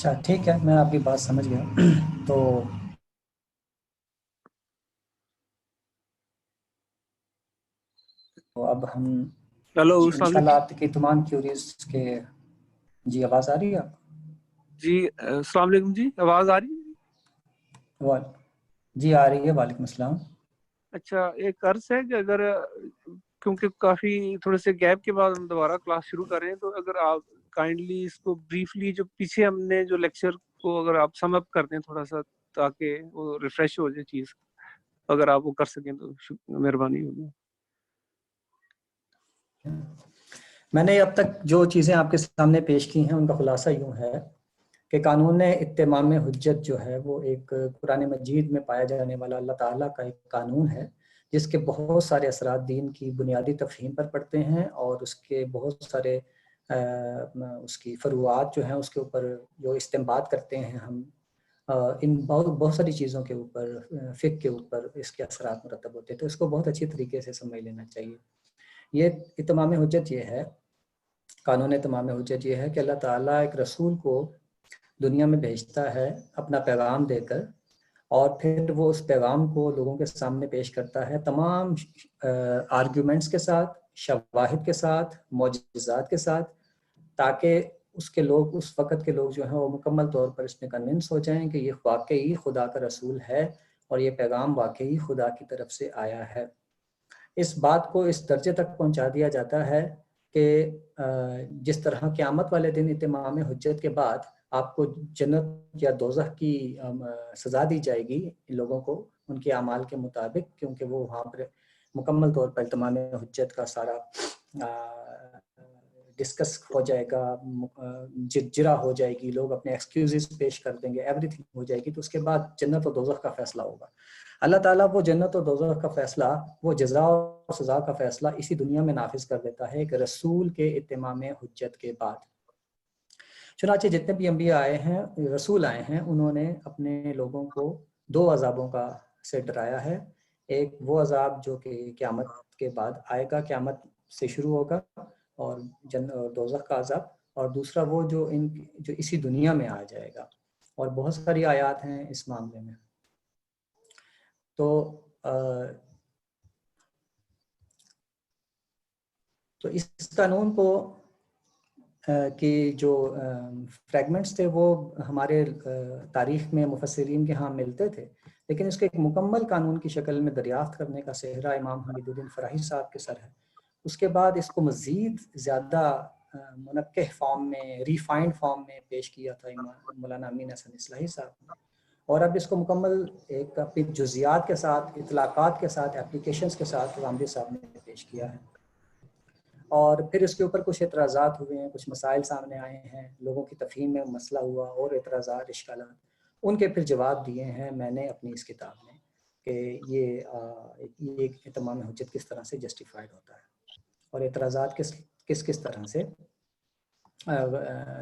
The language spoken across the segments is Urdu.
اچھا ٹھیک ہے، میں آپ کی بات سمجھ گیا. تو اب ہم ہیلو، السلام انشاءاللہ علیکم. آپ کی تمام کیوریز کے جی آواز آ رہی ہے آپ جی السلام علیکم. جی آواز آ رہی ہے؟ کو؟ جی آ رہی ہے. وعلیکم السلام. اچھا، ایک عرض ہے کہ اگر کیونکہ کافی تھوڑے سے گیپ کے بعد ہم دوبارہ کلاس شروع کر رہے ہیں، تو اگر آپ کائنڈلی اس کو بریفلی جو پیچھے ہم نے جو لیکچر کو اگر آپ سم اپ کر دیں تھوڑا سا، تاکہ وہ ریفریش ہو جائے چیز، اگر آپ وہ کر سکیں تو مہربانی ہوگی. میں نے اب تک جو چیزیں آپ کے سامنے پیش کی ہیں ان کا خلاصہ یوں ہے کہ قانون اتمام حجت جو ہے وہ ایک قرآن مجید میں پایا جانے والا اللہ تعالیٰ کا ایک قانون ہے، جس کے بہت سارے اثرات دین کی بنیادی تفہیم پر پڑتے ہیں، اور اس کے بہت سارے اس کی فروعات جو ہیں اس کے اوپر جو استنباط کرتے ہیں ہم، ان بہت ساری چیزوں کے اوپر، فقہ کے اوپر اس کے اثرات مرتب ہوتے ہیں. تو اس کو بہت اچھی طریقے سے سمجھ لینا چاہیے. یہ اتمام حجت یہ ہے، قانون اتمام حجت یہ ہے کہ اللہ تعالیٰ ایک رسول کو دنیا میں بھیجتا ہے اپنا پیغام دے کر، اور پھر وہ اس پیغام کو لوگوں کے سامنے پیش کرتا ہے تمام آرگیومنٹس کے ساتھ، شواہد کے ساتھ، معجزات کے ساتھ، تاکہ اس کے لوگ، اس وقت کے لوگ جو ہیں وہ مکمل طور پر اس میں کنونس ہو جائیں کہ یہ واقعی خدا کا رسول ہے اور یہ پیغام واقعی خدا کی طرف سے آیا ہے. اس بات کو اس درجے تک پہنچا دیا جاتا ہے کہ جس طرح قیامت والے دن اتمام حجت کے بعد آپ کو جنت یا دوزخ کی سزا دی جائے گی ان لوگوں کو ان کے اعمال کے مطابق، کیونکہ وہ وہاں پر مکمل طور پر اتمام حجت کا سارا ڈسکس ہو جائے گا، جرا ہو جائے گی، لوگ اپنے ایکسکیوزز پیش کر دیں گے، ایوری تھنگ ہو جائے گی. تو اس کے بعد جنت و دوزخ کا فیصلہ ہوگا. اللہ تعالیٰ وہ جنت و دوزخ کا فیصلہ، وہ جزا اور سزا کا فیصلہ اسی دنیا میں نافذ کر دیتا ہے کہ رسول کے اتمام حجت کے بعد. چنانچہ جتنے بھی انبیاء آئے ہیں، رسول آئے ہیں، انہوں نے اپنے لوگوں کو دو عذابوں کا سے ڈرایا ہے. ایک وہ عذاب جو کہ قیامت کے بعد آئے گا، قیامت سے شروع ہوگا، اور دوزخ کا عذاب، اور دوسرا وہ جو اسی دنیا میں آ جائے گا. اور بہت ساری آیات ہیں اس معاملے میں. تو اس قانون کو کہ جو فریگمنٹس تھے وہ ہمارے تاریخ میں مفسرین کے ہاں ملتے تھے، لیکن اس کے ایک مکمل قانون کی شکل میں دریافت کرنے کا سہرا امام حمید الدین فراہی صاحب کے سر ہے. اس کے بعد اس کو مزید زیادہ منقح فارم میں، ریفائنڈ فارم میں پیش کیا تھا مولانا امین حسن اصلاحی صاحب نے، اور اب اس کو مکمل ایک اپنی جزیات کے ساتھ، اطلاقات کے ساتھ، اپلیکیشنز کے ساتھ غامدی صاحب نے پیش کیا ہے. اور پھر اس کے اوپر کچھ اعتراضات ہوئے ہیں، کچھ مسائل سامنے آئے ہیں، لوگوں کی تفہیم میں مسئلہ ہوا، اور اعتراضات، اشکالات، ان کے پھر جواب دیے ہیں میں نے اپنی اس کتاب میں کہ یہ اتمام حجت کس طرح سے جسٹیفائڈ ہوتا ہے، اور اعتراضات کس طرح سے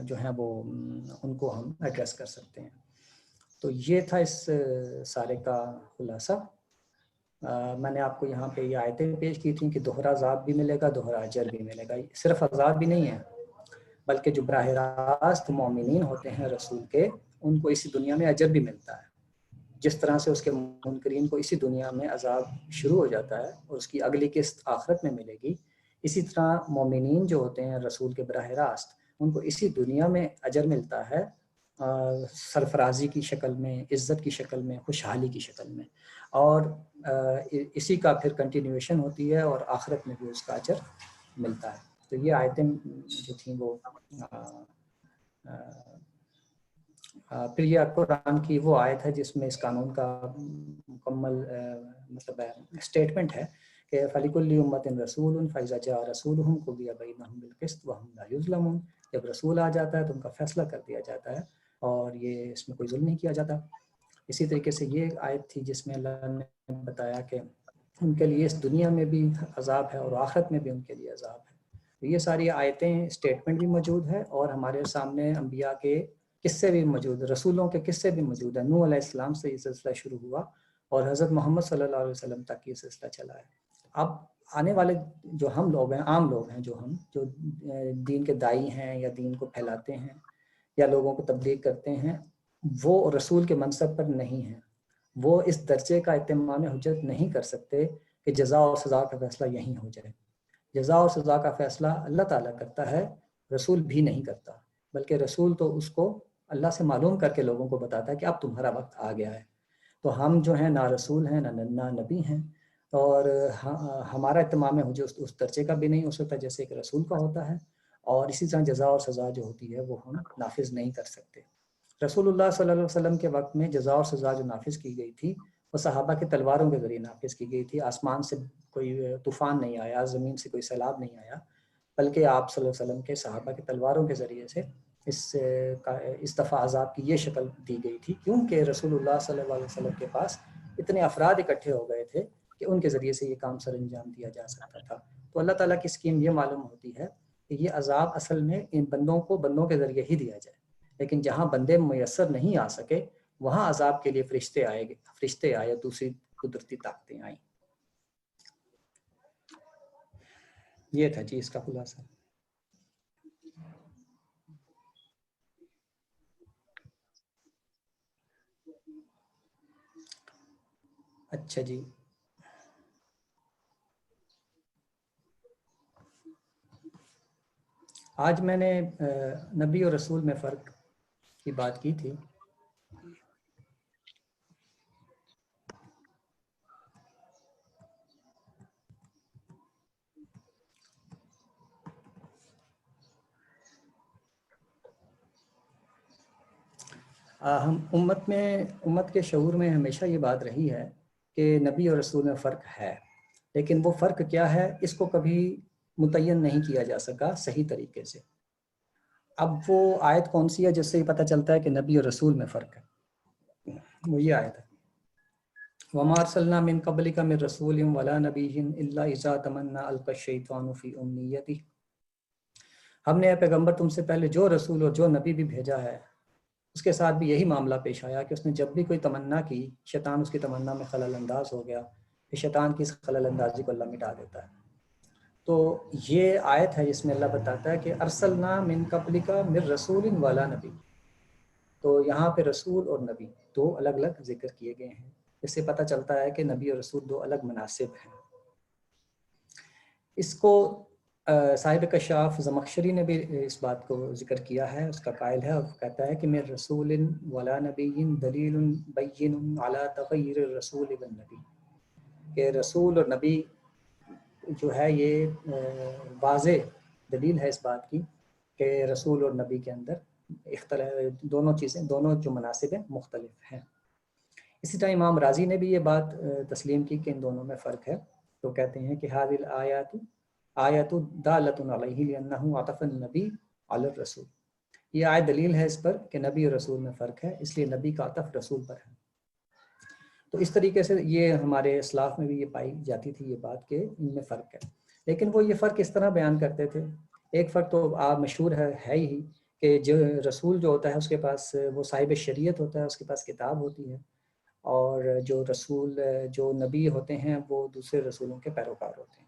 جو ہیں وہ ان کو ہم ایڈریس کر سکتے ہیں. تو یہ تھا اس سارے کا خلاصہ. میں نے آپ کو یہاں پہ یہ آیتیں پیش کی تھیں کہ دوہرا عذاب بھی ملے گا، دوہرا اجر بھی ملے گا. صرف عذاب بھی نہیں ہے، بلکہ جو براہ راست مومنین ہوتے ہیں رسول کے، ان کو اسی دنیا میں اجر بھی ملتا ہے. جس طرح سے اس کے منکرین کو اسی دنیا میں عذاب شروع ہو جاتا ہے اور اس کی اگلی قسط آخرت میں ملے گی، اسی طرح مومنین جو ہوتے ہیں رسول کے براہ راست، ان کو اسی دنیا میں اجر ملتا ہے، سرفرازی کی شکل میں، عزت کی شکل میں، خوشحالی کی شکل میں، اور اسی کا پھر کنٹینیویشن ہوتی ہے اور آخرت میں بھی اس کا اجر ملتا ہے. تو یہ آیتیں جو تھیں وہ پھر یہ قرآن کی وہ آیت ہے جس میں اس قانون کا مکمل مطلب اسٹیٹمنٹ ہے کہ فَلِكُلِّ أُمَّةٍ رَسُولٌ فَإِذَا جَاءَ رَسُولُهُمْ قُضِيَ بَيْنَهُم بِالْقِسْطِ وَهُمْ لَا يُظْلَمُونَ. جب رسول آ جاتا ہے تو ان کا فیصلہ کر دیا جاتا ہے اور یہ اس میں کوئی ظلم نہیں کیا جاتا. اسی طریقے سے یہ ایک آیت تھی جس میں اللہ نے بتایا کہ ان کے لیے اس دنیا میں بھی عذاب ہے اور آخرت میں بھی ان کے لیے عذاب ہے. تو یہ ساری آیتیں، اسٹیٹمنٹ بھی موجود ہے، اور ہمارے سامنے انبیاء کے قصے بھی موجود ہیں، رسولوں کے قصے بھی موجود ہیں. نوح علیہ السلام سے یہ سلسلہ شروع ہوا اور حضرت محمد صلی اللہ علیہ وسلم تک یہ سلسلہ چلا ہے. اب آنے والے جو ہم لوگ ہیں، عام لوگ ہیں، جو دین کے داعی ہیں یا دین کو پھیلاتے ہیں یا لوگوں کو تبلیغ کرتے ہیں وہ رسول کے منصب پر نہیں ہیں، وہ اس درجے کا اتمام حجت نہیں کر سکتے کہ جزا اور سزا کا فیصلہ یہیں ہو جائے۔ جزا اور سزا کا فیصلہ اللہ تعالیٰ کرتا ہے، رسول بھی نہیں کرتا، بلکہ رسول تو اس کو اللہ سے معلوم کر کے لوگوں کو بتاتا ہے کہ اب تمہارا وقت آ گیا ہے۔ تو ہم جو ہیں نہ رسول ہیں نہ نبی ہیں، اور ہمارا اتمام حجت اس درجے کا بھی نہیں ہو سکتا جیسے کہ رسول کا ہوتا ہے، اور اسی طرح جزا اور سزا جو ہوتی ہے وہ ہم نافذ نہیں کر سکتے۔ رسول اللہ صلی اللہ علیہ وسلم کے وقت میں جزا اور سزا جو نافذ کی گئی تھی وہ صحابہ کے تلواروں کے ذریعے نافذ کی گئی تھی۔ آسمان سے کوئی طوفان نہیں آیا، زمین سے کوئی سیلاب نہیں آیا، بلکہ آپ صلی اللہ علیہ وسلم کے صحابہ کے تلواروں کے ذریعے سے اس دفعہ عذاب کی یہ شکل دی گئی تھی، کیونکہ رسول اللہ صلی اللہ علیہ وسلم کے پاس اتنے افراد اکٹھے ہو گئے تھے کہ ان کے ذریعے سے یہ کام سر انجام دیا جا سکتا تھا۔ تو اللہ تعالیٰ کی اسکیم یہ معلوم ہوتی ہے کہ یہ عذاب اصل میں ان بندوں کے ذریعے ہی دیا جائے، لیکن جہاں بندے میسر نہیں آ سکے وہاں عذاب کے لیے فرشتے آئے، دوسری قدرتی طاقتیں آئیں۔ یہ تھا جی اس کا خلاصہ۔ اچھا جی، آج میں نے نبی اور رسول میں فرق کی بات کی تھی۔ ہم امت کے شعور میں ہمیشہ یہ بات رہی ہے کہ نبی اور رسول میں فرق ہے، لیکن وہ فرق کیا ہے اس کو کبھی متعین نہیں کیا جا سکا صحیح طریقے سے۔ اب وہ آیت کون سی ہے جس سے یہ پتہ چلتا ہے کہ نبی اور رسول میں فرق ہے؟ وہ یہ آیت ہے، وَمَا أَرْسَلْنَا مِن قَبْلِكَ مِن رَّسُولٍ وَلَا نَبِيٍّ إِلَّا إِذَا تَمَنَّىٰ أَلْقَى الشَّيْطَانُ فِي أُمْنِيَّتِهِ۔ ہم نے اے پیغمبر تم سے پہلے جو رسول اور جو نبی بھی بھیجا ہے اس کے ساتھ بھی یہی معاملہ پیش آیا کہ اس نے جب بھی کوئی تمنا کی شیطان اس کی تمنا میں خلل انداز ہو گیا، کہ شیطان کی اس خلل اندازی کو اللہ مٹا دیتا ہے۔ تو یہ آیت ہے جس میں اللہ بتاتا ہے کہ ارسلنا من قبلک من رسول ولا نبی، تو یہاں پہ رسول اور نبی دو الگ الگ ذکر کیے گئے ہیں۔ اس سے پتہ چلتا ہے کہ نبی اور رسول دو الگ مناسب ہیں۔ اس کو صاحب کشاف زمخشری نے بھی اس بات کو ذکر کیا ہے، اس کا قائل ہے، اور کہتا ہے کہ من رسول ولا نبی دلیل بین علی تغیر الرسول والنبی، کہ رسول اور نبی جو ہے یہ واضح دلیل ہے اس بات کی کہ رسول اور نبی کے اندر دونوں جو مناسب ہیں مختلف ہیں۔ اسی طرح امام راضی نے بھی یہ بات تسلیم کی کہ ان دونوں میں فرق ہے، تو کہتے ہیں کہ هذه الآیات آیت دالۃ علیہ لأنہ عطف النبی علی الرسول، یہ آیت دلیل ہے اس پر کہ نبی اور رسول میں فرق ہے، اس لیے نبی کا عطف رسول پر ہے۔ تو اس طریقے سے یہ ہمارے اسلاف میں بھی یہ پائی جاتی تھی یہ بات کہ ان میں فرق ہے، لیکن وہ یہ فرق اس طرح بیان کرتے تھے۔ ایک فرق تو آپ مشہور ہے ہی کہ جو رسول جو ہوتا ہے اس کے پاس وہ صاحب شریعت ہوتا ہے، اس کے پاس کتاب ہوتی ہے، اور جو نبی ہوتے ہیں وہ دوسرے رسولوں کے پیروکار ہوتے ہیں۔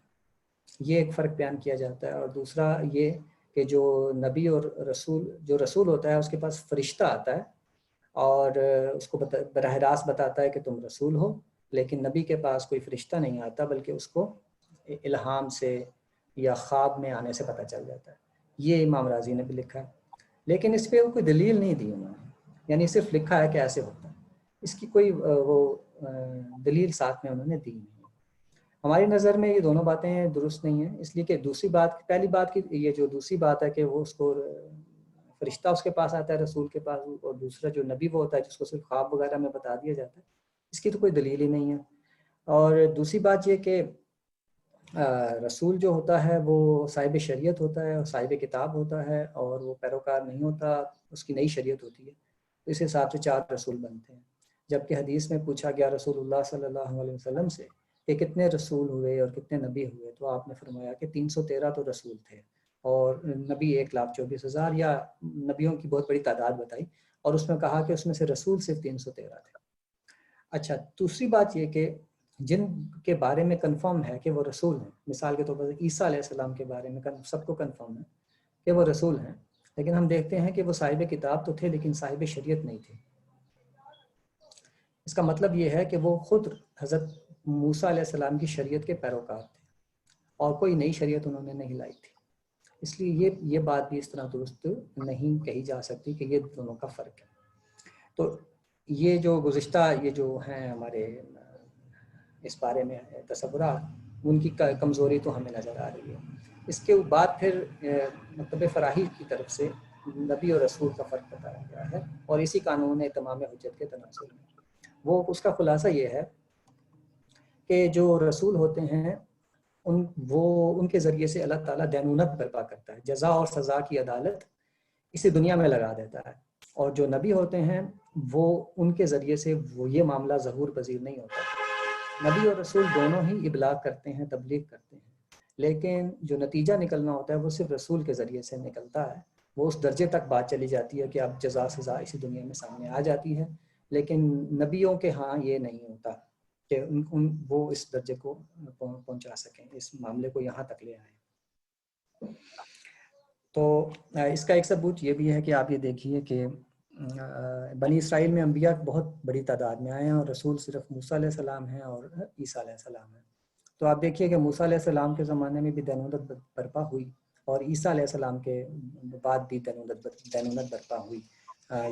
یہ ایک فرق بیان کیا جاتا ہے۔ اور دوسرا یہ کہ جو نبی اور رسول ہوتا ہے اس کے پاس فرشتہ آتا ہے اور اس کو براہ راست بتاتا ہے کہ تم رسول ہو، لیکن نبی کے پاس کوئی فرشتہ نہیں آتا بلکہ اس کو الہام سے یا خواب میں آنے سے پتہ چل جاتا ہے۔ یہ امام راضی نے بھی لکھا ہے، لیکن اس پہ کوئی دلیل نہیں دی انہوں نے، یعنی صرف لکھا ہے کہ ایسے ہوتا ہے، اس کی کوئی وہ دلیل ساتھ میں انہوں نے دی نہیں۔ ہماری نظر میں یہ دونوں باتیں درست نہیں ہیں، اس لیے کہ پہلی بات کی یہ جو دوسری بات ہے کہ وہ اس کو فرشتہ اس کے پاس آتا ہے رسول کے پاس، اور دوسرا جو نبی وہ ہوتا ہے جس کو صرف خواب وغیرہ میں بتا دیا جاتا ہے، اس کی تو کوئی دلیل ہی نہیں ہے۔ اور دوسری بات یہ کہ رسول جو ہوتا ہے وہ صاحب شریعت ہوتا ہے اور صاحب کتاب ہوتا ہے، اور وہ پیروکار نہیں ہوتا، اس کی نئی شریعت ہوتی ہے، تو اس حساب سے 4 رسول بنتے ہیں۔ جبکہ حدیث میں پوچھا گیا رسول اللہ صلی اللہ علیہ وسلم سے کہ کتنے رسول ہوئے اور کتنے نبی ہوئے، تو آپ نے فرمایا کہ 313 تو رسول تھے اور نبی 1,24,000، یا نبیوں کی بہت بڑی تعداد بتائی، اور اس میں کہا کہ اس میں سے رسول صرف 313 تھے۔ اچھا، دوسری بات یہ کہ جن کے بارے میں کنفرم ہے کہ وہ رسول ہیں، مثال کے طور پر عیسیٰ علیہ السلام کے بارے میں سب کو کنفرم ہے کہ وہ رسول ہیں، لیکن ہم دیکھتے ہیں کہ وہ صاحب کتاب تو تھے لیکن صاحب شریعت نہیں تھے۔ اس کا مطلب یہ ہے کہ وہ خود حضرت موسیٰ علیہ السلام کی شریعت کے پیروکار تھے اور کوئی نئی شریعت انہوں نے نہیں لائی تھی۔ اس لیے یہ بات بھی اس طرح درست نہیں کہی جا سکتی کہ یہ دونوں کا فرق ہے۔ تو یہ جو گزشتہ یہ جو ہیں ہمارے اس بارے میں تصورات، ان کی کمزوری تو ہمیں نظر آ رہی ہے۔ اس کے بعد پھر مکتب فراہی کی طرف سے نبی اور رسول کا فرق بتایا گیا ہے، اور اسی قانون اتمام حجت کے تناظر میں وہ اس کا خلاصہ یہ ہے کہ جو رسول ہوتے ہیں ان کے ذریعے سے اللہ تعالیٰ دینونت برپا کرتا ہے، جزا اور سزا کی عدالت اسی دنیا میں لگا دیتا ہے، اور جو نبی ہوتے ہیں وہ ان کے ذریعے سے وہ یہ معاملہ ظہور پذیر نہیں ہوتا۔ نبی اور رسول دونوں ہی ابلاغ کرتے ہیں، تبلیغ کرتے ہیں، لیکن جو نتیجہ نکلنا ہوتا ہے وہ صرف رسول کے ذریعے سے نکلتا ہے۔ وہ اس درجے تک بات چلی جاتی ہے کہ اب جزا سزا اسی دنیا میں سامنے آ جاتی ہے، لیکن نبیوں کے ہاں یہ نہیں ہوتا کہ وہ اس درجے کو پہنچا سکیں، اس معاملے کو یہاں تک لے آئیں۔ تو اس کا ایک ثبوت یہ بھی ہے کہ آپ یہ دیکھیے کہ بنی اسرائیل میں انبیاء بہت بڑی تعداد میں آئے ہیں اور رسول صرف موسیٰ علیہ السلام ہیں اور عیسیٰ علیہ السلام ہیں۔ تو آپ دیکھیے کہ موسیٰ علیہ السلام کے زمانے میں بھی دینونت برپا ہوئی، اور عیسیٰ علیہ السلام کے بعد بھی دینونت برپا ہوئی،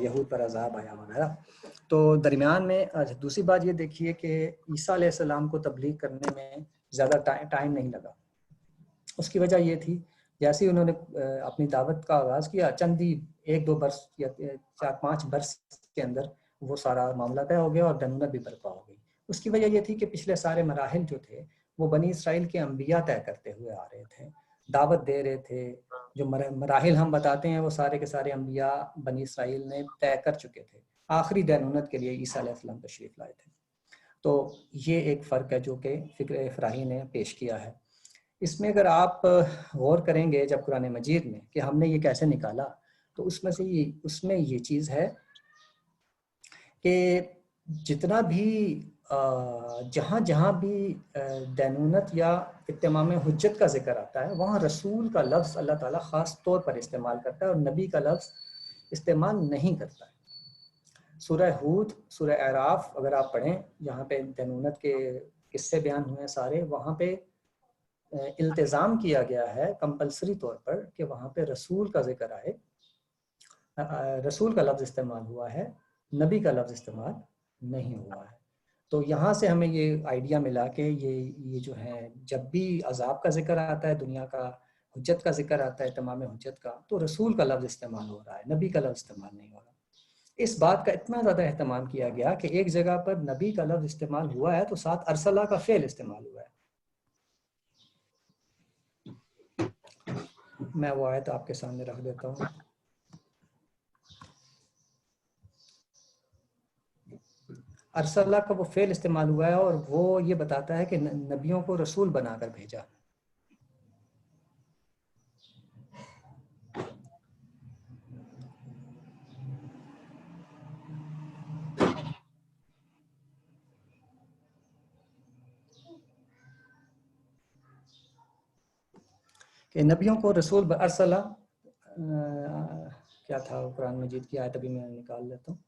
یہود پر عذاب آیا وغیرہ۔ تو درمیان میں دوسری بات یہ دیکھیے کہ عیسیٰ علیہ السلام کو تبلیغ کرنے میں زیادہ ٹائم نہیں لگا۔ اس کی وجہ یہ تھی جیسے انہوں نے اپنی دعوت کا آغاز کیا، چندی 1-2 برس یا 4-5 برس کے اندر وہ سارا معاملہ طے ہو گیا اور دینونت بھی برپا ہو گئی۔ اس کی وجہ یہ تھی کہ پچھلے سارے مراحل جو تھے وہ بنی اسرائیل کے انبیاء طے کرتے ہوئے آ رہے تھے، دعوت دے رہے تھے۔ جو مراحل ہم بتاتے ہیں وہ سارے کے سارے انبیاء بنی اسرائیل نے طے کر چکے تھے۔ آخری دینونت کے لیے عیسیٰ علیہ السلام تشریف لائے تھے۔ تو یہ ایک فرق ہے جو کہ فکر فراہی نے پیش کیا ہے۔ اس میں اگر آپ غور کریں گے جب قرآن مجید میں کہ ہم نے یہ کیسے نکالا، تو اس میں یہ چیز ہے کہ جتنا بھی جہاں بھی دینونت یا اتمام حجت کا ذکر آتا ہے وہاں رسول کا لفظ اللہ تعالیٰ خاص طور پر استعمال کرتا ہے اور نبی کا لفظ استعمال نہیں کرتا ہے۔ سورہ ہود، سورہ اعراف اگر آپ پڑھیں، جہاں پہ دینونت کے قصے بیان ہوئے ہیں سارے، وہاں پہ التزام کیا گیا ہے کمپلسری طور پر کہ وہاں پہ رسول کا ذکر آئے، رسول کا لفظ استعمال ہوا ہے، نبی کا لفظ استعمال نہیں ہوا ہے۔ تو یہاں سے ہمیں یہ آئیڈیا ملا کہ یہ جو ہے جب بھی عذاب کا ذکر آتا ہے، دنیا کا حجت کا ذکر آتا ہے، تمام حجت کا، تو رسول کا لفظ استعمال ہو رہا ہے، نبی کا لفظ استعمال نہیں ہو رہا۔ اس بات کا اتنا زیادہ اہتمام کیا گیا کہ ایک جگہ پر نبی کا لفظ استعمال ہوا ہے تو ساتھ ارسلہ کا فعل استعمال ہوا ہے۔ میں وہ آیت آپ کے سامنے رکھ دیتا ہوں۔ ارسلہ کا وہ فعل استعمال ہوا ہے اور وہ یہ بتاتا ہے کہ نبیوں کو رسول بنا کر بھیجا۔ کہ نبیوں کو رسول ارسلہ کیا تھا قرآن مجید کی آیت، ابھی میں نکال لیتا ہوں۔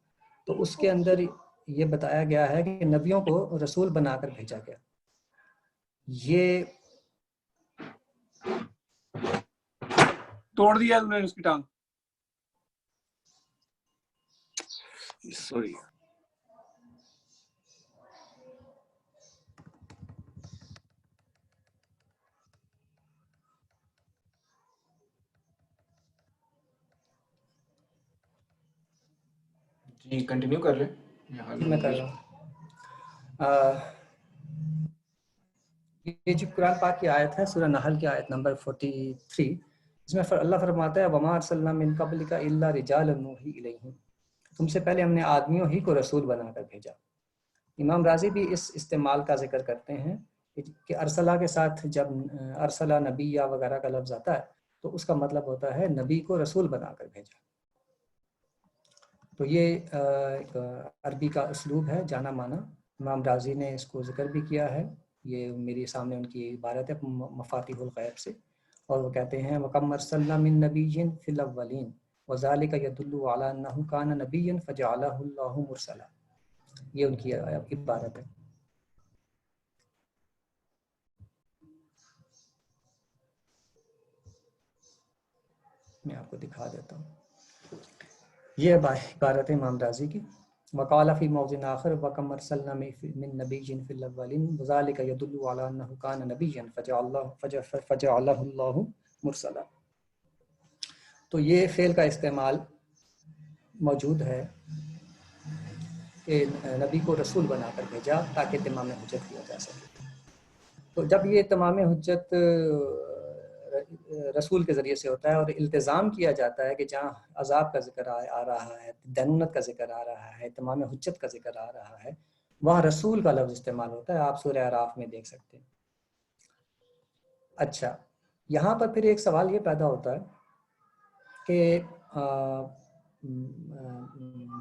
تو اس کے اندر یہ بتایا گیا ہے کہ نبیوں کو رسول بنا کر بھیجا گیا۔ یہ توڑ دیا انہوں نے اس کی ٹانگ، سوری۔ جی کنٹینیو کر لیں، میں کر رہا ہوں۔ یہ جو قرآن پاک کی آیت ہے سورہ نحل کی آیت نمبر 43، اس میں اللہ فرماتا ہے وَمَا أَرْسَلْنَا مِن قَبْلِكَ إِلَّا رِجَالًا نُوحِي إِلَيْهِمْ، تم سے پہلے ہم نے آدمیوں ہی کو رسول بنا کر بھیجا۔ امام رازی بھی اس استعمال کا ذکر کرتے ہیں کہ ارسلہ کے ساتھ جب ارسلہ نبی یا وغیرہ کا لفظ آتا ہے تو اس کا مطلب ہوتا ہے نبی کو رسول بنا کر بھیجا۔ تو یہ ایک عربی کا اسلوب ہے جانا مانا، امام رازی نے اس کو ذکر بھی کیا ہے، یہ میرے سامنے ان کی عبارت ہے مفاتیح الغیب سے، اور وہ کہتے ہیں وَكَمْ أَرْسَلْنَا مِن نَبِيٍّ فِي الْأَوَّلِينَ، وذالک یدل علی انہ کان نبیا فجعلہ اللہ مرسلا. یہ ان کی عبارت ہے. میں آپ کو دکھا دیتا ہوں. یہ عبارت ہے امام رازی کی. وقال فی موضع آخر وکم ارسلنا من نبی فی الاولین وذالک یدل علی انہ کان نبیا فجعلہ اللہ مرسلا. تو یہ فعل کا استعمال موجود ہے کہ نبی کو رسول بنا کر بھیجا تاکہ تمام حجت کیا جا سکے. تو جب یہ تمام حجت رسول کے ذریعے سے ہوتا ہے اور التزام کیا جاتا ہے کہ جہاں عذاب کا ذکر آ رہا ہے، دینونت کا ذکر آ رہا ہے، تمام حجت کا ذکر آ رہا ہے، وہاں رسول کا لفظ استعمال ہوتا ہے. آپ سورہ اعراف میں دیکھ سکتے ہیں. اچھا، یہاں پر پھر ایک سوال یہ پیدا ہوتا ہے کہ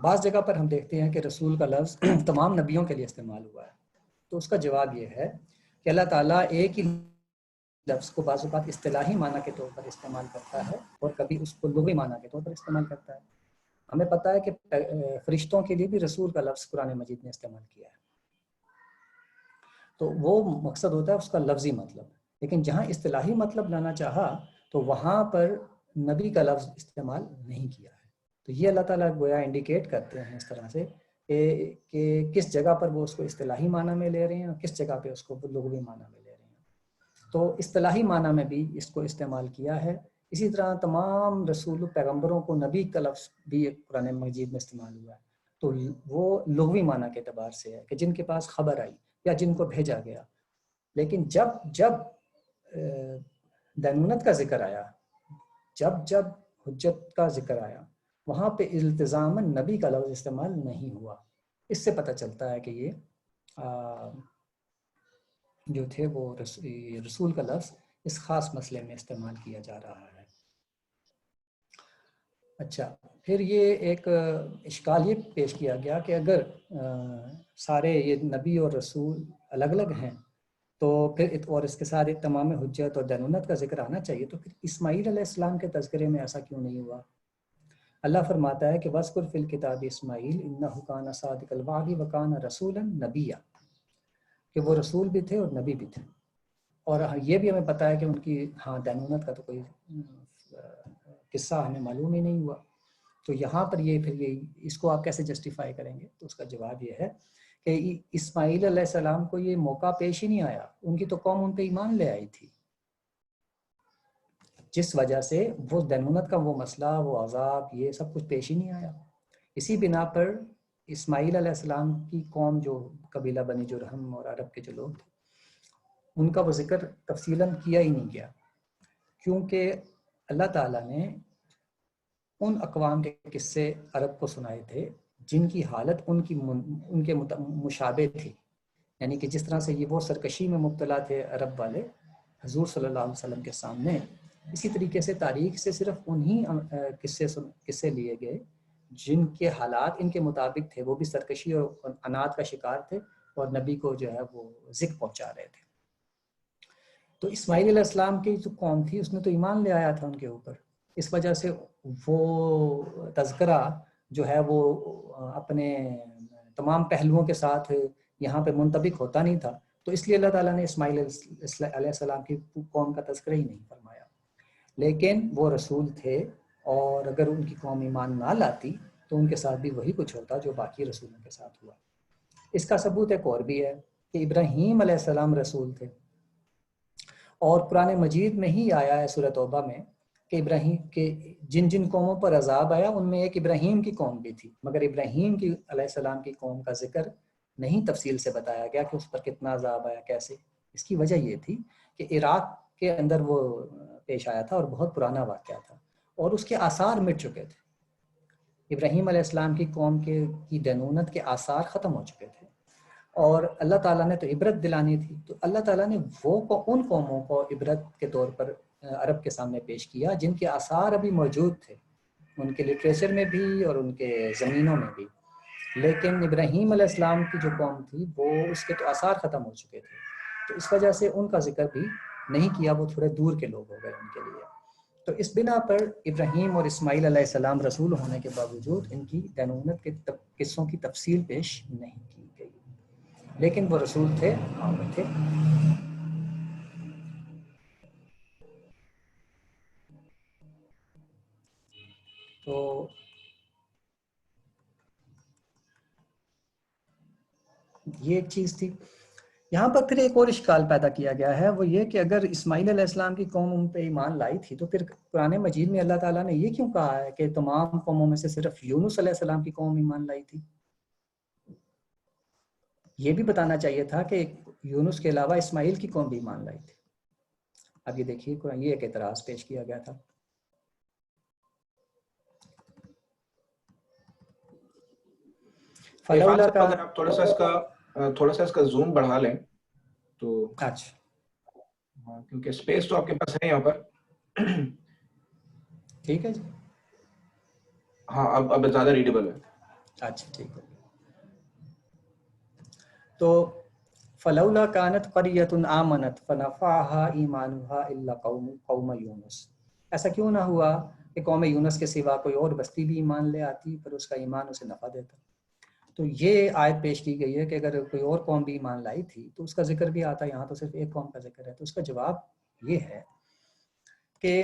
بعض جگہ پر ہم دیکھتے ہیں کہ رسول کا لفظ تمام نبیوں کے لیے استعمال ہوا ہے. تو اس کا جواب یہ ہے کہ اللہ تعالیٰ ایک ہی لفظ کو بعض اوقات اصطلاحی معنی کے طور پر استعمال کرتا ہے اور کبھی اس کو لغوی معنی کے طور پر استعمال کرتا ہے. ہمیں پتہ ہے کہ فرشتوں کے لیے بھی رسول کا لفظ قرآن مجید نے استعمال کیا ہے. تو وہ مقصد ہوتا ہے اس کا لفظی مطلب. لیکن جہاں اصطلاحی مطلب لانا چاہا تو وہاں پر نبی کا لفظ استعمال نہیں کیا ہے. تو یہ اللہ تعالیٰ گویا انڈیکیٹ کرتے ہیں اس طرح سے کہ کس جگہ پر وہ اس کو اصطلاحی معنی میں لے رہے ہیں اور کس جگہ پہ اس کو لغوی معنی میں لے رہے ہیں. تو اصطلاحی معنی میں بھی اس کو استعمال کیا ہے. اسی طرح تمام رسول پیغمبروں کو نبی کا لفظ بھی قرآن مجید میں استعمال ہوا ہے. تو وہ لغوی معنی کے اعتبار سے ہے کہ جن کے پاس خبر آئی یا جن کو بھیجا گیا. لیکن جب دینونت کا ذکر آیا، جب حجت کا ذکر آیا، وہاں پہ التزاماً نبی کا لفظ استعمال نہیں ہوا. اس سے پتہ چلتا ہے کہ یہ جو تھے وہ رسول کا لفظ اس خاص مسئلے میں استعمال کیا جا رہا ہے. اچھا، پھر یہ ایک اشکال یہ پیش کیا گیا کہ اگر سارے یہ نبی اور رسول الگ الگ ہیں تو پھر اور اس کے ساتھ تمام حجت اور دینونت کا ذکر آنا چاہیے، تو پھر اسماعیل علیہ السلام کے تذکرے میں ایسا کیوں نہیں ہوا؟ اللہ فرماتا ہے کہ وَاذْكُرْ فِي الْكِتَابِ اسماعیل إِنَّهُ كَانَ صَادِقَ الْوَعْدِ وَكَانَ رَسُولًا نَبِيًّا، کہ وہ رسول بھی تھے اور نبی بھی تھے. اور یہ بھی ہمیں پتہ ہے کہ ان کی دینونت کا تو کوئی قصہ ہمیں معلوم ہی نہیں ہوا. تو یہاں پر یہ پھر یہ اس کو آپ کیسے جسٹیفائی کریں گے؟ تو اس کا جواب یہ ہے کہ اسماعیل علیہ السلام کو یہ موقع پیش ہی نہیں آیا. ان کی تو قوم ان پہ ایمان لے آئی تھی، جس وجہ سے وہ دینونت کا وہ مسئلہ، وہ عذاب، یہ سب کچھ پیش ہی نہیں آیا. اسی بنا پر اسماعیل علیہ السلام کی قوم جو قبیلہ بنی جرہم اور عرب کے جو لوگ تھے، ان کا وہ ذکر تفصیلاً کیا ہی نہیں گیا، کیونکہ اللہ تعالیٰ نے ان اقوام کے قصے عرب کو سنائے تھے جن کی حالت ان کے مشابہ تھی. یعنی کہ جس طرح سے یہ وہ سرکشی میں مبتلا تھے عرب والے حضور صلی اللہ علیہ وسلم کے سامنے، اسی طریقے سے تاریخ سے صرف انہی قصے لیے گئے جن کے حالات ان کے مطابق تھے. وہ بھی سرکشی اور عناد کا شکار تھے اور نبی کو جو ہے وہ ذکر پہنچا رہے تھے. تو اسماعیل علیہ السلام کی جو قوم تھی اس نے تو ایمان لے آیا تھا ان کے اوپر. اس وجہ سے وہ تذکرہ جو ہے وہ اپنے تمام پہلوؤں کے ساتھ یہاں پہ منطبق ہوتا نہیں تھا. تو اس لیے اللہ تعالیٰ نے اسماعیل علیہ السلام کی قوم کا تذکرہ ہی نہیں فرمایا. لیکن وہ رسول تھے اور اگر ان کی قوم ایمان نہ لاتی تو ان کے ساتھ بھی وہی کچھ ہوتا جو باقی رسولوں کے ساتھ ہوا. اس کا ثبوت ایک اور بھی ہے کہ ابراہیم علیہ السلام رسول تھے، اور قرآن مجید میں ہی آیا ہے سورۃ توبہ میں کہ ابراہیم کے جن قوموں پر عذاب آیا ان میں ایک ابراہیم کی قوم بھی تھی، مگر ابراہیم کی علیہ السلام کی قوم کا ذکر نہیں تفصیل سے بتایا گیا کہ اس پر کتنا عذاب آیا، کیسے. اس کی وجہ یہ تھی کہ عراق کے اندر وہ پیش آیا تھا اور بہت پرانا واقعہ تھا اور اس کے آثار مٹ چکے تھے. ابراہیم علیہ السلام کی قوم کی دینونت کے آثار ختم ہو چکے تھے اور اللہ تعالیٰ نے تو عبرت دلانی تھی. تو اللہ تعالیٰ نے ان قوموں کو عبرت کے طور پر عرب کے سامنے پیش کیا جن کے آثار ابھی موجود تھے، ان کے لٹریچر میں بھی اور ان کے زمینوں میں بھی. لیکن ابراہیم علیہ السلام کی جو قوم تھی وہ اس کے تو آثار ختم ہو چکے تھے، تو اس وجہ سے ان کا ذکر بھی نہیں کیا. وہ تھوڑے دور کے لوگ ہو گئے ان کے لیے. تو اس بنا پر ابراہیم اور اسماعیل علیہ السلام رسول ہونے کے باوجود ان کی دینونت کے قصوں کی تفصیل پیش نہیں کی گئی، لیکن وہ رسول تھے، عام تھے۔ تو یہ ایک چیز تھی۔ یہاں پر پھر ایک اور اشکال پیدا کیا گیا ہے، وہ یہ کہ اگر اسماعیل علیہ السلام کی قوم ان پہ ایمان لائی تھی تو پھر قرآن مجید میں اللہ تعالیٰ نے یہ کیوں کہا ہے کہ تمام قوموں میں سے صرف یونس علیہ السلام کی قوم ایمان لائی تھی؟ یہ بھی بتانا چاہیے تھا کہ یونس کے علاوہ اسماعیل کی قوم بھی ایمان لائی تھی۔ اب یہ دیکھیے قرآن یہ ایک اعتراض پیش کیا گیا تھا۔ اگر آپ تھوڑا سا اس کا زوم بڑھا لیں تو اچھا کیونکہ اسپیس تو آپ کے پاس ہے یہاں پر۔ ٹھیک ہے جی، ہاں اب زیادہ ریڈیبل ہے۔ اچھا ٹھیک ہے۔ تو فلولا کانت قریۃ آمنت فنفعها ایمانها الا قوم یونس، ایسا کیوں نہ ہوا کہ قوم یونس کے سوا کوئی اور بستی بھی ایمان لے آتی پر اس کا ایمان اسے نفع دیتا۔ تو یہ آیت پیش کی گئی ہے کہ اگر کوئی اور قوم بھی ایمان لائی تھی تو اس کا ذکر بھی آتا، یہاں تو صرف ایک قوم کا ذکر ہے۔ تو اس کا جواب یہ ہے کہ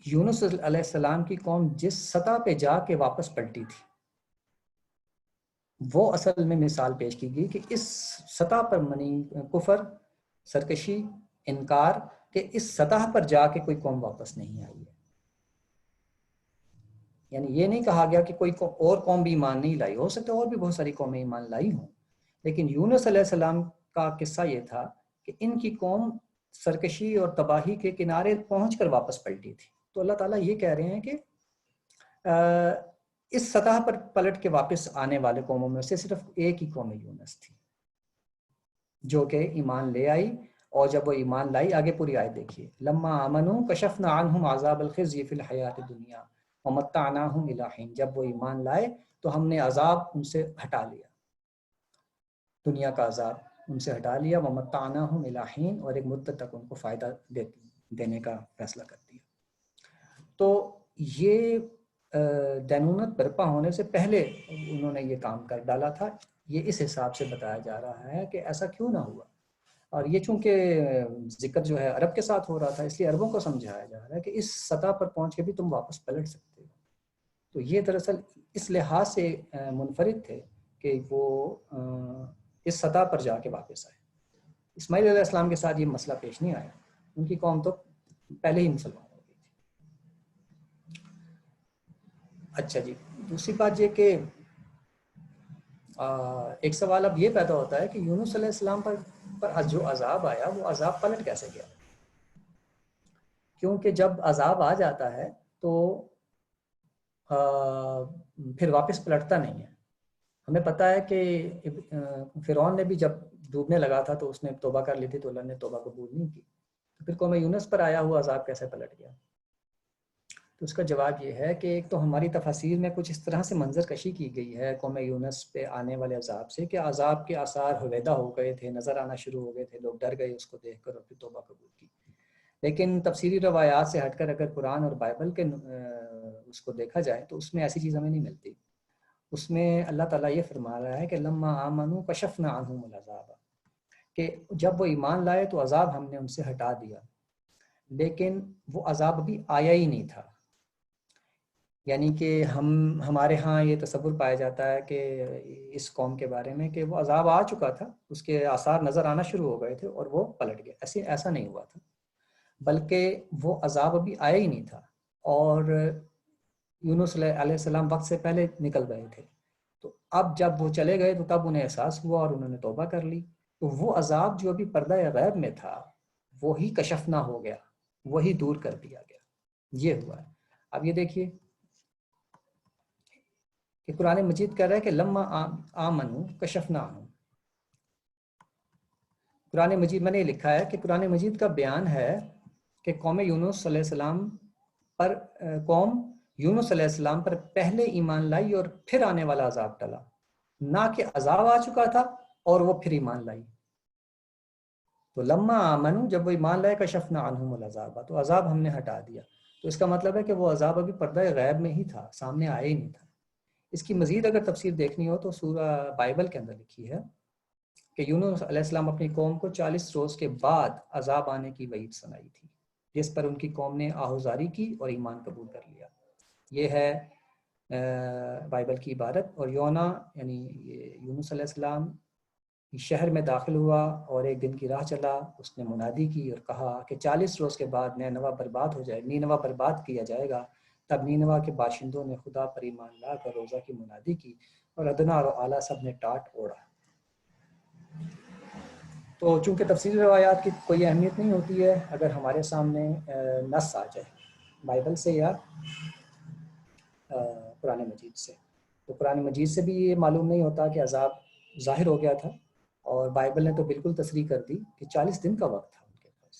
یونس علیہ السلام کی قوم جس سطح پہ جا کے واپس پلٹی تھی وہ اصل میں مثال پیش کی گئی کہ اس سطح پر کفر، سرکشی، انکار کہ اس سطح پر جا کے کوئی قوم واپس نہیں آئی ہے۔ یعنی یہ نہیں کہا گیا کہ کوئی اور قوم بھی ایمان نہیں لائی، ہو سکتا ہے اور بھی بہت ساری قومیں ایمان لائی ہوں، لیکن یونس علیہ السلام کا قصہ یہ تھا کہ ان کی قوم سرکشی اور تباہی کے کنارے پہنچ کر واپس پلٹی تھی۔ تو اللہ تعالیٰ یہ کہہ رہے ہیں کہ اس سطح پر پلٹ کے واپس آنے والے قوموں میں سے صرف ایک ہی قوم یونس تھی جو کہ ایمان لے آئی، اور جب وہ ایمان لائی، آگے پوری آیت دیکھیے، لما آمنوا کشفنا عنہم عذاب الخزی فی الحیات الدنیا ومتعناہم الی حین، جب وہ ایمان لائے تو ہم نے عذاب ان سے ہٹا لیا، دنیا کا عذاب ان سے ہٹا لیا، ومتعناہم الی حین، اور ایک مدت تک ان کو فائدہ دینے کا فیصلہ کر دیا۔ تو یہ دینونت برپا ہونے سے پہلے انہوں نے یہ کام کر ڈالا تھا۔ یہ اس حساب سے بتایا جا رہا ہے کہ ایسا کیوں نہ ہوا، اور یہ چونکہ ذکر جو ہے عرب کے ساتھ ہو رہا تھا اس لیے عربوں کو سمجھایا جا رہا ہے کہ اس سطح پر پہنچ کے بھی تم واپس پلٹ سکتے ہو۔ تو یہ دراصل اس لحاظ سے منفرد تھے کہ وہ اس سطح پر جا کے واپس آئے۔ اسماعیل علیہ السلام کے ساتھ یہ مسئلہ پیش نہیں آیا، ان کی قوم تو پہلے ہی مسلمان ہو گئی تھی۔ اچھا جی، دوسری بات یہ کہ ایک سوال اب یہ پیدا ہوتا ہے کہ یونس علیہ السلام پر جو عذاب آیا وہ عذاب پلٹ کیسے گیا؟ کیونکہ جب عذاب آ جاتا ہے تو پھر واپس پلٹتا نہیں ہے۔ ہمیں پتہ ہے کہ فرعون نے بھی جب ڈوبنے لگا تھا تو اس نے توبہ کر لی تھی تو اللہ نے توبہ قبول نہیں کی، تو پھر قوم یونس پر آیا ہوا عذاب کیسے پلٹ گیا؟ تو اس کا جواب یہ ہے کہ ایک تو ہماری تفاسیر میں کچھ اس طرح سے منظر کشی کی گئی ہے قوم یونس پہ آنے والے عذاب سے کہ عذاب کے آثار ہویدہ ہو گئے تھے، نظر آنا شروع ہو گئے تھے، لوگ ڈر گئے اس کو دیکھ کر اور پھر توبہ قبول کی۔ لیکن تفسیری روایات سے ہٹ کر اگر قرآن اور بائبل کے اس کو دیکھا جائے تو اس میں ایسی چیز ہمیں نہیں ملتی۔ اس میں اللہ تعالیٰ یہ فرما رہا ہے کہ لما آمنوا کشفنا عنہم العذاب، کہ جب وہ ایمان لائے تو عذاب ہم نے ان سے ہٹا دیا، لیکن وہ عذاب ابھی آیا ہی نہیں تھا۔ یعنی کہ ہمارے ہاں یہ تصور پایا جاتا ہے کہ اس قوم کے بارے میں کہ وہ عذاب آ چکا تھا، اس کے آثار نظر آنا شروع ہو گئے تھے اور وہ پلٹ گئے، ایسا نہیں ہوا تھا، بلکہ وہ عذاب ابھی آیا ہی نہیں تھا، اور یونس علیہ السلام وقت سے پہلے نکل گئے تھے۔ تو اب جب وہ چلے گئے تو تب انہیں احساس ہوا اور انہوں نے توبہ کر لی، تو وہ عذاب جو ابھی پردہ غیب میں تھا وہی کشفنا ہو گیا، وہی دور کر دیا گیا، یہ ہوا ہے۔ اب یہ دیکھیے کہ قرآن مجید کہہ رہا ہے کہ لما آمنوا کشفنا عنہم، قرآن مجید میں نے یہ لکھا ہے کہ قرآن مجید کا بیان ہے کہ قوم یونس علیہ السلام پر پہلے ایمان لائی اور پھر آنے والا عذاب ٹلا، نہ کہ عذاب آ چکا تھا اور وہ پھر ایمان لائی۔ تو لما آمنوا، جب وہ ایمان لائے، کشفنا عنہم العذاب، تو عذاب ہم نے ہٹا دیا. تو اس کا مطلب ہے کہ وہ عذاب ابھی پردہ غیب میں ہی تھا، سامنے آیا ہی نہیں تھا. اس کی مزید اگر تفسیر دیکھنی ہو تو سورہ بائبل کے اندر لکھی ہے کہ یونس علیہ السلام اپنی قوم کو 40 روز کے بعد عذاب آنے کی وعید سنائی تھی، جس پر ان کی قوم نے آہوزاری کی اور ایمان قبول کر لیا. یہ ہے بائبل کی عبارت. اور یونا یعنی یونس علیہ السلام شہر میں داخل ہوا اور ایک دن کی راہ چلا. اس نے منادی کی اور کہا کہ 40 روز کے بعد نینوا برباد ہو جائے، نینوا برباد کیا جائے گا. تب نینوا کے باشندوں نے خدا پر ایمان لا کر روزہ کی منادی کی، اور ادنا اور اعلیٰ سب نے ٹاٹ اوڑا. تو چونکہ تفصیلی روایات کی کوئی اہمیت نہیں ہوتی ہے، اگر ہمارے سامنے نص آ جائے بائبل سے یا قرآن مجید سے، تو قرآن مجید سے بھی یہ معلوم نہیں ہوتا کہ عذاب ظاہر ہو گیا تھا، اور بائبل نے تو بالکل تصریح کر دی کہ 40 دن کا وقت تھا ان کے پاس.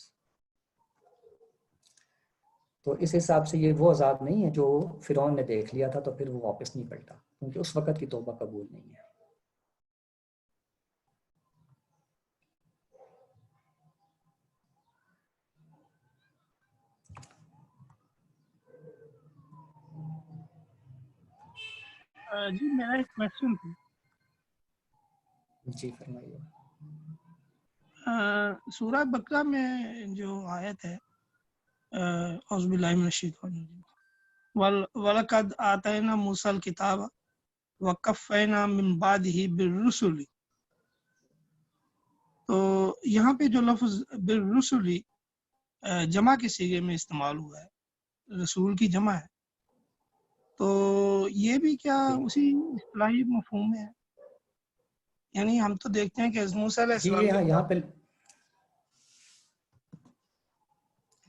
تو اس حساب سے یہ وہ عذاب نہیں ہے جو فرعون نے دیکھ لیا تھا تو پھر وہ واپس نہیں پلٹا، کیونکہ اس وقت کی توبہ قبول نہیں ہے. جی میرا ایک کویشچن تھا. جی فرمائیے. سورہ بقرہ میں جو آیت ہے اعوذ باللہ من الشیطان الرجیم وَلَقَدْ آتَيْنَا مُوسَى الْكِتَابَ وَقَفَّيْنَا مِن بَعْدِهِ بِالرُّسُلِ، تو یہاں پہ جو لفظ بالرسل جمع کے صیغے میں استعمال ہوا ہے، رسول کی جمع ہے، تو یہ بھی کیا اسی اصطلاحی مفہوم میں ہے؟ یعنی ہم تو دیکھتے ہیں کہ حضرت موسیٰ علیہ جی السلام یہاں پہ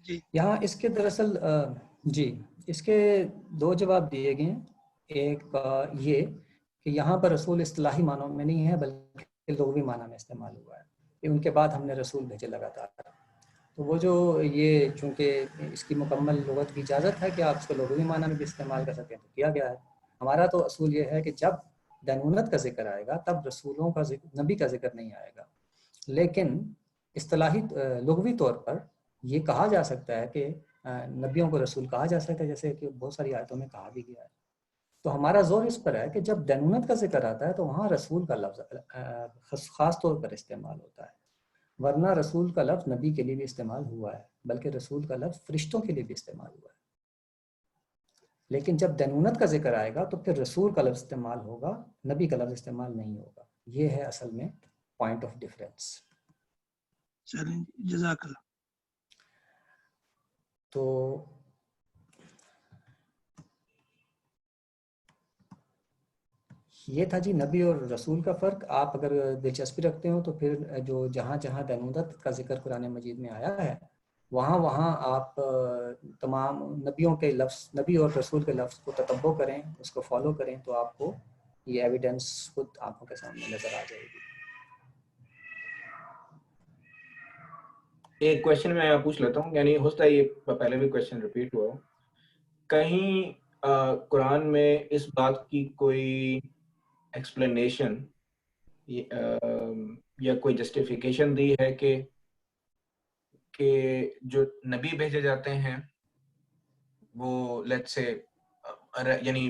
جی یہاں اس کے دراصل جی اس کے دو جواب دیے گئے ہیں. ایک یہ کہ یہاں پر رسول اصطلاحی معنوں میں نہیں ہے بلکہ لغوی معنی میں استعمال ہوا ہے کہ ان کے بعد ہم نے رسول بھیجے لگاتار. تو وہ جو یہ چونکہ اس کی مکمل لغت کی اجازت ہے کہ آپ اس کو لغوی معنی میں بھی استعمال کر سکیں تو کیا گیا ہے. ہمارا تو اصول یہ ہے کہ جب دینونت کا ذکر آئے گا تب رسولوں کا ذکر، نبی کا ذکر نہیں آئے گا. لیکن اصطلاحی لغوی طور پر یہ کہا جا سکتا ہے کہ نبیوں کو رسول کہا جا سکتا ہے، جیسے کہ بہت ساری آیتوں میں کہا بھی گیا ہے. تو ہمارا زور اس پر ہے کہ جب دینونت کا ذکر آتا ہے تو وہاں رسول کا لفظ خاص طور پر استعمال ہوتا ہے، ورنہ رسول کا لفظ نبی کے لیے بھی استعمال ہوا ہے، بلکہ رسول کا لفظ فرشتوں کے لیے بھی استعمال ہوا ہے. لیکن جب دینونت کا ذکر آئے گا تو پھر رسول کا لفظ استعمال ہوگا، نبی کا لفظ استعمال نہیں ہوگا. یہ ہے اصل میں پوائنٹ آف ڈفرینس. چلیں جزاک اللہ. تو یہ تھا جی نبی اور رسول کا فرق. آپ اگر دلچسپی رکھتے ہو تو پھر جو جہاں جہاں دینونت کا ذکر قرآن مجید میں آیا ہے وہاں وہاں آپ تمام نبیوں کے لفظ، نبی اور رسول کے لفظ کو تتبع کریں، اس کو فالو کریں، تو آپ کو یہ ایویڈنس خود آنکھوں کے سامنے نظر آ جائے گی. ایک کویشچن میں پوچھ لیتا ہوں، یعنی ہو سکتا ہے یہ پہلے بھی کویشچن ریپیٹ ہوا ہو. کہیں قرآن میں اس بات کی کوئی ایکسپلینیشن یا کوئی جسٹیفیکیشن دی ہے کہ جو نبی بھیجے جاتے ہیں وہ لیٹ سے یعنی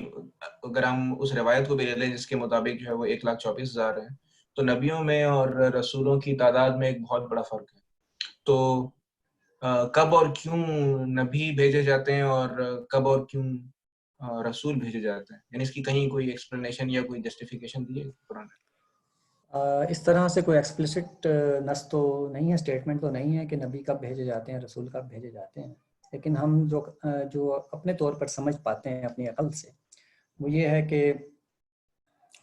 اگر ہم اس روایت کو بھی لے لیں جس کے مطابق جو ہے وہ 1,24,000 ہیں، تو نبیوں میں اور رسولوں کی تعداد میں ایک بہت بڑا فرق ہے. تو کب اور کیوں نبی بھیجے جاتے ہیں اور کب اور کیوں رسول بھیجے جاتے ہیں، یعنی اس کی کہیں کوئی ایکسپلینیشن یا کوئی جسٹیفیکیشن دی ہے قرآن نے؟ اس طرح سے کوئی ایکسپلسٹ نص تو نہیں ہے، اسٹیٹمنٹ تو نہیں ہے کہ نبی کب بھیجے جاتے ہیں، رسول کب بھیجے جاتے ہیں. لیکن ہم جو اپنے طور پر سمجھ پاتے ہیں اپنی عقل سے وہ یہ ہے کہ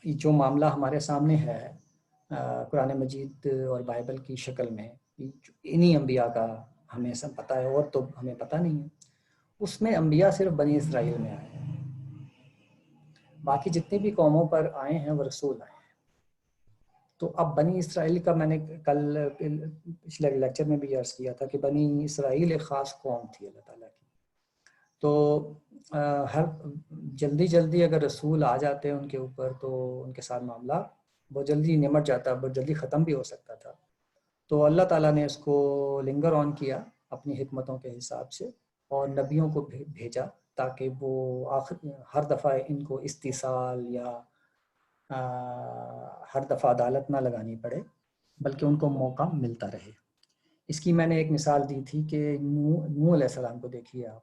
جو معاملہ ہمارے سامنے ہے قرآن مجید اور بائبل کی شکل میں، انہی انبیاء کا ہمیں سب پتہ ہے اور تو ہمیں پتہ نہیں ہے. اس میں انبیاء صرف بنی اسرائیل میں آئے ہیں، باقی جتنی بھی قوموں پر آئے ہیں وہ رسول آئے ہیں. تو اب بنی اسرائیل کا میں نے کل پچھلے لیکچر میں بھی عرض کیا تھا کہ بنی اسرائیل ایک خاص قوم تھی اللہ تعالیٰ کی. تو ہر جلدی اگر رسول آ جاتے ہیں ان کے اوپر تو ان کے ساتھ معاملہ بہت جلدی نمٹ جاتا، بہت جلدی ختم بھی ہو سکتا تھا. تو اللہ تعالیٰ نے اس کو لنگر آن کیا اپنی حکمتوں کے حساب سے اور نبیوں کو بھیجا تاکہ وہ ہر دفعہ ان کو استیصال یا ہر دفعہ عدالت نہ لگانی پڑے، بلکہ ان کو موقع ملتا رہے۔ اس کی میں نے ایک مثال دی تھی کہ نوح علیہ السلام کو دیکھیے آپ،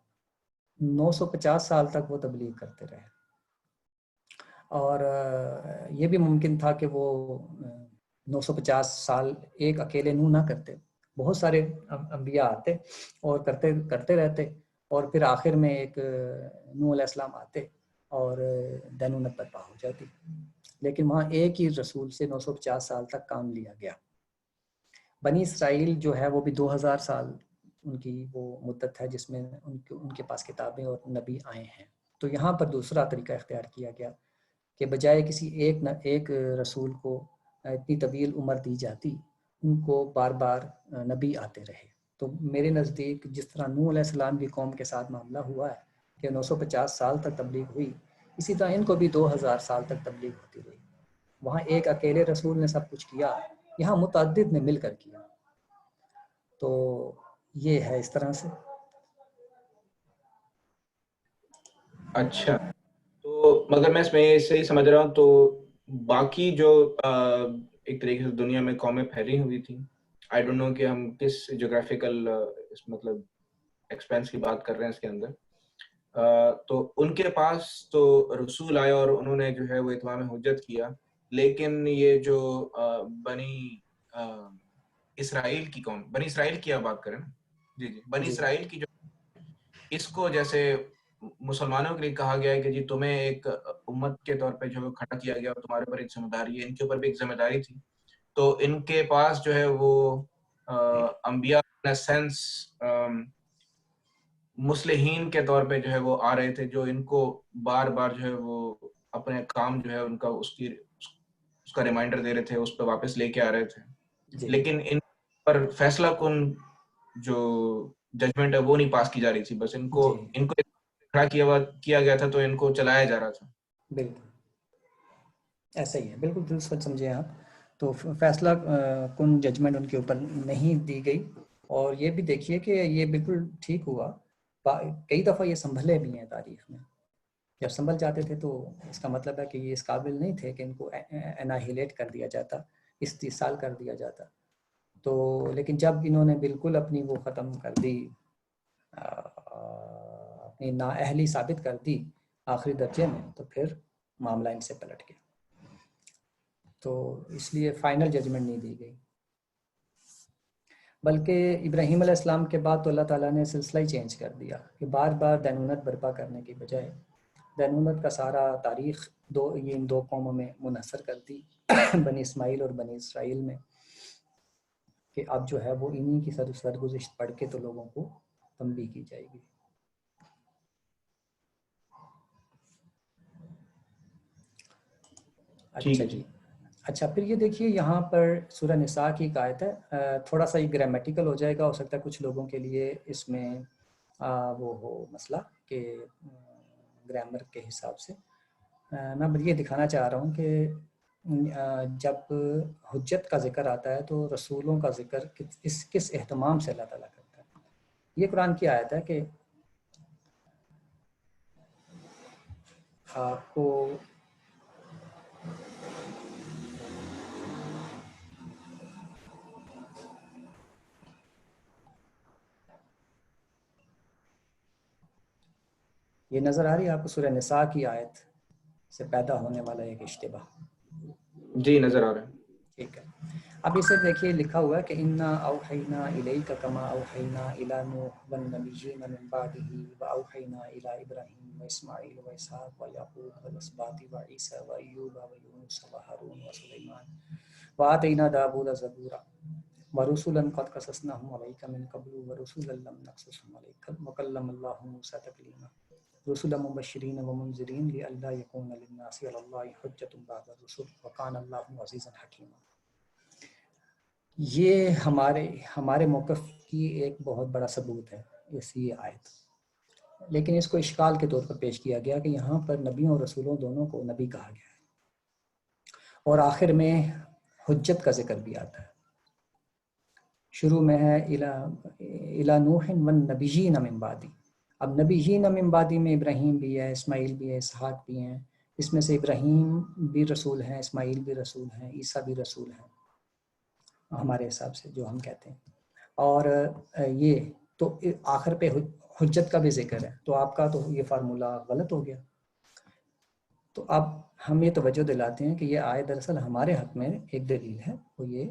950 سال تک وہ تبلیغ کرتے رہے، اور یہ بھی ممکن تھا کہ وہ 950 سال ایک اکیلے نوح نہ کرتے، بہت سارے انبیاء آتے اور کرتے رہتے، اور پھر آخر میں ایک نوح علیہ السلام آتے اور دینونت برپا ہو جاتی، لیکن وہاں ایک ہی رسول سے 950 سال تک کام لیا گیا۔ بنی اسرائیل جو ہے وہ بھی 2000 سال ان کی وہ مدت ہے جس میں ان کے پاس کتابیں اور نبی آئے ہیں۔ تو یہاں پر دوسرا طریقہ اختیار کیا گیا کہ بجائے کسی ایک رسول کو اتنی طویل عمر دی جاتی، ان کو بار بار نبی آتے رہے۔ تو میرے نزدیک جس طرح نوح علیہ السلام کی قوم کے ساتھ معاملہ ہوا ہے کہ 950 سال تک تبلیغ ہوئی، اسی طرح ان کو بھی 2000 سال تک تبلیغ ہوتی رہی۔ وہاں ایک اکیلے رسول نے سب کچھ کیا، یہاں متعدد نے مل کر کیا۔ تو یہ ہے اس طرح سے۔ اچھا، تو مگر میں اس میں صحیح سمجھ رہا ہوں تو باقی جو ایک طریقے سے دنیا میں قومیں پھیلی ہوئی تھیں، آئی ڈونٹ نو کہ ہم کس جغرافیکل مطلب ایکسپینس کی بات کر رہے ہیں اس کے اندر، تو ان کے پاس تو رسول آئے اور انہوں نے جو ہے وہ اتمام حجت کیا، لیکن یہ جو بنی اسرائیل کی قوم، بنی اسرائیل کی آپ بات کریں نا، جی بنی اسرائیل کی جو، اس کو جیسے مسلمانوں کے لیے کہا گیا ہے کہ جی تمہیں ایک امت کے طور پہ جو کھڑا کیا گیا اور تمہارے اوپر ایک ذمہ داری ہے، ان کے اوپر بھی ایک ذمہ داری تھی، تو ان کے پاس جو ہے وہ انبیاء ان سینس مصلحین کے طور پہ جو ہے وہ آ رہے تھے، جو ان کو بار بار جو ہے وہ اپنے کام جو ہے ان کا اس کا ریمائنڈر دے رہے تھے، اس پہ واپس لے کے آ رہے تھے، لیکن ان پر فیصلہ کن جو ججمنٹ ہے وہ نہیں پاس کی جا رہی تھی، بس ان کو کھڑا کیا گیا تھا تو ان کو چلایا جا رہا تھا۔ بالکل ایسا ہی ہے، بالکل درست سمجھے آپ۔ تو فیصلہ کن ججمنٹ ان کے اوپر نہیں دی گئی، اور یہ بھی دیکھیے کہ یہ بالکل ٹھیک ہوا، کئی دفعہ یہ سنبھلے بھی ہیں تاریخ میں۔ جب سنبھل جاتے تھے تو اس کا مطلب ہے کہ یہ اس قابل نہیں تھے کہ ان کو اناہیلیٹ کر دیا جاتا، استیصال کر دیا جاتا۔ تو لیکن جب انہوں نے بالکل اپنی وہ ختم کر دی، اپنی نااہلی ثابت کر دی آخری درجے میں، تو پھر معاملہ ان سے پلٹ گیا۔ تو اس لیے فائنل ججمنٹ نہیں دی گئی، بلکہ ابراہیم علیہ السلام کے بعد تو اللہ تعالیٰ نے سلسلہ ہی چینج کر دیا کہ بار بار دینونت برپا کرنے کی بجائے دینونت کا سارا تاریخ ان دو قوموں میں منحصر کر دی، بنی اسماعیل اور بنی اسرائیل میں، کہ اب جو ہے وہ انہی کی سرگزشت پڑھ کے تو لوگوں کو تنبیہ کی جائے گی۔ اچھا جی، اچھا پھر یہ دیکھیے یہاں پر سورہ نساء کی ایک آیت ہے، تھوڑا سا یہ گرامیٹیکل ہو جائے گا، ہو سکتا ہے کچھ لوگوں کے لیے اس میں وہ ہو مسئلہ کہ گرامر کے حساب سے۔ میں یہ دکھانا چاہ رہا ہوں کہ جب حجت کا ذکر آتا ہے تو رسولوں کا ذکر کس اہتمام سے اللہ تعالیٰ کرتا ہے۔ یہ قرآن کی آیت ہے کہ آپ کو یہ نظر آ رہی ہے آپ کو سورہ نساء کی آیت سے پیدا ہونے والا ایک اشتباہ؟ جی نظر آ رہا ہے۔ ٹھیک ہے، اب اسے دیکھیے لکھا ہوا ہے کہ انا اوحینا الیک کما اوحینا الی نوح والنبیین من بعدہ واوحینا الی ابراہیم واسماعیل واسحاق ویعقوب والاسباط وعیسی وایوب ویونس وہارون وسلیمان وآتینا داود زبورا ورسلا قد قصصناهم علیک من قبل ورسلا لم نقصصهم علیک وکلم اللہ موسیٰ تکلیما رسلا مبشرین ومنذرین لئلا یکون للناس علی اللہ حجۃ بعد الرسل وکان اللہ عزیزا حکیما۔ یہ ہمارے موقف کی ایک بہت بڑا ثبوت ہے اسی آیت، لیکن اس کو اشکال کے طور پر پیش کیا گیا کہ یہاں پر نبیوں اور رسولوں دونوں کو نبی کہا گیا ہے، اور آخر میں حجت کا ذکر بھی آتا ہے۔ شروع میں ہے الی نوح والنبیین من بعدی. اب نبیین من بعدی میں ابراہیم بھی ہے، اسماعیل بھی ہے، اسحاق بھی ہیں. اس میں سے ابراہیم بھی رسول ہیں، اسماعیل بھی رسول ہیں، عیسیٰ بھی رسول ہیں ہمارے حساب سے جو ہم کہتے ہیں. اور یہ تو آخر پہ حجت کا بھی ذکر ہے، تو آپ کا تو یہ فارمولہ غلط ہو گیا. تو اب ہم یہ توجہ دلاتے ہیں کہ یہ آیت دراصل ہمارے حق میں ایک دلیل ہے، وہ یہ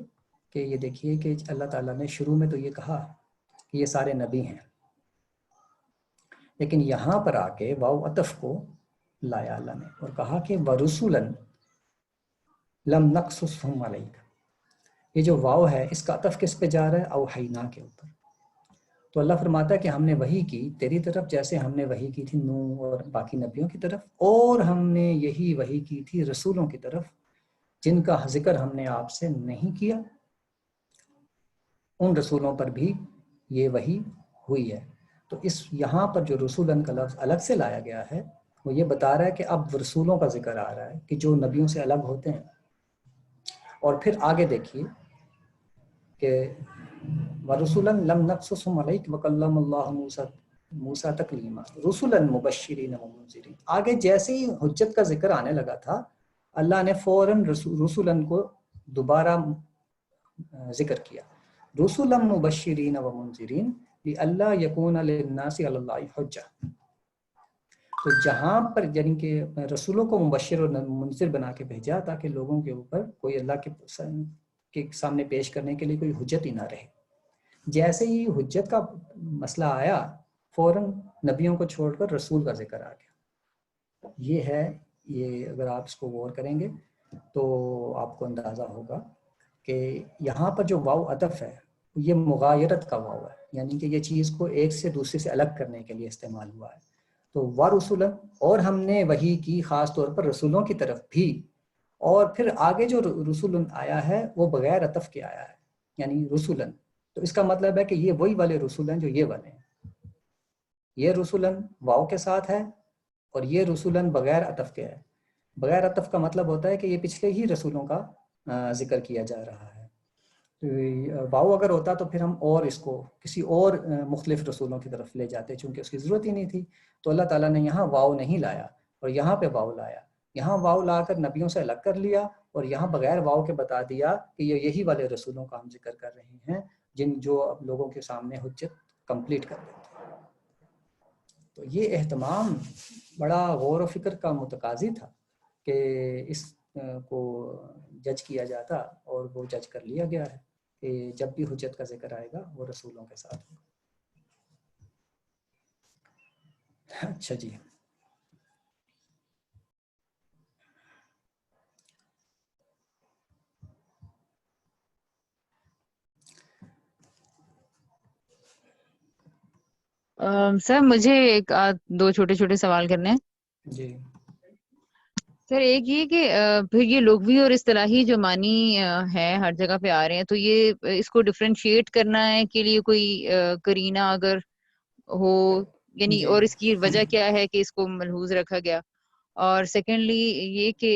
کہ یہ دیکھیے کہ اللہ تعالیٰ نے شروع میں تو یہ کہا کہ یہ سارے نبی ہیں، لیکن یہاں پر آ کے واو عطف کو لایا اللہ نے اور کہا کہ وَرُسُلًا لَمْ نَقْصُصْهُمْ عَلَيْكَ. یہ جو واو ہے اس کا عطف کس پہ جا رہا ہے؟ اوحینا کے اوپر. تو اللہ فرماتا ہے کہ ہم نے وحی کی تیری طرف جیسے ہم نے وحی کی تھی نوح اور باقی نبیوں کی طرف، اور ہم نے یہی وحی کی تھی رسولوں کی طرف جن کا ذکر ہم نے آپ سے نہیں کیا، ان رسولوں پر بھی یہ وحی ہوئی ہے. تو اس یہاں پر جو رسولن کا لفظ الگ سے لایا گیا ہے وہ یہ بتا رہا ہے کہ اب رسولوں کا ذکر آ رہا ہے کہ جو نبیوں سے الگ ہوتے ہیں. اور پھر آگے دیکھیے کہ وَرُسُلًا لَمْ نَقْصُصْهُمْ عَلَيْكَ وَكَلَّمَ اللَّهُ مُوسَىٰ تَكْلِيمًا رُسُلًا مُبَشِّرِينَ وَمُنذِرِينَ. آگے جیسے ہی حجت کا ذکر آنے لگا تھا اللہ نے فوراً رسولن کو دوبارہ ذکر کیا، رُسُلًا مُبَشِّرِينَ وَمُنذِرِينَ لِئَلَّا يَكُونَ لِلنَّاسِ عَلَى اللَّهِ حُجَّةٌ. تو جہاں پر یعنی کہ رسولوں کو مبشر اور منذر بنا کے بھیجا تاکہ لوگوں کے اوپر کوئی اللہ کے سامنے پیش کرنے کے لیے کوئی حجت ہی نہ رہے. جیسے ہی حجت کا مسئلہ آیا فوراً نبیوں کو چھوڑ کر رسول کا ذکر آ گیا. یہ ہے، یہ اگر آپ اس کو غور کریں گے تو آپ کو اندازہ ہوگا کہ یہاں پر جو واو عطف ہے یہ مغایرت کا واو ہے، یعنی کہ یہ چیز کو ایک سے دوسرے سے الگ کرنے کے لیے استعمال ہوا ہے. تو وَرُسُلًا اور ہم نے وحی کی خاص طور پر رسولوں کی طرف بھی، اور پھر آگے جو رسولن آیا ہے وہ بغیر عطف کے آیا ہے یعنی رسولن. تو اس کا مطلب ہے کہ یہ وہی والے رسول ہیں جو یہ والے ہیں. یہ رسولن واو کے ساتھ ہے اور یہ رسولن بغیر عطف کے ہے. بغیر عطف کا مطلب ہوتا ہے کہ یہ پچھلے ہی رسولوں کا ذکر کیا جا رہا ہے. واو اگر ہوتا تو پھر ہم اور اس کو کسی اور مختلف رسولوں کی طرف لے جاتے چونکہ اس کی ضرورت ہی نہیں تھی. تو اللہ تعالیٰ نے یہاں واو نہیں لایا اور یہاں پہ واو لایا. یہاں واو لا کر نبیوں سے الگ کر لیا اور یہاں بغیر واو کے بتا دیا کہ یہ یہی والے رسولوں کا ہم ذکر کر رہے ہیں جو اب لوگوں کے سامنے حجت کمپلیٹ کر دیتے ہیں. تو یہ اہتمام بڑا غور و فکر کا متقاضی تھا کہ اس کو جج کیا جاتا اور وہ جج کر لیا گیا ہے کہ جب بھی حجت کا ذکر آئے گا وہ رسولوں کے ساتھ ہوگا. اچھا جی، سر مجھے ایک دو چھوٹے چھوٹے سوال کرنے ہیں. جی سر ایک یہ کہ پھر یہ لغوی اور اصطلاحی جو معنی ہے ہر جگہ پہ آ رہے ہیں، تو یہ اس کو ڈفرینشیٹ کرنا ہے کے لیے کوئی کرینہ اگر ہو یعنی جی اور اس کی وجہ کیا ہے کہ اس کو ملحوظ رکھا گیا؟ اور سیکنڈلی یہ کہ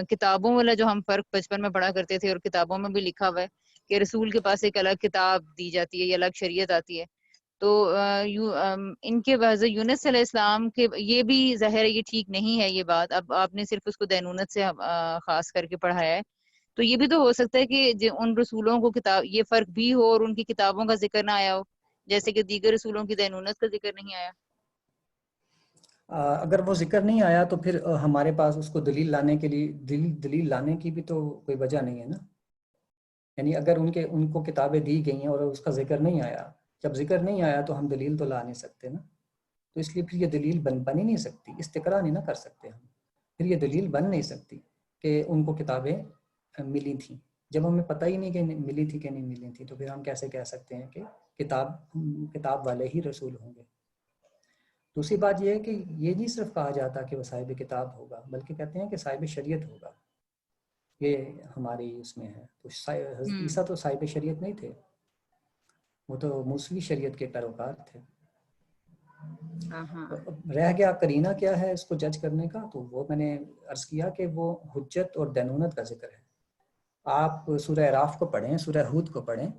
کتابوں والا جو ہم فرق بچپن میں پڑھا کرتے تھے اور کتابوں میں بھی لکھا ہوا ہے کہ رسول کے پاس ایک الگ کتاب دی جاتی ہے یا الگ شریعت آتی ہے، تو ان کے بعض یونس علیہ السلام کے یہ بھی ظاہر ہے یہ ٹھیک نہیں ہے یہ بات. اب آپ نے صرف اس کو دینونت سے خاص کر کے پڑھایا ہے، تو یہ بھی تو ہو سکتا ہے کہ ان رسولوں کو کتاب یہ فرق بھی ہو اور ان کی کتابوں کا ذکر نہ آیا ہو، جیسے کہ دیگر رسولوں کی دینونت کا ذکر نہیں آیا. اگر وہ ذکر نہیں آیا تو پھر ہمارے پاس اس کو دلیل لانے کے لیے دلیل لانے کی بھی تو کوئی وجہ نہیں ہے نا. یعنی اگر ان کو کتابیں دی گئی ہیں اور اس کا ذکر نہیں آیا، جب ذکر نہیں آیا تو ہم دلیل تو لا نہیں سکتے نا. تو اس لیے پھر یہ دلیل بن ہی نہیں سکتی، استقرا نہیں نہ کر سکتے ہم. پھر یہ دلیل بن نہیں سکتی کہ ان کو کتابیں ملی تھیں جب ہمیں پتہ ہی نہیں کہ ملی تھی کہ نہیں ملی تھی. تو پھر ہم کیسے کہہ سکتے ہیں کہ کتاب والے ہی رسول ہوں گے. دوسری بات یہ ہے کہ یہ نہیں صرف کہا جاتا کہ وہ صاحب کتاب ہوگا، بلکہ کہتے ہیں کہ صاحب شریعت ہوگا. یہ ہماری اس میں ہے. تو حضرت عیسیٰ تو صاحب شریعت نہیں تھے، وہ تو موسوی شریعت کے پیروکار تھے. رہ گیا کرینہ کیا ہے اس کو جج کرنے کا، تو وہ میں نے عرض کیا کہ وہ حجت اور دینونت کا ذکر ہے. آپ سورہ اعراف کو پڑھیں، سورہ ہود کو پڑھیں،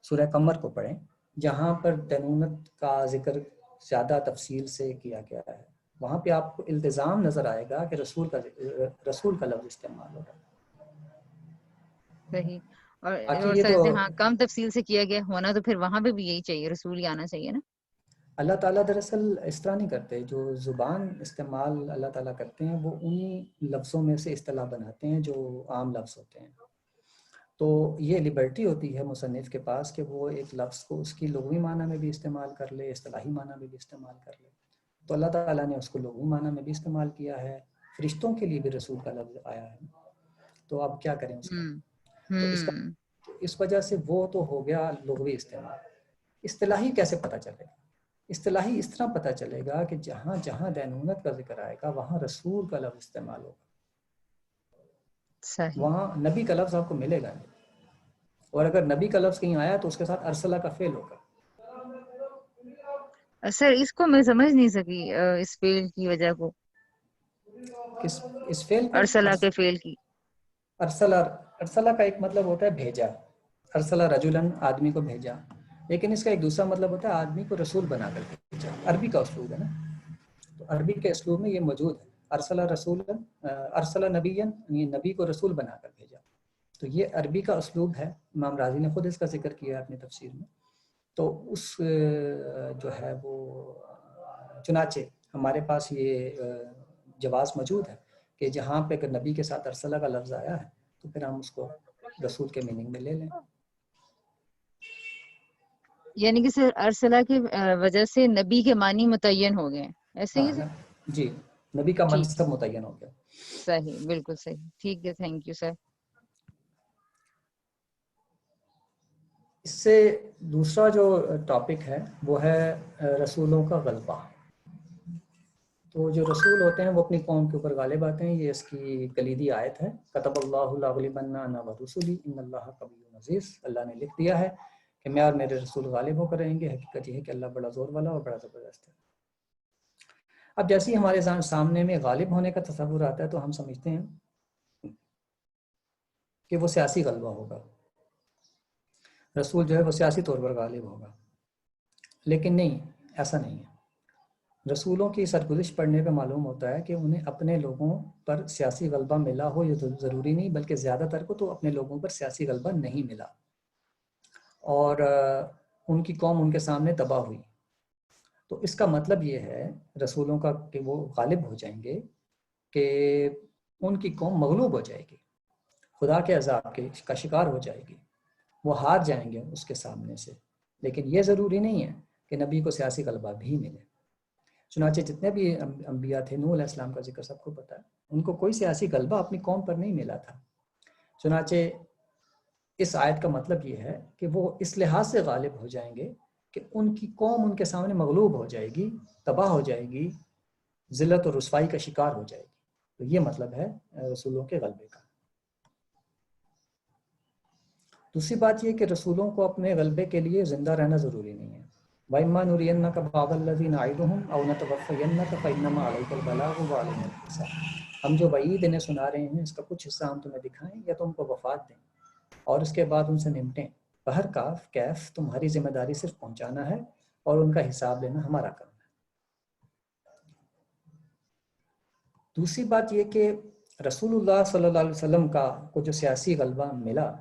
سورہ قمر کو پڑھیں جہاں پر دینونت کا ذکر زیادہ تفصیل سے کیا گیا ہے، وہاں پہ آپ کو التزام نظر آئے گا کہ رسول کا لفظ استعمال ہو رہا ہے۔ صحیح۔ اور باقی اور یہ سر تو جہاں کم تفصیل سے کیا گیا ہونا تو پھر وہاں پہ بھی یہی چاہیے، رسول ہی آنا چاہیے نا۔ اللہ تعالیٰ دراصل اس طرح نہیں کرتے، جو زبان استعمال اللہ تعالیٰ کرتے ہیں وہ انہی لفظوں میں سے اصطلاح بناتے ہیں جو عام لفظ ہوتے ہیں۔ تو یہ لبرٹی ہوتی ہے مصنف کے پاس کہ وہ ایک لفظ کو اس کی لغوی معنی میں بھی استعمال کر لے، اصطلاحی معنی میں بھی استعمال کر لے۔ تو اللہ تعالیٰ نے اس کو لغوی معنی میں بھی استعمال کیا ہے، فرشتوں کے لیے بھی رسول کا لفظ آیا ہے، تو اب کیا کریں اس کا؟ تو اس وجہ سے وہ تو ہو گیا لغوی استعمال۔ اصطلاحی کیسے پتہ چلے گا؟ اصطلاحی اس طرح پتہ چلے گا کہ جہاں جہاں دینونت کا ذکر آئے گا وہاں رسول کا لفظ استعمال ہوگا، صحیح۔ وہاں نبی کا لفظ آپ کو ملے گا نہیں، اور اگر نبی کا لفظ کہیں آیا تو اس کے ساتھ ارسلہ کا فعل ہوگا۔ سر اس کو میں سمجھ نہیں سکی، اس فعل کی وجہ کو، اس فعل کو ارسلہ کے فعل کی۔ ارسلہ کا ایک مطلب ہوتا ہے بھیجا، ارسلہ رجلن آدمی کو بھیجا، لیکن اس کا ایک دوسرا مطلب ہوتا ہے آدمی کو رسول بنا کر بھیجا۔ عربی کا اسلوب ہے نا، تو عربی کے اسلوب میں یہ موجود ہے، ارسلہ رسولا، ارسلہ نبیا، یہ نبی کو رسول بنا کر بھیجا۔ تو یہ عربی کا اسلوب ہے، امام راضی نے خود اس کا ذکر کیا ہے اپنی تفسیر میں۔ تو اس جو ہے وہ چنانچہ ہمارے پاس یہ جواز موجود ہے کہ جہاں پہ اگر نبی کے ساتھ ارسلہ کا لفظ آیا ہے تو پھر ہم اس کو رسول کے میننگ میں لے لیں۔ یعنی کہ سر ارسلہ کی وجہ سے نبی کے معنی متعین ہو گئے، ایسے ہی؟ جی، نبی کا ٹھیک، منصب متعین ہو گیا۔ صحیح، بالکل صحیح، ٹھیک ہے، تھینک یو سر۔ اس سے دوسرا جو ٹاپک ہے وہ ہے رسولوں کا غلبہ۔ تو جو رسول ہوتے ہیں وہ اپنی قوم کے اوپر غالب آتے ہیں، یہ اس کی کلیدی آیت ہے، کتب اللہ لاغلبن انا ورسلی ان اللہ قوی عزیز۔ اللہ نے لکھ دیا ہے کہ میں اور میرے رسول غالب ہو کر رہیں گے، حقیقت یہ ہے کہ اللہ بڑا زور والا اور بڑا زبردست ہے۔ اب جیسے ہی ہمارے سامنے میں غالب ہونے کا تصور آتا ہے تو ہم سمجھتے ہیں کہ وہ سیاسی غلبہ ہوگا، رسول جو ہے وہ سیاسی طور پر غالب ہوگا، لیکن نہیں، ایسا نہیں ہے۔ رسولوں کی سرگزشت پڑھنے پہ معلوم ہوتا ہے کہ انہیں اپنے لوگوں پر سیاسی غلبہ ملا ہو یہ تو ضروری نہیں، بلکہ زیادہ تر کو تو اپنے لوگوں پر سیاسی غلبہ نہیں ملا، اور ان کی قوم ان کے سامنے تباہ ہوئی۔ تو اس کا مطلب یہ ہے رسولوں کا کہ وہ غالب ہو جائیں گے، کہ ان کی قوم مغلوب ہو جائے گی، خدا کے عذاب کا شکار ہو جائے گی، وہ ہار جائیں گے اس کے سامنے سے۔ لیکن یہ ضروری نہیں ہے کہ نبی کو سیاسی غلبہ بھی ملے۔ چنانچہ جتنے بھی انبیاء تھے، نوح علیہ السلام کا ذکر سب کو پتہ ہے، ان کو کوئی سیاسی غلبہ اپنی قوم پر نہیں ملا تھا۔ چنانچہ اس آیت کا مطلب یہ ہے کہ وہ اس لحاظ سے غالب ہو جائیں گے کہ ان کی قوم ان کے سامنے مغلوب ہو جائے گی، تباہ ہو جائے گی، ذلت اور رسوائی کا شکار ہو جائے گی۔ تو یہ مطلب ہے رسولوں کے غلبے کا۔ دوسری بات یہ کہ رسولوں کو اپنے غلبے کے لیے زندہ رہنا ضروری نہیں ہے۔ وَإِمَّا نُرِيَنَّكَ بَعْضَ الَّذِي نَعِدُهُمْ أَوْ نَتَوَفَّيَنَّكَ فَإِنَّمَا عَلَيْكَ الْبَلَاغُ وَعَلَيْنَا الْحِسَابُ۔ ہم جو وعید انہیں سنا رہے ہیں اس کا کچھ حصہ ہم تمہیں دکھائیں یا تم کو وفات دیں اور اس کے بعد ان سے نمٹیں۔ بہر کیف تمہاری ذمہ داری صرف پہنچانا ہے اور ان کا حساب لینا ہمارا کام ہے۔ دوسری بات یہ کہ رسول اللہ صلی اللہ علیہ وسلم کو جو سیاسی غلبہ ملا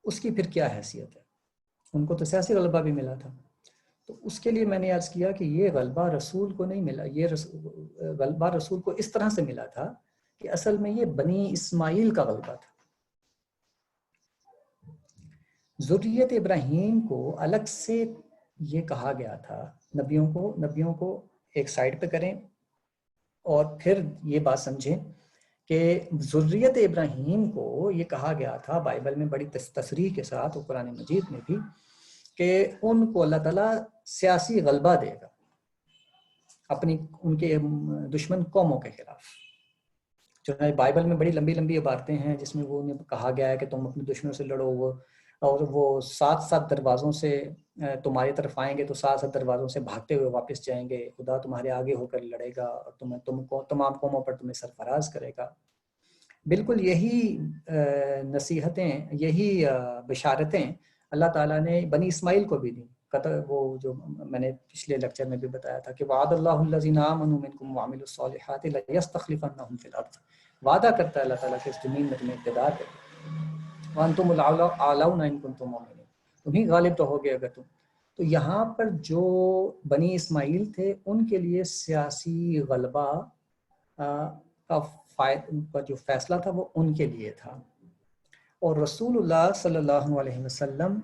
اس کی پھر کیا حیثیت ہے؟ ان کو تو سیاسی غلبہ بھی ملا تھا، تو اس کے لیے میں نے عرض کیا کہ یہ غلبہ رسول کو نہیں ملا، یہ غلبہ رسول کو اس طرح سے ملا تھا کہ اصل میں یہ بنی اسماعیل کا غلبہ تھا۔ ذریت ابراہیم کو الگ سے یہ کہا گیا تھا، نبیوں کو ایک سائڈ پہ کریں اور پھر یہ بات سمجھیں کہ ذریت ابراہیم کو یہ کہا گیا تھا بائبل میں بڑی تصریح کے ساتھ اور قرآن مجید میں بھی کہ ان کو اللہ تعالیٰ سیاسی غلبہ دے گا ان کے دشمن قوموں کے خلاف۔ چنانچہ بائبل میں بڑی لمبی لمبی عبارتیں ہیں جس میں وہ انہیں کہا گیا ہے کہ تم اپنے دشمنوں سے لڑو، اور وہ 7 دروازوں سے تمہاری طرف آئیں گے تو 7 دروازوں سے بھاگتے ہوئے واپس جائیں گے، خدا تمہارے آگے ہو کر لڑے گا اور تمام قوموں پر تمہیں سرفراز کرے گا۔ بالکل یہی نصیحتیں، یہی بشارتیں اللہ تعالیٰ نے بنی اسماعیل کو بھی دی. وہ جو میں نے پچھلے لیکچر میں بھی بتایا تھا کہ وعد اللہ الذین آمنوا منکم وعملوا الصالحات لیستخلفنہم فی الارض. وعدہ کرتا ہے اللہ تعالیٰ کہ اس زمین میں تمہیں اقتدار دے گا. وانتم الاعلون ان کنتم مؤمنین. تم ہی غالب تو ہوگے اگر تم. تو یہاں پر جو بنی اسماعیل تھے ان کے لیے سیاسی غلبہ کا جو فیصلہ تھا وہ ان کے لیے تھا. اور رسول اللہ صلی اللہ علیہ وسلم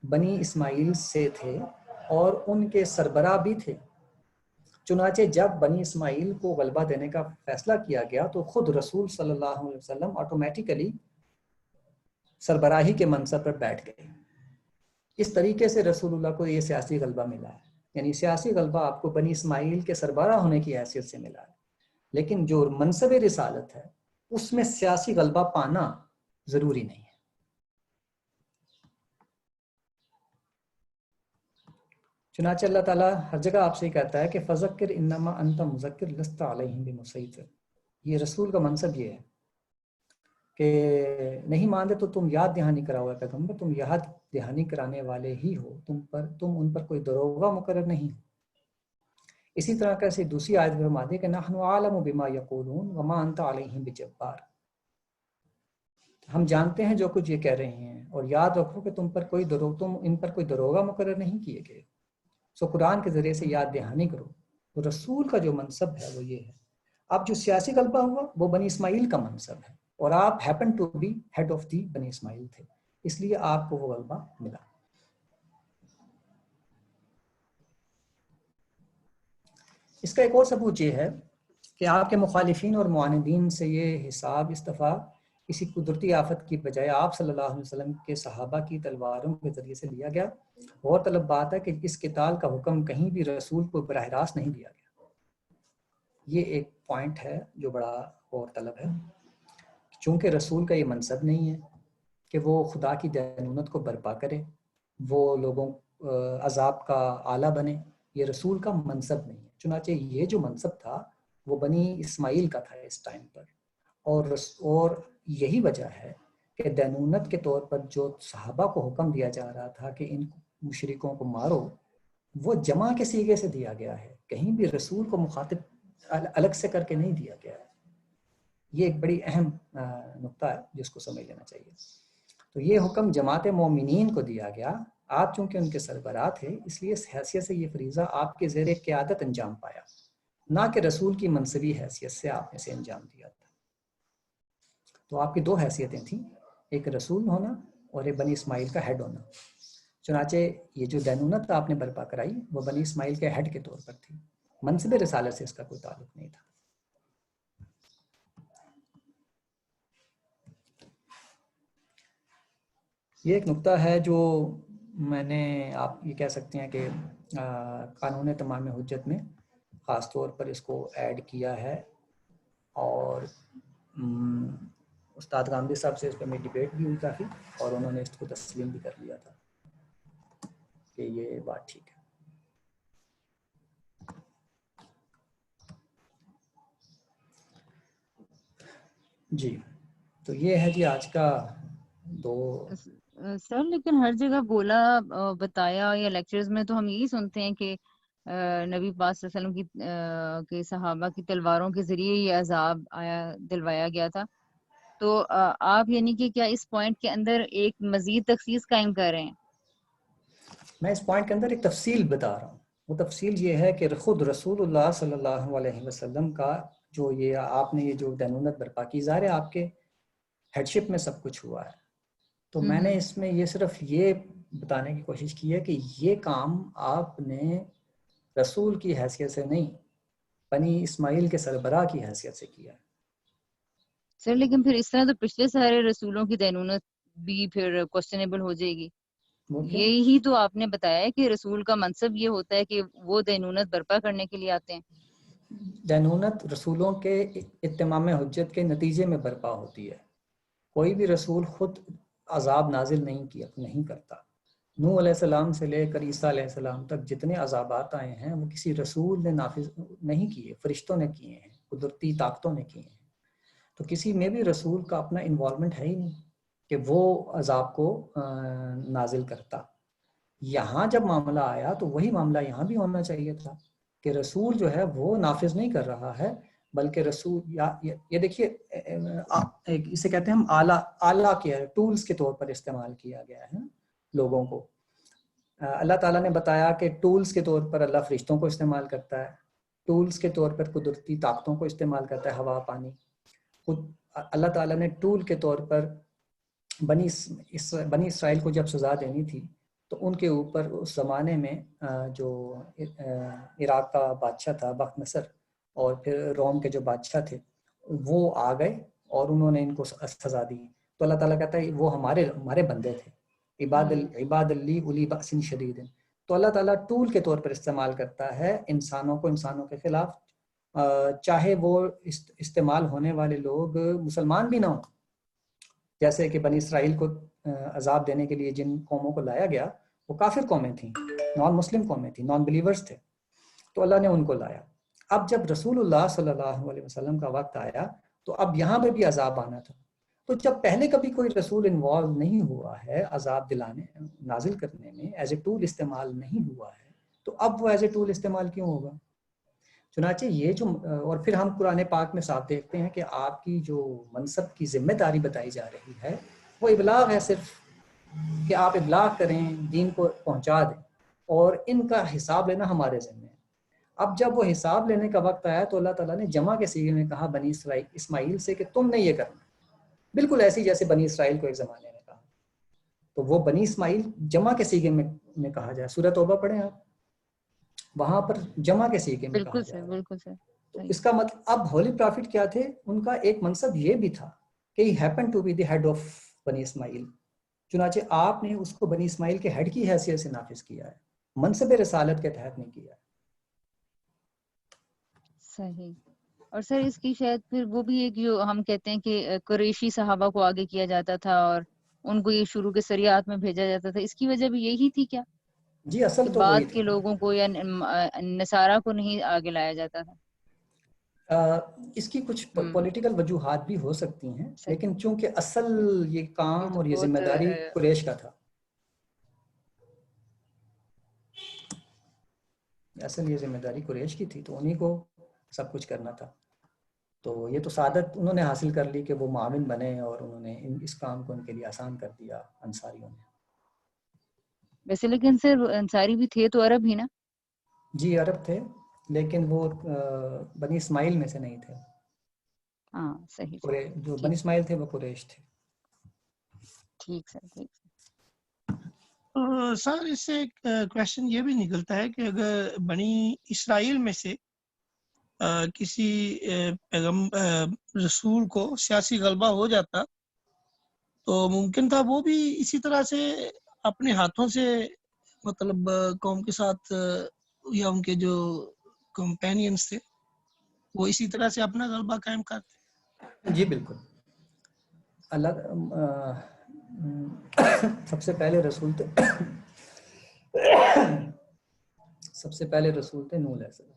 بنی اسماعیل سے تھے اور ان کے سربراہ بھی تھے. چنانچہ جب بنی اسماعیل کو غلبہ دینے کا فیصلہ کیا گیا تو خود رسول صلی اللہ علیہ وسلم آٹومیٹیکلی سربراہی کے منصب پر بیٹھ گئے. اس طریقے سے رسول اللہ کو یہ سیاسی غلبہ ملا ہے. یعنی سیاسی غلبہ آپ کو بنی اسماعیل کے سربراہ ہونے کی حیثیت سے ملا ہے، لیکن جو منصب رسالت ہے اس میں سیاسی غلبہ پانا ضروری نہیں ہے. چنانچہ اللہ تعالیٰ ہر جگہ آپ سے کہتا ہے کہ فذکر انما انت مذکر لست علیہم بمسیطر. یہ رسول کا منصب یہ ہے کہ نہیں مانتے تو تم یاد دہانی کراؤ اے پیغمبر، تم یاد دہانی کرانے والے ہی ہو، تم ان پر کوئی دروغہ مقرر نہیں ہو. اسی طرح کیسے دوسری آیت میں فرماتے کہ نحن عالم بما یقولون وما انت علیہم بجبار. ہم جانتے ہیں جو کچھ یہ کہہ رہے ہیں، اور یاد رکھو کہ تم ان پر کوئی دروغہ مقرر نہیں کیے گئے. سو قرآن کے ذریعے سے یاد دہانی کرو. تو رسول کا جو منصب ہے وہ یہ ہے. اب جو سیاسی غلبہ ہوا وہ بنی اسماعیل کا منصب ہے، اور آپ happen to be head of the بنی اسماعیل تھے، اس لیے آپ کو وہ غلبہ ملا. اس کا ایک اور ثبوت یہ ہے کہ آپ کے مخالفین اور معاندین سے یہ حساب اس دفعہ کسی قدرتی آفت کی بجائے آپ صلی اللہ علیہ وسلم کے صحابہ کی تلواروں کے ذریعے سے لیا گیا. غور طلب بات ہے کہ اس قتال کا حکم کہیں بھی رسول کو براہ راست نہیں دیا گیا. یہ ایک پوائنٹ ہے جو بڑا غور طلب ہے. چونکہ رسول کا یہ منصب نہیں ہے کہ وہ خدا کی دینونت کو برپا کرے، وہ لوگوں عذاب کا آلہ بنے. یہ رسول کا منصب نہیں ہے. چنانچہ یہ جو منصب تھا وہ بنی اسماعیل کا تھا اس ٹائم پر، اور یہی وجہ ہے کہ دینونت کے طور پر جو صحابہ کو حکم دیا جا رہا تھا کہ ان مشرکوں کو مارو، وہ جمع کے سیغے سے دیا گیا ہے. کہیں بھی رسول کو مخاطب الگ سے کر کے نہیں دیا گیا ہے. یہ ایک بڑی اہم نقطہ ہے جس کو سمجھ لینا چاہیے. تو یہ حکم جماعت مومنین کو دیا گیا. آپ چونکہ ان کے سربراہ تھے اس لیے اس حیثیت سے یہ فریضہ آپ کے زیر قیادت انجام پایا، نہ کہ رسول کی منصبی حیثیت سے آپ نے اسے انجام دیا تھا. تو آپ کی دو حیثیتیں تھیں، ایک رسول ہونا اور ایک بنی اسماعیل کا ہیڈ ہونا. چنانچہ یہ جو دینونت آپ نے برپا کرائی وہ بنی اسماعیل کے ہیڈ کے طور پر تھی، منصب رسالت سے اس کا کوئی تعلق نہیں تھا. یہ ایک نقطہ ہے جو میں نے آپ یہ کہہ سکتے ہیں کہ قانون تمام حجت میں خاص طور پر اس کو ایڈ کیا ہے. اور استاد غامدی صاحب سے اس پہ میں ڈیبیٹ بھی ہوئی کافی، اور انہوں نے اس کو تسلیم بھی کر لیا تھا کہ یہ بات ٹھیک ہے. جی تو یہ ہے جی آج کا دو. سر لیکن ہر جگہ بولا بتایا یا لیکچرز میں تو ہم یہی سنتے ہیں کہ نبی پاک صلی اللہ علیہ وسلم کے صحابہ کی تلواروں کے ذریعے یہ عذاب دلوایا گیا تھا. تو آپ یعنی کہ کیا اس پوائنٹ کے اندر ایک مزید تخصیص قائم کر رہے ہیں؟ میں اس پوائنٹ کے اندر ایک تفصیل بتا رہا ہوں. وہ تفصیل یہ ہے کہ خود رسول اللہ صلی اللہ علیہ وسلم کا جو یہ آپ نے یہ جو دینونت برپا کی، ظاہر ہے آپ کے ہیڈشپ میں سب کچھ ہوا ہے. تو میں نے اس میں یہ صرف یہ بتانے کی کوشش کی ہے کہ یہ کام آپ نے رسول کی حیثیت سے نہیں، بنی اسماعیل کے سربراہ کی حیثیت سے کیا ہے. سر لیکن پھر اس طرح تو پچھلے سارے رسولوں کی دینونت بھی پھر کوسچنیبل ہو جائے گی. یہی تو آپ نے بتایا ہے کہ رسول کا منصب یہ ہوتا ہے کہ وہ دینونت برپا کرنے کے لیے آتے ہیں. دینونت رسولوں کے اتمام حجت کے نتیجے میں برپا ہوتی ہے. کوئی بھی رسول خود عذاب نازل نہیں کرتا. نوح علیہ السلام سے لے کر عیسیٰ علیہ السلام تک جتنے عذابات آئے ہیں وہ کسی رسول نے نافذ نہیں کیے، فرشتوں نے کیے ہیں، قدرتی طاقتوں نے کیے ہیں. تو کسی میں بھی رسول کا اپنا انوالومنٹ ہے ہی نہیں. کہ وہ عذاب کو نازل کرتا. یہاں جب معاملہ آیا تو وہی معاملہ یہاں بھی ہونا چاہیے تھا کہ رسول جو ہے وہ نافذ نہیں کر رہا ہے، بلکہ رسول یہ دیکھیے اسے کہتے ہیں ہم آلہ کے ٹولز کے طور پر استعمال کیا گیا ہے لوگوں کو. اللہ تعالیٰ نے بتایا کہ ٹولز کے طور پر اللہ فرشتوں کو استعمال کرتا ہے، ٹولز کے طور پر قدرتی طاقتوں کو استعمال کرتا ہے، ہوا پانی. خود اللہ تعالیٰ نے ٹول کے طور پر بنی اسرائیل کو جب سزا دینی تھی تو ان کے اوپر اس زمانے میں جو عراق کا بادشاہ تھا بخت نصر اور پھر روم کے جو بادشاہ تھے وہ آ گئے اور انہوں نے ان کو سزا دی. تو اللہ تعالیٰ کہتا ہے وہ ہمارے بندے تھے، عباد لی اولی بأس شدید. تو اللہ تعالیٰ ٹول کے طور پر استعمال کرتا ہے انسانوں کو انسانوں کے خلاف، چاہے وہ استعمال ہونے والے لوگ مسلمان بھی نہ ہوں. جیسے کہ بنی اسرائیل کو عذاب دینے کے لیے جن قوموں کو لایا گیا وہ کافر قومیں تھیں، نان مسلم قومیں تھیں، نان بلیورز تھے، تو اللہ نے ان کو لایا. اب جب رسول اللہ صلی اللہ علیہ وسلم کا وقت آیا تو اب یہاں پہ بھی عذاب آنا تھا. تو جب پہلے کبھی کوئی رسول انوالو نہیں ہوا ہے عذاب دلانے نازل کرنے میں، ایز اے ٹول استعمال نہیں ہوا ہے، تو اب وہ ایز اے ٹول استعمال کیوں ہوگا؟ چنانچہ یہ جو اور پھر ہم قرآن پاک میں صاف دیکھتے ہیں کہ آپ کی جو منصب کی ذمہ داری بتائی جا رہی ہے وہ ابلاغ ہے، صرف کہ آپ ابلاغ کریں، دین کو پہنچا دیں، اور ان کا حساب لینا ہمارے ذمہ ہے. اب جب وہ حساب لینے کا وقت آیا تو اللہ تعالیٰ نے جمع کے صیغے میں کہا بنی اسماعیل سے کہ تم نے یہ کرنا، بالکل ایسی جیسے بنی اسرائیل کو ایک زمانے میں کہا. تو وہ بنی اسماعیل جمع کے صیغے میں کہا جائے. سورہ توبہ پڑھیں آپ، وہاں پر جمع کے صیغے میں کہا جائے. بالکل سر. تو اس کا مطلب اب ہولی پرافٹ کیا تھے، ان کا ایک منصب یہ بھی تھا کہ he happen to be the head of Bani Ismail. چنانچہ آپ نے اس کو بنی اسماعیل کے ہیڈ کی حیثیت سے نافذ کیا ہے، منصب رسالت کے تحت نہیں کیا ہے. صحیح. اور سر اس کی شاید پھر وہ بھی ایک جو ہم کہتے ہیں کہ قریشی صحابہ کو آگے کیا جاتا تھا اور ان کو یہ شروع کے شریعت میں بھیجا جاتا تھا، اس کی وجہ بھی یہی تھی کیا؟ جی اصل تو بعد وہی کے تھا. لوگوں کو یا نصارہ کو نہیں آگے لایا جاتا تھا. اس کی کچھ پولیٹیکل وجوہات بھی ہو سکتی ہیں، صحیح. لیکن چونکہ اصل یہ کام اور یہ بہت ذمہ داری قریش کا تھا، اصل یہ ذمہ داری قریش کی تھی، تو انہی کو سب کچھ کرنا تھا. تو یہ تو سعادت انہوں نے حاصل کر لی کہ وہ معاون بنے اور انہوں نے اس کام کو ان کے لیے آسان کر دیا انصاریوں نے. ویسے لیکن سر انصاری بھی تھے تو عرب ہی نا؟ جی عرب تھے، لیکن وہ بنی اسماعیل میں سے نہیں تھے. ہاں صحیح. جو بنی اسماعیل تھے وہ قریش تھے. ٹھیک سر، ٹھیک. سر اس سے ایک کویشچن یہ بھی نکلتا ہے کہ اگر بنی اسرائیل میں سے کسی رسول کو سیاسی غلبہ ہو جاتا تو ممکن تھا وہ بھی اسی طرح سے اپنے ہاتھوں سے مطلب قوم کے ساتھ یا ان کے جو کمپینینز تھے وہ اسی طرح سے اپنا غلبہ قائم کرتے. جی بالکل. اللہ سب سے پہلے رسول تھے نوح علیہ السلام.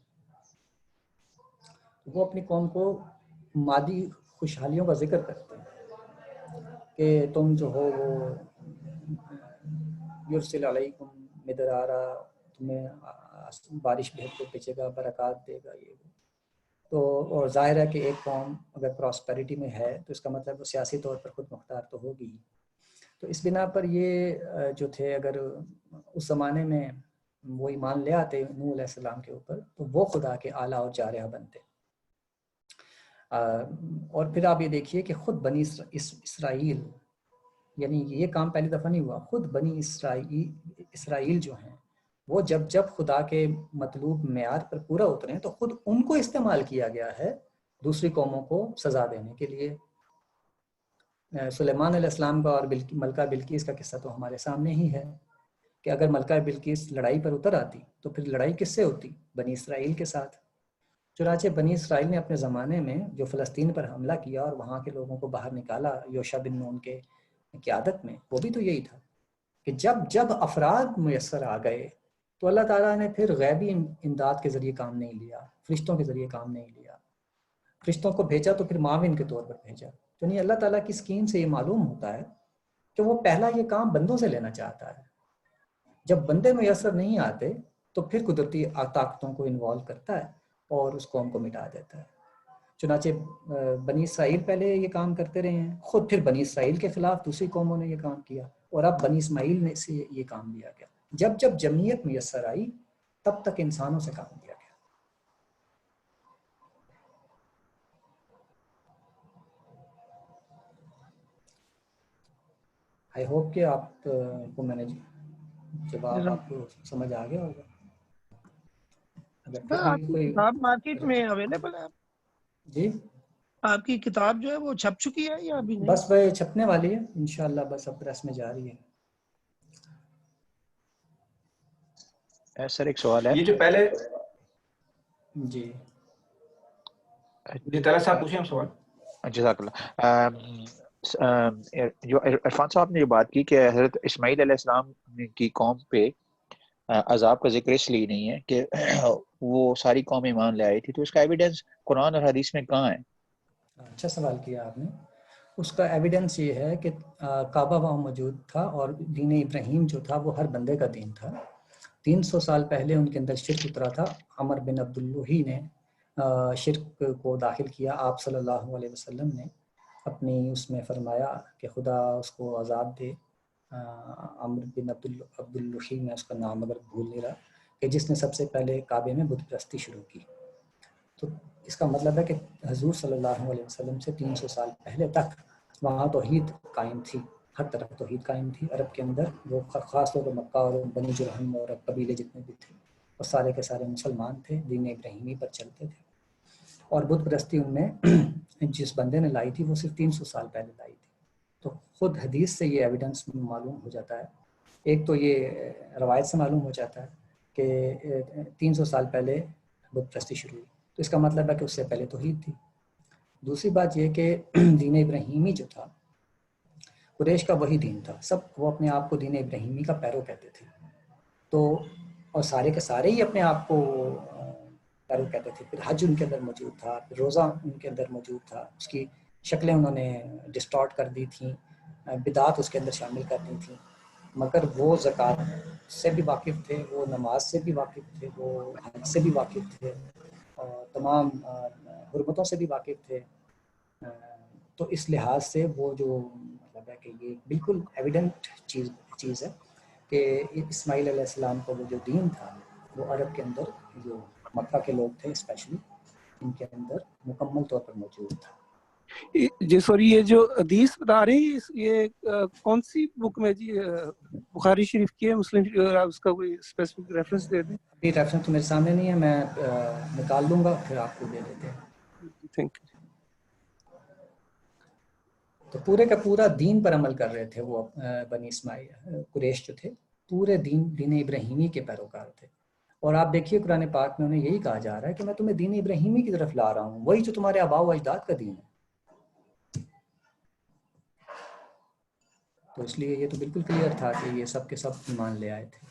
وہ اپنی قوم کو مادی خوشحالیوں کا ذکر کرتے ہیں کہ تم جو ہو وہ یرسل علیکم مدرارا، تمہیں بارش بہت کو بھیجے گا، برکات دے گا. یہ تو اور ظاہر ہے کہ ایک قوم اگر پراسپیرٹی میں ہے تو اس کا مطلب وہ سیاسی طور پر خود مختار تو ہوگی. تو اس بنا پر یہ جو تھے اگر اس زمانے میں وہ ایمان لے آتے نوح علیہ السلام کے اوپر تو وہ خدا کے اعلیٰ اور جارحہ بنتے. اور پھر آپ یہ دیکھیے کہ خود بنی اسرائیل، یعنی یہ کام پہلی دفعہ نہیں ہوا، خود بنی اسرائیل جو ہیں وہ جب خدا کے مطلوب معیار پر پورا اترے ہیں تو خود ان کو استعمال کیا گیا ہے دوسری قوموں کو سزا دینے کے لیے. سلیمان علیہ السلام کا اور ملکہ بلقیس کا قصہ تو ہمارے سامنے ہی ہے کہ اگر ملکہ بلقیس لڑائی پر اتر آتی تو پھر لڑائی کس سے ہوتی؟ بنی اسرائیل کے ساتھ. چنانچہ بنی اسرائیل نے اپنے زمانے میں جو فلسطین پر حملہ کیا اور وہاں کے لوگوں کو باہر نکالا یوشع بن نون کے قیادت میں، وہ بھی تو یہی تھا کہ جب افراد میسر آ گئے تو اللہ تعالیٰ نے پھر غیبی امداد کے ذریعے کام نہیں لیا، فرشتوں کے ذریعے کام نہیں لیا. فرشتوں کو بھیجا تو پھر معاون کے طور پر بھیجا. یعنی اللہ تعالیٰ کی اسکیم سے یہ معلوم ہوتا ہے کہ وہ پہلا یہ کام بندوں سے لینا چاہتا ہے. جب بندے میسر نہیں آتے تو پھر قدرتی طاقتوں کو انوالو کرتا ہے اور اس قوم کو مٹا دیتا ہے. چنانچہ بنی اسرائیل پہلے یہ کام کرتے رہے ہیں, خود پھر بنی اسرائیل کے خلاف دوسری قوموں نے یہ کام کیا, اور اب بنی اسماعیل نے سے یہ کام لیا گیا. جب جب جمعیت میسر آئی تب تک انسانوں سے کام لیا گیا. آئی ہوپ کہ آپ کو میں نے جواب آپ کو سمجھ آ گیا ہوگا. اگر پھر آپ بھی کی کوئی کتاب مارکیٹ میں اویلیبل ہے؟ جی آپ کی کتاب جو ہے وہ چھپ چکی ہے یا ابھی نہیں؟ بس وہ چھپنے والی ہے انشاءاللہ, بس اب پریس میں جا رہی ہے. سر ایک سوال ہے. یہ جو پہلے جی جی طلعت صاحب پوچھیں سوال. جزاک اللہ. جو عرفان صاحب نے جو بات کی کہ حضرت اسماعیل علیہ السلام کی قوم پہ عذاب کا ذکر اس لیے نہیں ہے کہ وہ ساری قوم ایمان لے آئی تھی, تو اس کا ایویڈنس قرآن اور حدیث میں کہاں ہے؟ اچھا سوال کیا آپ نے. اس کا ایویڈنس یہ ہے کہ کعبہ وہاں موجود تھا اور دین ابراہیم جو تھا وہ ہر بندے کا دین تھا. 300 سال پہلے ان کے اندر شرک اترا تھا. عمر بن عبداللہی نے شرک کو داخل کیا. آپ صلی اللہ علیہ وسلم نے اپنی اس میں فرمایا کہ خدا اس کو عذاب دے. عمر بن عبداللہی میں اس کا نام اگر بھول نہیں رہا, کہ جس نے سب سے پہلے کعبے میں بت پرستی شروع کی. تو اس کا مطلب ہے کہ حضور صلی اللہ علیہ وسلم سے 300 سال پہلے تک وہاں توحید قائم تھی, ہر طرف توحید قائم تھی. عرب کے اندر وہ خاص طور پر مکہ اور بنی جرہم اور قبیلے جتنے بھی تھے وہ سارے کے سارے مسلمان تھے, دین ابراہیمی پر چلتے تھے. اور بت پرستی ان میں جس بندے نے لائی تھی وہ صرف 300 سال پہلے لائی تھی. تو خود حدیث سے یہ ایویڈنس معلوم ہو جاتا ہے. ایک تو یہ روایت سے معلوم ہو جاتا ہے کہ 300 سال پہلے بت پرستی شروع ہوئی, تو اس کا مطلب ہے کہ اس سے پہلے توحید تھی. دوسری بات یہ کہ دین ابراہیمی جو تھا قریش کا وہی دین تھا. سب وہ اپنے آپ کو دین ابراہیمی کا پیرو کہتے تھے. تو اور سارے کے سارے ہی اپنے آپ کو پیرو کہتے تھے. پھر حج ان کے اندر موجود تھا, پھر روزہ ان کے اندر موجود تھا. اس کی شکلیں انہوں نے ڈسٹارٹ کر دی تھیں, بدعات اس کے اندر شامل کر دی تھیں. مگر وہ زکوٰۃ سے بھی واقف تھے, وہ نماز سے بھی واقف تھے, وہ حج سے بھی واقف تھے, اور تمام حرمتوں سے بھی واقف تھے. تو اس لحاظ سے وہ جو مطلب ہے کہ یہ بالکل ایویڈنٹ چیز ہے کہ اسماعیل علیہ السلام کا وہ جو دین تھا وہ عرب کے اندر, جو مکہ کے لوگ تھے اسپیشلی, ان کے اندر مکمل طور پر موجود تھا. جی سوری, یہ جو حدیث بتا رہے ہیں یہ کون سی بک میں جی؟ بخاری شریف کی ہے, مسلم شریف؟ اگر آپ اس کا کوئی اسپیسیفک ریفرنس دے دیں. ابھی ریفرنس تو میرے سامنے نہیں ہے, میں نکال لوں گا پھر آپ کو دے دیتے ہیں. Thank you. تو پورے کا پورا دین پر عمل کر رہے تھے وہ بنی اسماعیل قریش جو تھے, پورے دین ابراہیمی کے پیروکار تھے. اور آپ دیکھیے قرآن پاک میں انہیں یہی کہا جا رہا ہے کہ میں تمہیں دین ابراہیمی کی طرف لا رہا ہوں, وہی جو تمہارے آباء و اجداد کا دین ہے. تو اس لیے یہ تو بالکل کلیئر تھا کہ یہ سب کے سب ایمان لے آئے تھے.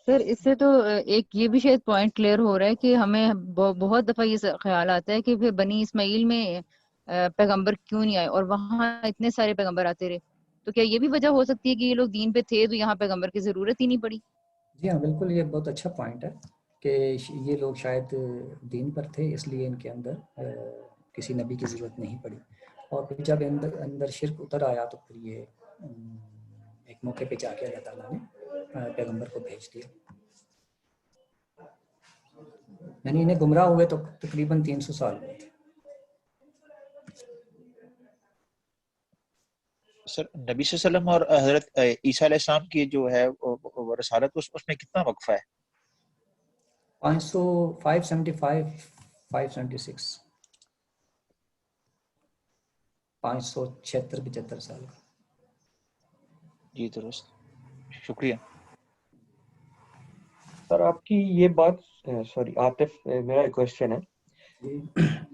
سر اس سے تو ایک یہ بھی شاید پوائنٹ کلیئر ہو رہا ہے کہ ہمیں بہت دفعہ یہ خیال آتا ہے کہ پھر بنی اسماعیل میں پیغمبر کیوں نہیں آئے اور وہاں اتنے سارے پیغمبر آتے رہے. تو کیا یہ بھی وجہ ہو سکتی ہے کہ یہ لوگ دین پہ تھے تو یہاں پیغمبر کی ضرورت ہی نہیں پڑی؟ جی ہاں بالکل, یہ بہت اچھا پوائنٹ ہے کہ یہ لوگ شاید دین پر تھے اس لیے ان کے اندر کسی نبی کی ضرورت نہیں پڑی. اور پھر جب اندر شرک اتر آیا تو پھر یہ ایک موقع پہ جا کے اللہ تعالیٰ نے پیغمبر کو بھیج دیا. یعنی انہیں گمراہ ہوئے تو تقریباً 300 سال ہوئے تھے. سر نبی صلی اللہ علیہ وسلم اور حضرت عیسیٰ علیہ السلام کی جو ہے رسالت, اس میں کتنا وقفہ ہے؟ 575 576 576-75 سال کا. جی درست, شکریہ. سر آپ کی یہ بات, سوری عاطف, میرا ایک کوشچن ہے.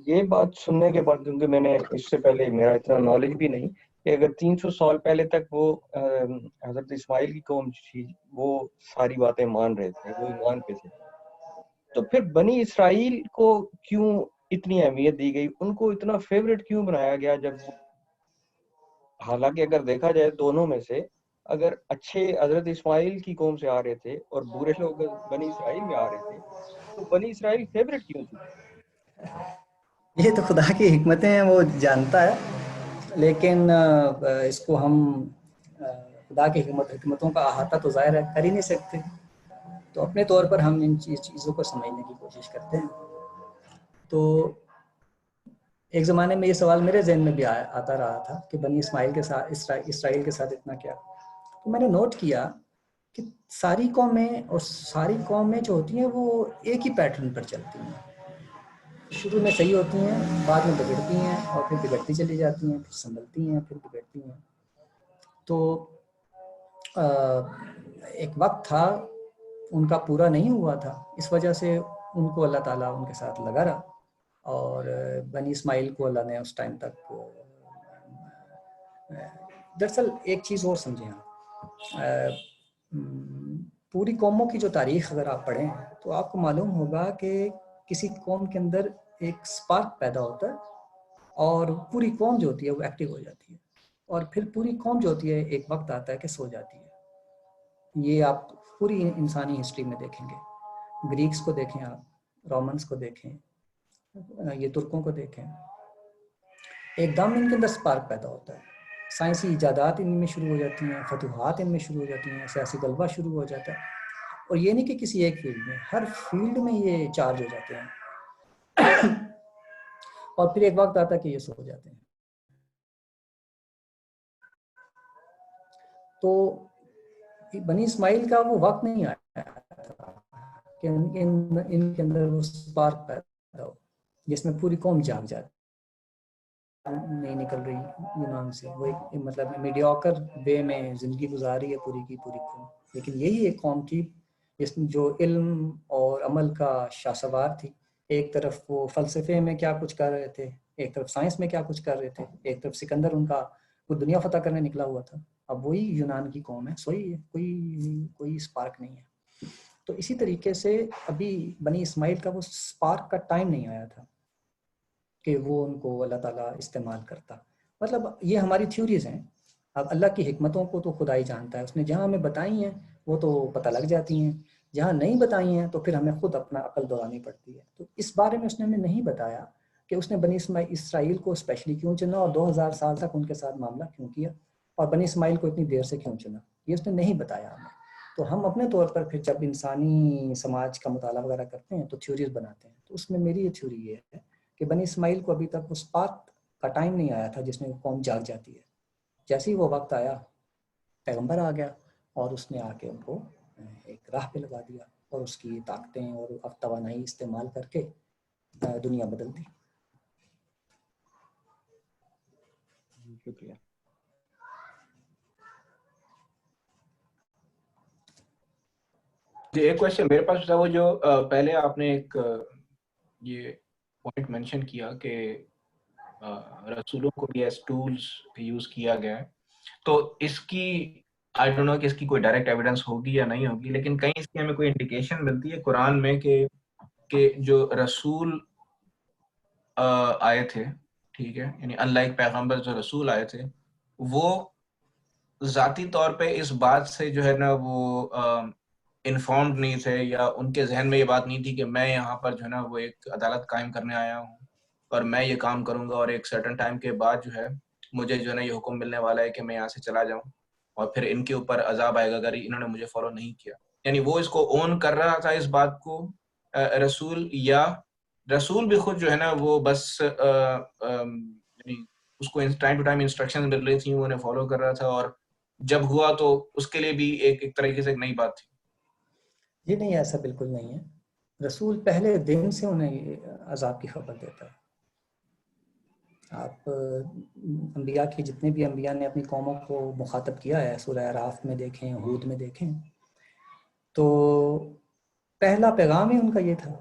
یہ بات سننے کے بعد, کیونکہ میں نے اس سے پہلے میرا اتنا نالج بھی نہیں, کہ اگر 300 سال پہلے تک وہ حضرت اسماعیل کی قوم تھی وہ ساری باتیں مان رہے تھے, وہ ایمان پہ تھے, تو پھر بنی اسرائیل کو کیوں اتنی اہمیت دی گئی, ان کو اتنا فیوریٹ کیوں بنایا گیا جب حالانکہ اگر دیکھا جائے دونوں میں سے اگر اچھے حضرت اسماعیل کی قوم سے آ رہے تھے اور برے لوگ بنی اسرائیل میں آ رہے تھے تو بنی اسرائیل فیوریٹ کیوں تھی؟ یہ تو خدا کی حکمتیں ہیں، وہ جانتا ہے، لیکن اس کو ہم خدا کی حکمتوں کا احاطہ تو ظاہر ہے کر ہی نہیں سکتے، تو اپنے طور پر ہم ان چیزوں کو سمجھنے کی کوشش کرتے ہیں۔ تو ایک زمانے میں یہ سوال میرے ذہن میں بھی آتا رہا تھا کہ بنی اسماعیل کے ساتھ اسرائیل کے ساتھ اتنا کیا، تو میں نے نوٹ کیا کہ ساری قومیں جو ہوتی ہیں وہ ایک ہی پیٹرن پر چلتی ہیں، شروع میں صحیح ہوتی ہیں، بعد میں بگڑتی ہیں، اور پھر بگڑتی چلی جاتی ہیں، پھر سنبھلتی ہیں، پھر بگڑتی ہیں۔ تو ایک وقت تھا ان کا پورا نہیں ہوا تھا، اس وجہ سے ان کو اللہ تعالیٰ ان کے ساتھ لگا رہا، اور بنی اسماعیل کو اللہ نے اس ٹائم تک دراصل ایک چیز اور سمجھیں آپ، پوری قوموں کی جو تاریخ اگر آپ پڑھیں تو آپ کو معلوم ہوگا کہ کسی قوم کے اندر ایک سپارک پیدا ہوتا ہے اور پوری قوم جو ہوتی ہے وہ ایکٹیو ہو جاتی ہے، اور پھر پوری قوم جو ہوتی ہے ایک وقت آتا ہے کہ سو جاتی ہے۔ یہ آپ پوری انسانی ہسٹری میں دیکھیں گے، گریکس کو دیکھیں، آپ رومنس کو دیکھیں، یہ ترکوں کو دیکھیں، ایک دم ان کے اندر سپارک پیدا ہوتا ہے، سائنسی ایجادات ان میں شروع ہو جاتی ہیں، فتوحات ان میں شروع ہو جاتی ہیں، سیاسی غلبہ شروع ہو جاتا ہے، اور یہ نہیں کہ کسی ایک فیلڈ میں، ہر فیلڈ میں یہ چارج ہو جاتے ہیں، اور پھر ایک وقت آتا ہے کہ یہ سو جاتے ہیں۔ تو بنی اسماعیل کا وہ وقت نہیں آیا تھا کہ ان کے اندر وہ سپارک پیدا ہو جس میں پوری قوم جاگ جاتی، نہیں نکل رہی یونان سے، وہ ایک مطلب میڈیوکر وے میں زندگی گزار رہی ہے پوری کی پوری قوم، لیکن یہی ایک قوم تھی جس میں جو علم اور عمل کا شاہسوار تھی، ایک طرف وہ فلسفے میں کیا کچھ کر رہے تھے، ایک طرف سائنس میں کیا کچھ کر رہے تھے، ایک طرف سکندر ان کا وہ دنیا فتح کرنے نکلا ہوا تھا، اب وہی یونان کی قوم ہے، سوئی ہے، کوئی سپارک نہیں ہے۔ تو اسی طریقے سے ابھی بنی اسماعیل کا وہ سپارک کا ٹائم نہیں آیا تھا کہ وہ ان کو اللہ تعالیٰ استعمال کرتا، مطلب یہ ہماری تھیوریز ہیں، اب اللہ کی حکمتوں کو تو خدا ہی جانتا ہے، اس نے جہاں ہمیں بتائی ہیں وہ تو پتہ لگ جاتی ہیں، جہاں نہیں بتائی ہیں تو پھر ہمیں خود اپنا عقل دورانی پڑتی ہے۔ تو اس بارے میں اس نے ہمیں نہیں بتایا کہ اس نے بنی اسرائیل کو اسپیشلی کیوں چنا اور 2000 سال تک ان کے ساتھ معاملہ کیوں کیا، اور بنی اسماعیل کو اتنی دیر سے کیوں چنا، یہ اس نے نہیں بتایا ہمیں۔ تو ہم اپنے طور پر پھر جب انسانی سماج کا مطالعہ وغیرہ کرتے ہیں تو تھیوریز بناتے ہیں، تو اس میں میری یہ تھیوری یہ ہے کہ بنی اسماعیل کو ابھی تک اس پاک کا ٹائم نہیں آیا تھا جس میں وہ قوم جاگ جاتی ہے، جیسے ہی وہ وقت آیا پیغمبر آ گیا اور اس نے آ کے ان کو ایک راہ پہ لگا دیا، اور اس کی طاقتیں اور توانائی استعمال کر کے دنیا بدل دی۔ شکریہ۔ ایک کوشچن میرے پاس تھا، وہ جو پہلے آپ نے ایک یہ پوائنٹ مینشن کیا کہ رسولوں کو بھی ایز ٹولز یوز کیا گیا ہے، تو اس کی آئی ڈونٹ نو کہ اس کی کوئی ڈائریکٹ ایویڈنس ہوگی یا نہیں ہوگی، لیکن کہیں اس کی ہمیں کوئی انڈیکیشن ملتی ہے قرآن میں کہ جو رسول آئے تھے، ٹھیک ہے، یعنی ان لائک پیغمبر جو رسول آئے تھے، وہ ذاتی طور پہ اس بات سے جو ہے نا وہ انفارمڈ نہیں تھے، یا ان کے ذہن میں یہ بات نہیں تھی کہ میں یہاں پر جو ہے نا وہ ایک عدالت قائم کرنے آیا ہوں اور میں یہ کام کروں گا، اور ایک سرٹن ٹائم کے بعد جو ہے مجھے جو ہے نا یہ حکم ملنے والا ہے کہ میں یہاں سے چلا جاؤں، اور پھر ان کے اوپر عذاب آئے گا اگر انہوں نے مجھے فالو نہیں کیا۔ یعنی وہ اس کو اون کر رہا تھا اس بات کو رسول، یا رسول بھی خود جو ہے نا وہ بس یعنی اس کو ٹائم ٹو ٹائم انسٹرکشن مل رہی تھیں، وہ انہیں فالو کر رہا تھا، اور جب ہوا تو اس کے لیے بھی ایک طریقے سے ایک نئی بات تھی؟ یہ نہیں، ایسا بالکل نہیں ہے، رسول پہلے دن سے انہیں عذاب کی خبر دیتا ہے۔ آپ انبیاء کی جتنے بھی انبیاء نے اپنی قوموں کو مخاطب کیا ہے، سورہ اعراف میں دیکھیں، ہود میں دیکھیں، تو پہلا پیغام ہی ان کا یہ تھا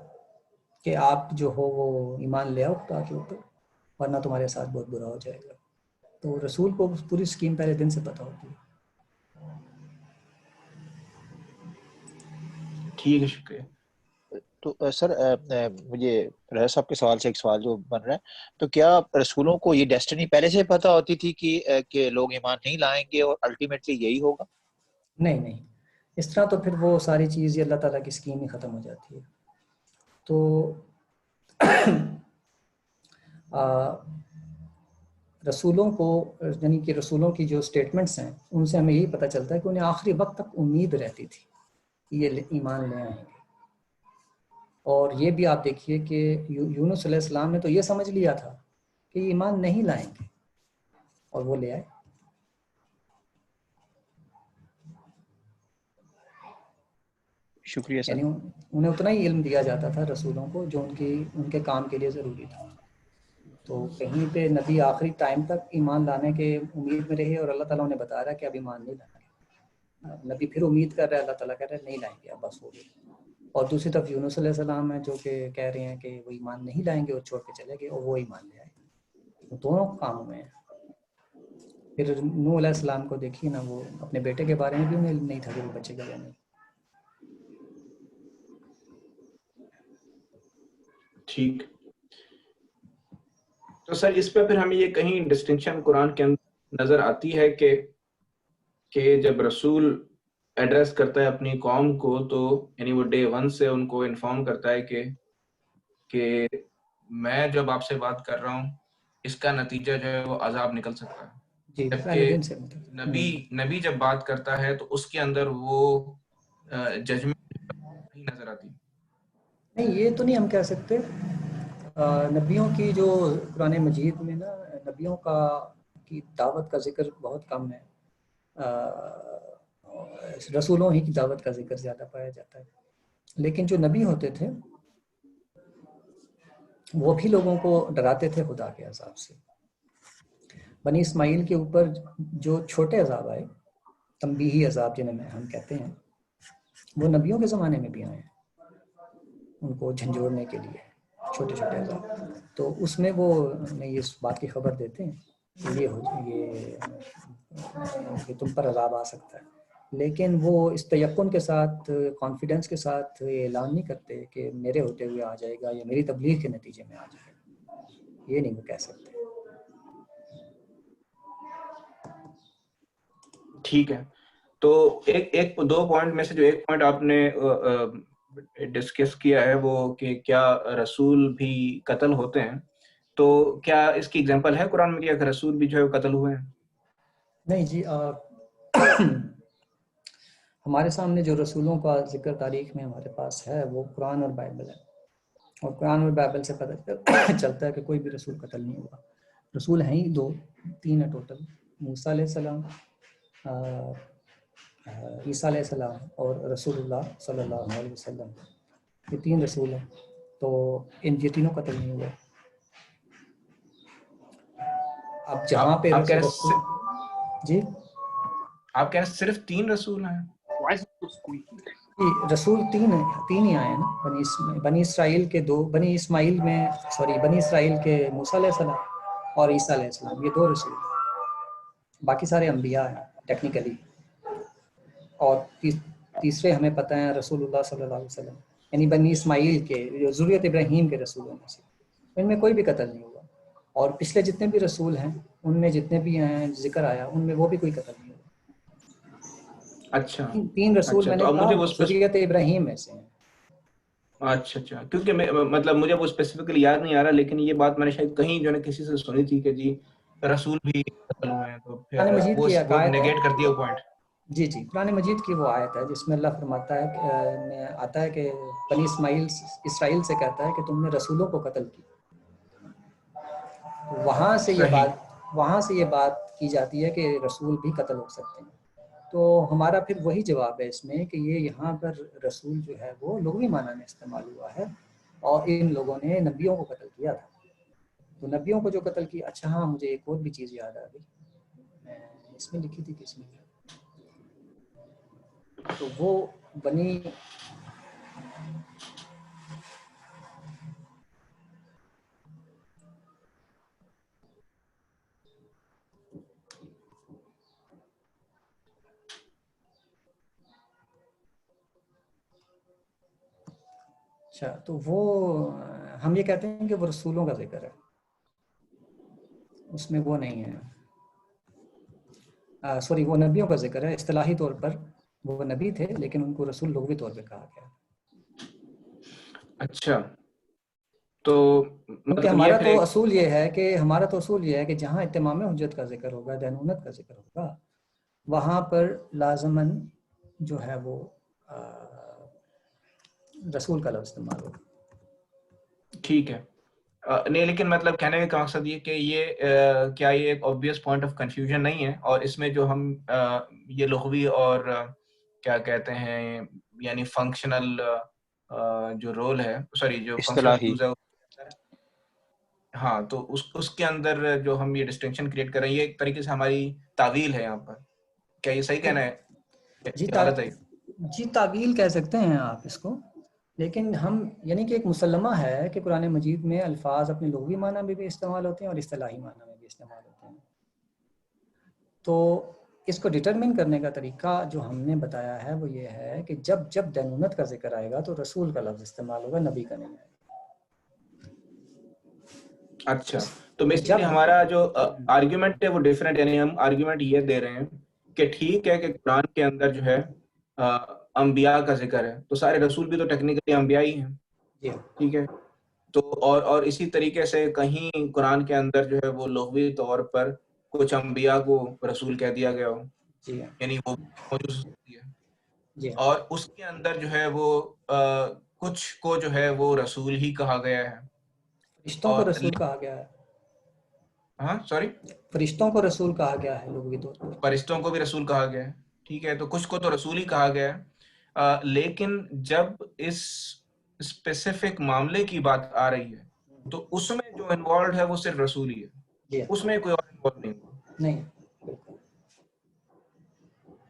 کہ آپ جو ہو وہ ایمان لے آؤ خدا کے اوپر، ورنہ تمہارے ساتھ بہت برا ہو جائے گا۔ تو رسول کو پوری اسکیم پہلے دن سے پتہ ہوتی ہے۔ ٹھیک ہے، شکریہ۔ تو سر مجھے رضا صاحب کے سوال سے ایک سوال جو بن رہا ہے، تو کیا رسولوں کو یہ ڈیسٹنی پہلے سے پتہ ہوتی تھی کہ لوگ ایمان نہیں لائیں گے اور الٹیمیٹلی یہی ہوگا؟ نہیں نہیں، اس طرح تو پھر وہ ساری چیز یہ اللہ تعالیٰ کی اسکیم ہی ختم ہو جاتی ہے. تو رسولوں کو، یعنی کہ رسولوں کی جو سٹیٹمنٹس ہیں ان سے ہمیں یہی پتہ چلتا ہے کہ انہیں آخری وقت تک امید رہتی تھی کہ یہ ایمان لے آئیں گے. اور یہ بھی آپ دیکھیے کہ یونس علیہ السلام نے تو یہ سمجھ لیا تھا کہ یہ ایمان نہیں لائیں گے، اور وہ لے آئے. شکریہ سر. یعنی انہیں اتنا ہی علم دیا جاتا تھا رسولوں کو جو ان کے کام کے لیے ضروری تھا. تو کہیں پہ نبی آخری ٹائم تک ایمان لانے کے امید میں رہے، اور اللہ تعالیٰ نے بتا رہا ہے کہ اب ایمان نہیں لائیں گے. نبی پھر امید کر رہا ہے، اللہ تعالیٰ کہہ رہا ہے نہیں لائیں گے، اب بس ہو گیا. اور دوسری طرف یونس علیہ السلام ہیں جو کہ کہہ رہے ہیں کہ وہ ایمان نہیں لائیں گے اور چھوڑ کے چلے گئے، اور وہ ایمان لے آئے. وہ دونوں کاموں میں ہیں. پھر نوح علیہ السلام کو دیکھیے نا، وہ اپنے بیٹے کے بارے میں بھی انہیں علم نہیں تھا کہ وہ بچے گا یا نہیں. ٹھیک. تو سر اس پہ پھر ہمیں یہ کہیں ڈسٹنکشن قرآن کے اندر نظر آتی ہے کہ جب رسول ایڈریس کرتا ہے اپنی قوم کو، تو یعنی وہ ڈے 1 سے ان کو انفارم کرتا ہے کہ میں جب آپ سے بات کر رہا ہوں اس کا نتیجہ جو ہے وہ عذاب نکل سکتا ہے. جی پہلے جبکہ دن سے نبی جب بات کرتا ہے تو اس کے اندر وہ ججمنٹ نہیں نظر آتی. نہیں، یہ تو نہیں ہم کہہ سکتے. نبیوں کی جو قرآن مجید میں نا، نبیوں کی دعوت کا ذکر بہت کم ہے. رسولوں ہی کی دعوت کا ذکر زیادہ پایا جاتا ہے. لیکن جو نبی ہوتے تھے وہ بھی لوگوں کو ڈراتے تھے خدا کے عذاب سے. بنی اسماعیل کے اوپر جو چھوٹے عذاب آئے، تنبیہی عذاب جنہیں ہم کہتے ہیں، وہ نبیوں کے زمانے میں بھی آئے ہیں ان کو جھنجھوڑنے کے لیے، چھوٹے چھوٹے عذاب. تو اس میں وہ اس بات کی خبر دیتے ہیں کہ یہ تم پر عذاب آ سکتا ہے. لیکن وہ اس تیقن کے ساتھ، کانفیڈنس کے ساتھ یہ اعلان نہیں کرتے کہ میرے ہوتے ہوئے آ جائے گا یا میری تبلیغ کے نتیجے میں آ جائے گا. یہ نہیں وہ کہہ سکتے. ٹھیک ہے. تو ایک 2 پوائنٹ میں سے جو ایک پوائنٹ آپ نے ڈسکس کیا ہے وہ کہ کیا رسول بھی قتل ہوتے ہیں، تو کیا اس کی ایگزامپل ہے قرآن میں کہ رسول بھی جو ہے قتل ہوئے ہیں؟ نہیں جی، ہمارے سامنے جو رسولوں کا ذکر تاریخ میں ہمارے پاس ہے وہ قرآن اور بائبل ہے. اور قرآن اور بائبل سے پتہ چلتا ہے کہ کوئی بھی رسول قتل نہیں ہوا. رسول ہیں ہی 3 ہیں ٹوٹل: موسیٰ علیہ السلام، عیسیٰ علیہ السلام اور رسول اللہ صلی اللہ علیہ وسلم. یہ 3 رسول ہیں. تو یہ تینوں قتل نہیں ہوئے. اب جہاں پہ آپ کہہ رسول جی آپ کہہ رہے صرف 3 رسول ہیں؟ رسول 3 ہی آئے ہیں نا. بنی اسرائیل کے 2، بنی اسماعیل کے موسیٰ علیہ السلام اور عیسیٰ علیہ السلام، یہ 2 رسول. باقی سارے انبیاء ہیں ٹیکنیکلی. اور تیسرے ہمیں پتہ ہیں رسول اللہ صلی اللہ علیہ وسلم، یعنی بنی اسماعیل کے جو ذریت ابراہیم کے رسولوں میں سے، ان میں کوئی بھی قتل نہیں ہوا. اور پچھلے جتنے بھی رسول ہیں ان میں جتنے بھی ہیں ذکر آیا ان میں وہ بھی کوئی قتل نہیں ہوا. اچھا 3 رسول میں نے تو اب کہا مجھے وہ ذریت ابراہیم میں سے ہیں. اچھا کیونکہ مطلب مجھے وہ اسپیسیفکلی یاد نہیں آ رہا، لیکن یہ بات میں نے شاید کہیں جو ہے کسی سے سنی تھی کہ جی رسول بھی قتل ہوئے ہیں، تو قرآن پھر مجید کی ایک وہ آیت ہے. نیگیٹ کر دیا وہ پوائنٹ. جی قرآن مجید کی وہ آیت ہے جس میں اللہ فرماتا ہے کہ آتا ہے کہ بنی اسرائیل سے کہتا ہے کہ تم نے رسولوں کو قتل کیا. وہاں سے یہ بات کی جاتی ہے کہ رسول بھی قتل ہو سکتے ہیں. تو ہمارا پھر وہی جواب ہے اس میں کہ یہ یہاں پر رسول جو ہے وہ لغوی معنی میں استعمال ہوا ہے، اور ان لوگوں نے نبیوں کو قتل کیا تھا. تو نبیوں کو جو قتل کیا. اچھا ہاں، مجھے ایک اور بھی چیز یاد آ گئی، میں اس میں لکھی تھی کس میں، تو وہ بنی اچھا، تو وہ ہم یہ کہتے ہیں کہ وہ رسولوں کا ذکر ہے، اس میں وہ نہیں ہے، سوری وہ نبیوں کا ذکر ہے. اصطلاحی طور پر وہ نبی تھے لیکن ان کو رسول لغوی طور پہ کہا گیا. اچھا، تو کیونکہ مطلب ہمارا یہ پھر تو اصول یہ ہے کہ جہاں اتمام حجت کا ذکر ہوگا، دینونت کا ذکر ہوگا، وہاں پر لازماً جو ہے وہ رسول کا لفظ استعمال ہوگا. ٹھیک ہے. نہیں، لیکن مطلب کہنے کا مقصد یہ کہ یہ کیا یہ ایک obvious پوائنٹ آف کنفیوژن نہیں ہے، اور اس میں جو ہم یہ لغوی اور کیا کہتے ہیں یعنی فنکشنل جو رول ہے، سوری جو فنکشنل اصطلاحی. یوز ہے، ہاں، تو اس کے اندر جو ہم یہ ڈسٹنکشن کریٹ کر رہے ہیں، یہ ایک طریقے سے ہماری تعویل ہے یہاں پر. کیا یہ صحیح کہنا ہے؟ غلط ہے؟ جی تعویل کہہ سکتے ہیں آپ اس کو، لیکن ہم یعنی کہ ایک مسلمہ ہے کہ قرآن مجید میں الفاظ اپنے لغوی معنی میں بھی استعمال ہوتے ہیں اور اصطلاحی معنی میں بھی استعمال ہوتے ہیں. تو اس کو ڈٹرمن کرنے کا طریقہ جو ہم نے بتایا ہے وہ یہ ہے کہ جب جب دینونت کا ذکر آئے گا تو رسول کا لفظ استعمال ہوگا، نبی کا نہیں آئے گا. اچھا، تو بیسیکلی ہمارا جو آرگیومنٹ ہے وہ ڈیفرنٹ، یعنی ہم آرگیومنٹ یہ دے رہے ہیں کہ ٹھیک ہے کہ قرآن کے اندر جو ہے انبیاء کا ذکر ہے، تو سارے رسول بھی تو ٹیکنیکلی انبیاء ہی ہیں، ٹھیک ہے. تو اور اسی طریقے سے کہیں قرآن کے اندر جو ہے وہ لغوی طور پر کچھ انبیاء کو رسول کہہ دیا گیا ہو، یعنی وہ موجود ہو سکتی ہے، اور اس کے اندر جو ہے وہ کچھ کو جو ہے وہ رسول ہی کہا گیا ہے. فرشتوں کو رسول کہا گیا ہے. ہاں سوری، فرشتوں کو رسول کہا گیا ہے لغوی طور پر. فرشتوں کو بھی رسول کہا گیا ہے، ٹھیک ہے. تو کچھ کو تو رسول ہی کہا گیا ہے، لیکن جب اس اسپیسیفک معاملے کی بات آ رہی ہے تو اس میں جو انوالوڈ ہے وہ صرف رسول ہی ہے، اس میں کوئی اور انوالو نہیں ہوا. نہیں.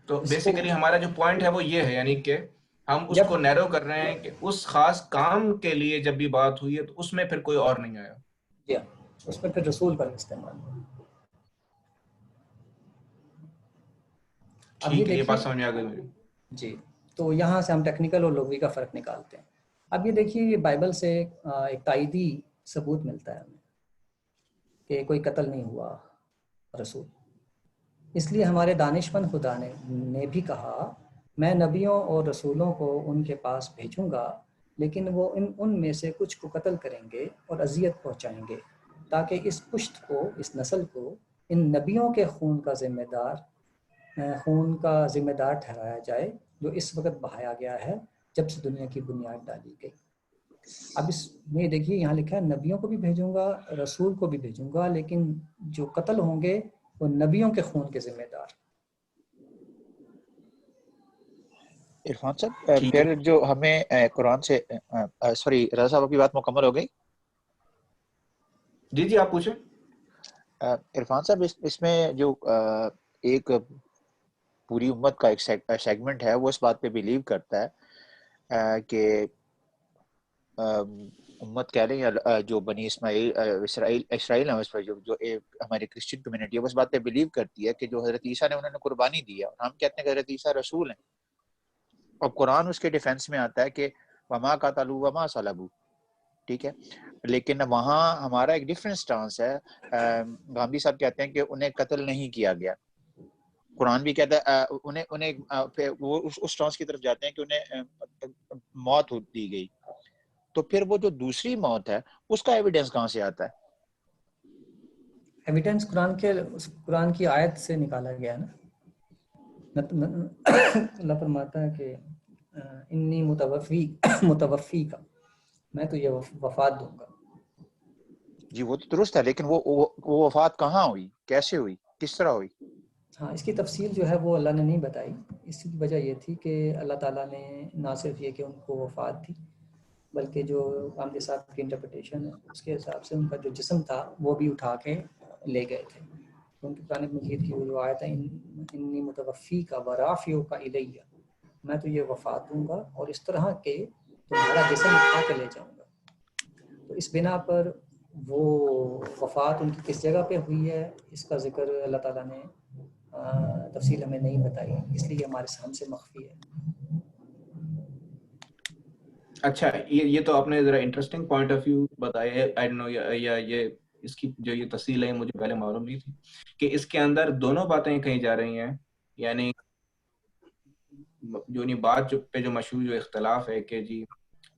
تو بیسیکلی ہمارا جو پوائنٹ ہے وہ یہ ہے، یعنی کہ ہم اس کو نیرو کر رہے ہیں کہ اس خاص کام کے لیے جب بھی بات ہوئی ہے تو اس میں پھر کوئی اور نہیں آیا. جی، اس میں پھر رسول کا استعمال. ٹھیک ہے، یہ بات سمجھ میں آ گئی مجھے. جی، تو یہاں سے ہم ٹیکنیکل اور لغوی کا فرق نکالتے ہیں. اب یہ دیکھیے، یہ بائبل سے ایک تائیدی ثبوت ملتا ہے ہمیں کہ کوئی قتل نہیں ہوا رسول. اس لیے ہمارے دانشمند خدا نے بھی کہا، میں نبیوں اور رسولوں کو ان کے پاس بھیجوں گا، لیکن وہ ان میں سے کچھ کو قتل کریں گے اور اذیت پہنچائیں گے، تاکہ اس پشت کو، اس نسل کو ان نبیوں کے خون کا ذمہ دار ٹھہرایا جائے جو اس وقت بہایا گیا ہے جب سے دنیا کی بنیاد ڈالی گئی. اب اس میں دیکھیے یہاں لکھا ہے نبیوں کو بھی بھیجوں گا، رسول کو بھی بھیجوں گا، لیکن جو قتل ہوں گے وہ نبیوں کے خون کے ذمہ دار. عرفان صاحب، پھر جو ہمیں قرآن سے سوری رضا صاحب کی بات مکمل ہو گئی؟ جی آپ پوچھیں. عرفان صاحب، اس میں جو ایک پوری امت کا ایک سیگمنٹ ہے وہ اس بات پہ بیلیو کرتا ہے کہ امت کہہ لیں یا جو بنی اسرائیل ہے، اس پر جو ہماری کرسچن کمیونٹی ہے وہ اس بات پہ بیلیو کرتی ہے کہ جو حضرت عیسیٰ نے انہوں نے قربانی دی ہے، اور ہم کہتے ہیں کہ حضرت عیسیٰ رسول ہیں، اور قرآن اس کے ڈیفینس میں آتا ہے کہ وما قتلوا وما صلبوا، ٹھیک ہے. لیکن وہاں ہمارا ایک ڈفرنٹ سٹانس ہے. گاندھی صاحب کہتے ہیں کہ انہیں قتل نہیں کیا گیا، قرآن بھی کہتا ہے انہیں وہ اس سٹانس کی طرف جاتے ہیں کہ انہیں موت دی گئی. تو پھر وہ جو دوسری موت ہے اس کا ایویڈنس کہاں سے آتا ہے؟ ایویڈنس قرآن کی آیت سے نکالا گیا نا. اللہ فرماتا ہے کہ انی متوفی کا، میں تو یہ وفات دوں گا. جی وہ تو درست ہے، لیکن وہ وفات کہاں ہوئی، کیسے ہوئی، کس طرح ہوئی؟ ہاں، اس کی تفصیل جو ہے وہ اللہ نے نہیں بتائی. اس کی وجہ یہ تھی کہ اللہ تعالیٰ نے نہ صرف یہ کہ ان کو وفات دی، بلکہ جو عامر صاحب کی انٹرپریٹیشن ہے اس کے حساب سے ان کا جو جسم تھا وہ بھی اٹھا کے لے گئے تھے. ان کی قرآن مجید کی وہ جو آیت ہے انی متوفی کا ورافیو کا الیہ، میں تو یہ وفات دوں گا اور اس طرح کہ تمہارا جسم اٹھا کے لے جاؤں گا. تو اس بنا پر وہ وفات ان کی کس جگہ پہ ہوئی ہے اس کا ذکر اللہ تعالیٰ نے تفصیل ہمیں نہیں بتائی، اس لیے ہم سے مخفی ہے. اچھا یہ تو آپ نے ذرا انٹرسٹنگ پوائنٹ آف ویو بتایا ہے. آئی ڈونٹ نو یا یہ اس کی جو یہ تفصیل ہے مجھے پہلے معلوم نہیں تھی کہ اس کے اندر دونوں باتیں کہیں جا رہی ہیں. یعنی جو نہیں بات پہ جو مشہور جو اختلاف ہے کہ جی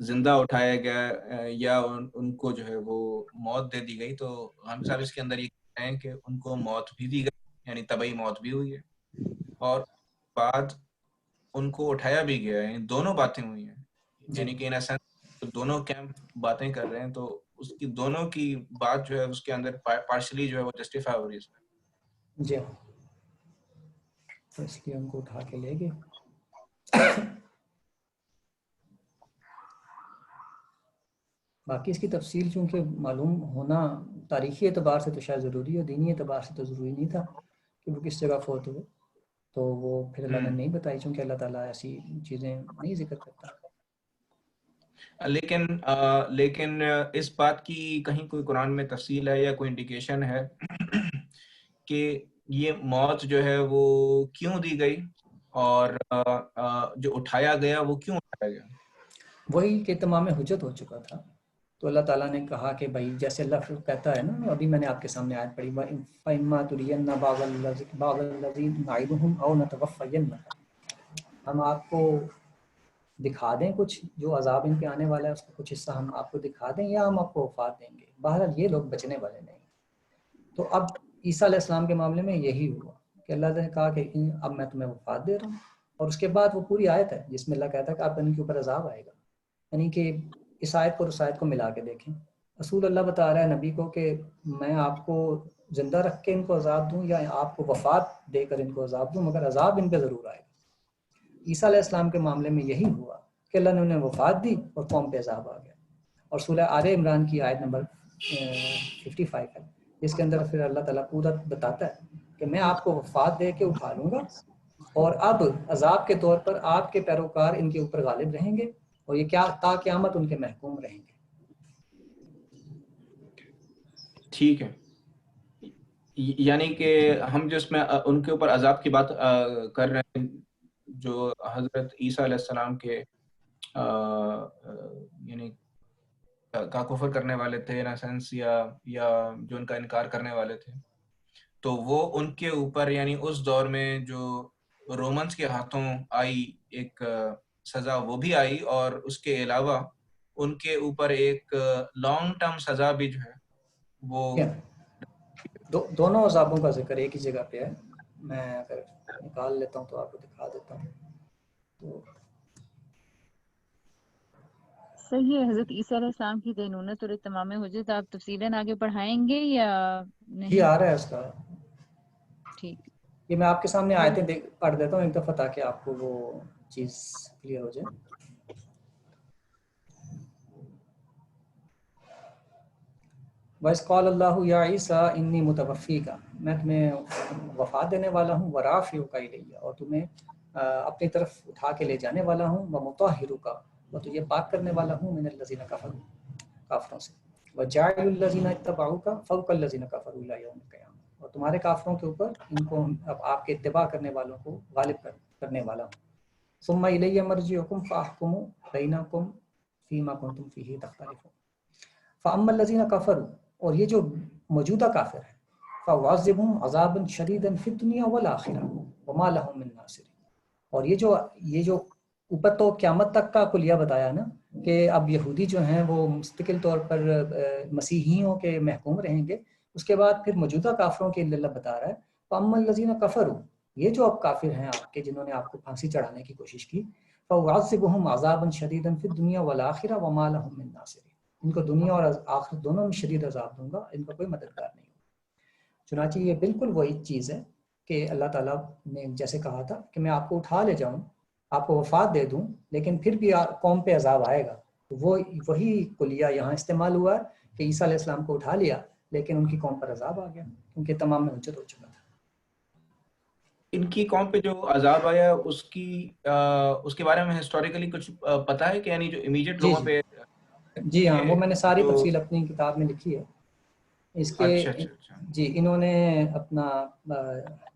زندہ اٹھایا گیا یا ان کو جو ہے وہ موت دے دی گئی, تو ہم صاحب اس کے اندر یہ کہہ رہے ہیں کہ ان کو موت بھی دی گئی, یعنی طبعی موت بھی ہوئی ہے, اور بعد ان کو اٹھایا بھی گیا ہے. دونوں باتیں ہوئی ہیں, یعنی کہ ان اسینس دونوں کیمپ باتیں کر رہے ہیں, تو اس کی دونوں کی بات جو ہے اس کے اندر پارشلی جو ہے وہ جسٹیفائی ہو رہی ہے. جی ہاں, تو اس لیے ان کو اٹھا کے لے گئے. باقی اس کی تفصیل چونکہ معلوم ہونا تاریخی اعتبار سے تو شاید ضروری ہے, دینی اعتبار سے تو ضروری نہیں تھا کہ وہ کس جگہ فوت ہوئے, تو وہ پھر اللہ نے نہیں بتائی چونکہ اللہ تعالیٰ ایسی چیزیں نہیں ذکر کرتا. لیکن اس بات کی کہیں کوئی قرآن میں تفصیل ہے یا کوئی انڈیکیشن ہے کہ یہ موت جو ہے وہ کیوں دی گئی اور جو اٹھایا گیا وہ کیوں اٹھایا گیا؟ وہی کہ تمام حجت ہو چکا تھا, تو اللہ تعالیٰ نے کہا کہ بھائی جیسے اللہ کہتا ہے نا, ابھی میں نے آپ کے سامنے آیت پڑھی, فَإِمَّا تُرِيَنَّ بَعْضَ الَّذِينَ نَعِدُهُمْ أَوْ نَتَوَفَّيَنَّكَ, ہم آپ کو دکھا دیں کچھ جو عذاب ان پہ آنے والا ہے اس کا کچھ حصہ ہم آپ کو دکھا دیں یا ہم آپ کو وفات دیں گے. بہرحال یہ لوگ بچنے والے نہیں. تو اب عیسیٰ علیہ السلام کے معاملے میں یہی ہوا کہ اللہ نے کہا کہ اب میں تمہیں وفات دے رہا ہوں, اور اس کے بعد وہ پوری آیت ہے جس میں اللہ کہتا ہے کہ اب ان کے اوپر عذاب آئے گا. یعنی کہ اس آیت کو اس آیت کو ملا کے دیکھیں, رسول اللہ بتا رہا ہے نبی کو کہ میں آپ کو زندہ رکھ کے ان کو عذاب دوں یا آپ کو وفات دے کر ان کو عذاب دوں, مگر عذاب ان پہ ضرور آئے گا. عیسیٰ علیہ السلام کے معاملے میں یہی ہوا کہ اللہ نے انہیں وفات دی اور قوم پہ عذاب آ گیا. اور سورہ آل عمران کی آیت نمبر 55 ہے, جس کے اندر پھر اللہ تعالیٰ پورا بتاتا ہے کہ میں آپ کو وفات دے کے اٹھا لوں گا, اور اب عذاب کے طور پر آپ کے پیروکار ان کے اوپر غالب رہیں گے, اور یہ کیا تا قیامت ان کے محکوم رہیں گے. ٹھیک ہے, یعنی کہ ہم جس میں ان کے اوپر عذاب کی بات کر رہے ہیں جو حضرت عیسیٰ علیہ السلام کے یعنی کا کفر کرنے والے تھے ان سینس, یا جو ان کا انکار کرنے والے تھے, تو وہ ان کے اوپر یعنی اس دور میں جو رومنز کے ہاتھوں آئی ایک سزا وہ بھی آئی, اور اس کے علاوہ ان کے اوپر ایک لانگ ٹرم سزا بھی جو ہے وہ دونوں عذابوں کا ذکر ایک ہی جگہ پہ ہے. میں اگر نکال لیتا ہوں تو آپ کو دکھا دیتا ہوں. تو صحیح ہے, حضرت عیسیٰ علیہ السلام کی دینونت اور اتمام حجت آپ تفصیلاً آگے پڑھائیں گے یا نہیں؟ یہ آ رہا ہے اس کا, ٹھیک, یہ میں آپ کے سامنے آیتیں پڑھ دیتا ہوں ایک دفعہ تاکہ آپ کو وہ چیز کلیئر ہو جائے. وَإِذْ قَالَ اللَّهُ يَا عِيسَىٰ إِنِّي مُتَوَفِّيكَ, میں تمہیں وفات دینے والا ہوں, وَرَافِعُكَ إِلَيَّ, اور تمہیں اپنی طرف اٹھا کے لے جانے والا ہوں, وَمُطَهِّرُكَ, اور تجھے پاک کرنے والا ہوں, مِنَ الَّذِينَ كَفَرُوا, کافروں سے, وَجَاعِلُ الَّذِينَ اتَّبَعُوكَ فَوْقَ الَّذِينَ كَفَرُوا إِلَىٰ يَوْمِ الْقِيَامَةِ, اور تمہارے کافروں کے اوپر ان کو اب آپ کے اتباع کرنے والوں کو غالب کرنے والا ہوں. ثُمَّ إِلَيَّ مَرْجِعُكُمْ فَأَحْكُمُ بَيْنَكُمْ فِيمَا كُنتُمْ فِيهِ تَخْتَلِفُونَ. فَأَمَّا الَّذِينَ كَفَرُوا, اور یہ جو موجودہ کافر ہیں, فَوَعَذِّبْهُمْ عَذَابًا شَدِيدًا فِي الدُّنْيَا وَالْآخِرَةِ وَمَا لَهُم مِّن نَّاصِرِينَ. اور یہ جو اوپر تو قیامت تک کا کلیہ بتایا نا کہ اب یہودی جو ہیں وہ مستقل طور پر مسیحیوں کے محکوم رہیں گے, اس کے بعد پھر موجودہ کافروں کے اللہ بتا رہا ہے فَأَمَّا الَّذِينَ كَفَرُوا, یہ جو اب کافر ہیں آپ کے جنہوں نے آپ کو پھانسی چڑھانے کی کوشش کی, فَوَعَذِّبْهُمْ عَذَابًا شَدِيدًا فِي الدُّنْيَا وَالْآخِرَةِ وَمَا لَهُم مِّن نَّاصِرِينَ. ان کو دنیا اور آخرت دونوں میں شدید عذاب دوں گا, ان کا کوئی مددگار نہیں ہوگا. چنانچہ یہ بالکل وہی چیز ہے کہ اللہ تعالیٰ نے جیسے کہا تھا کہ میں آپ کو اٹھا لے جاؤں, آپ کو وفات دے دوں, لیکن پھر بھی قوم پہ عذاب آئے گا. وہی کلیہ یہاں استعمال ہوا ہے کہ عیسیٰ علیہ السلام کو اٹھا لیا لیکن ان کی قوم پر عذاب آ گیا کیونکہ تمام میں حجت ہو چکا تھا. ان کی قوم پہ جو عذاب آیا اس کے بارے میں ہسٹوریکلی کچھ پتا ہے کہ یعنی جو امیڈیٹ لوگوں پہ, جی ہاں, وہ میں نے ساری تفصیل اپنی کتاب میں لکھی ہے اس کے. جی, انہوں نے اپنا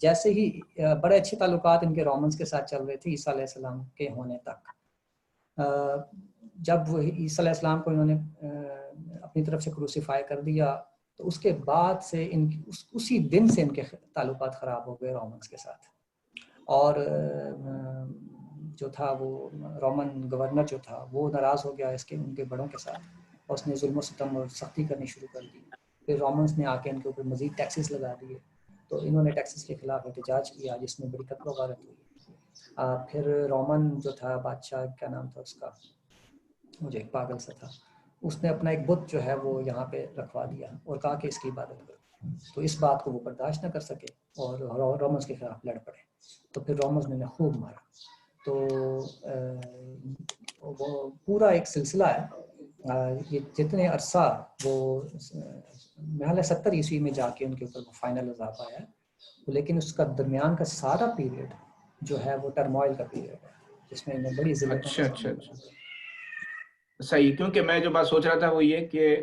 جیسے ہی بڑے اچھے تعلقات ان کے رومنز کے ساتھ چل رہے تھے عیسیٰ علیہ السلام کے ہونے تک, جب وہ عیسیٰ علیہ السلام کو انہوں نے اپنی طرف سے کروسیفائی کر دیا تو اس کے بعد سے ان اسی دن سے ان کے تعلقات خراب ہو گئے رومنس کے ساتھ. اور جو تھا وہ رومن گورنر جو تھا وہ ناراض ہو گیا اس کے ان کے بڑوں کے ساتھ، اور اس نے ظلم و ستم اور سختی کرنی شروع کر دی. پھر رومنس نے آ کے ان کے اوپر مزید ٹیکسز لگا دیے، تو انہوں نے ٹیکسز کے خلاف احتجاج کیا جس میں بڑی قتل و غارت ہوئی. پھر رومن جو تھا بادشاہ، کیا نام تھا اس کا، مجھے ایک پاگل سا تھا، اس نے اپنا ایک بت جو ہے وہ یہاں پہ رکھوا دیا اور کہا کہ اس کی عبادت کرو. تو اس بات کو وہ برداشت نہ کر سکے اور رومنس کے خلاف لڑ پڑے. تو پھر رومنس نے خوب مارا. تو وہ پورا ایک سلسلہ ہے. یہ جتنے عرصہ وہ محل 70 عیسوی میں جا کے ان کے اوپر وہ فائنل عذاب آیا ہے، لیکن اس کا درمیان کا سارا پیریڈ جو ہے وہ ٹرموائل کا پیریڈ ہے جس میں انہیں بڑی ذلتوں کا اچھا صحیح. کیونکہ میں جو بات سوچ رہا تھا وہ یہ کہ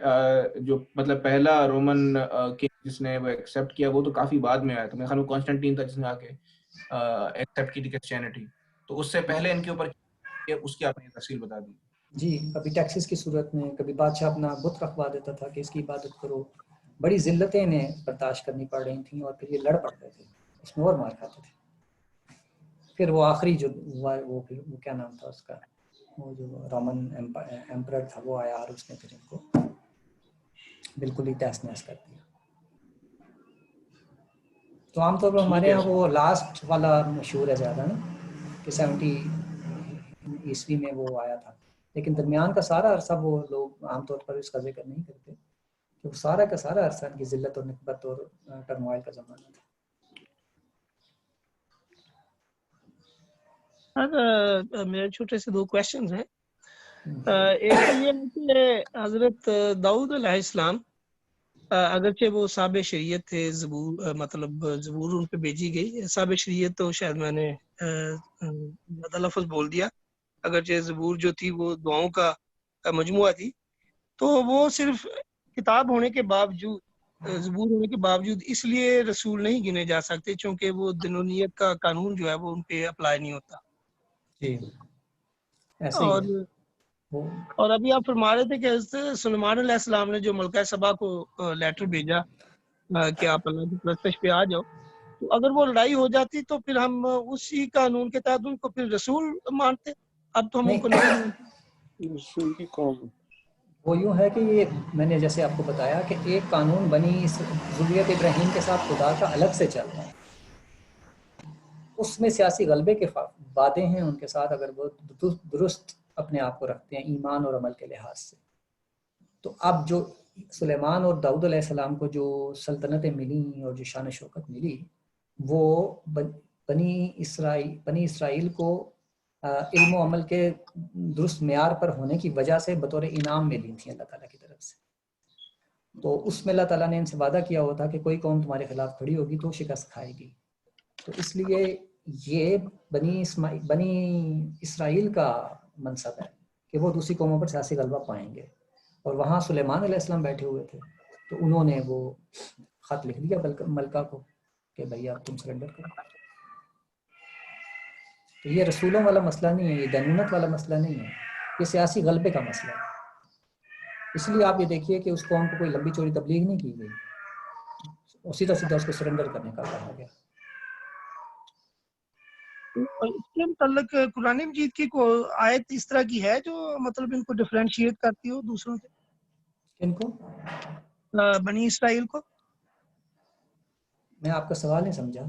جو مطلب پہلا رومن کنگ جس نے وہ ایکسیپٹ کیا وہ تو کافی بعد میں آیا تھا. میرے خیال میں کانسٹنٹین تھا جس نے آ کے ایکسیپٹ کی تھی کرسچینٹی. تو اس سے پہلے ان کے اوپر اس کی آپ نے تفصیل بتا دی. جی، کبھی ٹیکسز کی صورت میں، کبھی بادشاہ اپنا بت رکھوا دیتا تھا کہ اس کی عبادت کرو. بڑی ذلتیں انہیں برداشت کرنی پڑ رہی تھیں اور پھر یہ لڑ پڑتے تھے، اس میں اور مار کھاتے تھے. پھر وہ آخری جو ہوا وہ کیا نام تھا اس کا، وہ جو رومن ایمپرر تھا وہ آیا اور اس نے پھر ان کو بالکل ہی تہس نہس کر دیا. تو عام طور پر ہمارے یہاں وہ لاسٹ والا مشہور ہے زیادہ نا کہ 70 عیسوی میں وہ آیا تھا، لیکن درمیان کا سارا عرصہ وہ لوگ عام طور پر اس کا ذکر نہیں کرتے کہ وہ سارا کا سارا عرصہ ان کی ذلت اور نکبت اور ٹرموائل کا زمانہ تھا. میرے چھوٹے سے 2 کویشچنز ہیں. ایک تو یہ ہے کہ حضرت داؤد علیہ السلام اگرچہ وہ صاحب شریعت تھے، زبور مطلب زبور ان پہ بھیجی گئی. صاحب شریعت تو شاید میں نے زیادہ لفظ بول دیا، اگرچہ زبور جو تھی وہ دعاؤں کا مجموعہ تھی. تو وہ صرف کتاب ہونے کے باوجود، زبور ہونے کے باوجود اس لیے رسول نہیں گنے جا سکتے چونکہ وہ دنونیت کا قانون جو ہے وہ ان پہ اپلائی نہیں ہوتا. جی ایسے ہی ہے. اور ابھی آپ فرما رہے تھے کہ حضرت سلیمان علیہ السلام نے جو ملکہ سبا کو لیٹر بھیجا کہ آپ اللہ کی پرستش پہ آ جاؤ، تو اگر وہ لڑائی ہو جاتی تو پھر ہم اسی قانون کے تحت ان کو پھر رسول مانتے. اب تو ہم ان کو نبی مانتے. رسول کی قوم وہ یوں ہے کہ یہ میں نے جیسے آپ کو بتایا کہ ایک قانون بنی ذریت ابراہیم کے ساتھ خدا کا الگ سے چل رہا ہے، اس میں سیاسی غلبے کے وعدے ہیں ان کے ساتھ اگر وہ درست اپنے آپ کو رکھتے ہیں ایمان اور عمل کے لحاظ سے. تو اب جو سلیمان اور داؤد علیہ السلام کو جو سلطنتیں ملی اور جو شان و شوکت ملی، وہ بنی اسرائیل کو علم و عمل کے درست معیار پر ہونے کی وجہ سے بطور انعام ملی تھیں اللہ تعالیٰ کی طرف سے. تو اس میں اللہ تعالیٰ نے ان سے وعدہ کیا ہوا تھا کہ کوئی قوم تمہارے خلاف کھڑی ہوگی تو شکست کھائے گی. تو اس لیے یہ بنی اسرائیل کا منصب ہے کہ وہ دوسری قوموں پر سیاسی غلبہ پائیں گے. اور وہاں سلیمان علیہ السلام بیٹھے ہوئے تھے تو انہوں نے وہ خط لکھ دیا ملکہ کو کہ بھئی اب تم سرنڈر کرو. تو یہ رسولوں والا مسئلہ نہیں ہے، یہ دینونت والا مسئلہ نہیں ہے، یہ سیاسی غلبے کا مسئلہ ہے. اس لیے آپ یہ دیکھیے کہ اس قوم کو کوئی لمبی چوڑی تبلیغ نہیں کی گئی، سیدھا سیدھا اس کو سرنڈر کرنے کا کہا گیا. اس کے متعلق قرآن مجید کی کوئی آیت اس طرح کی ہے جو مطلب ان کو ڈفرینشیٹ کرتی ہو دوسروں سے؟ ان کو بنی اسرائیل کو؟ میں آپ کا سوال نہیں سمجھا.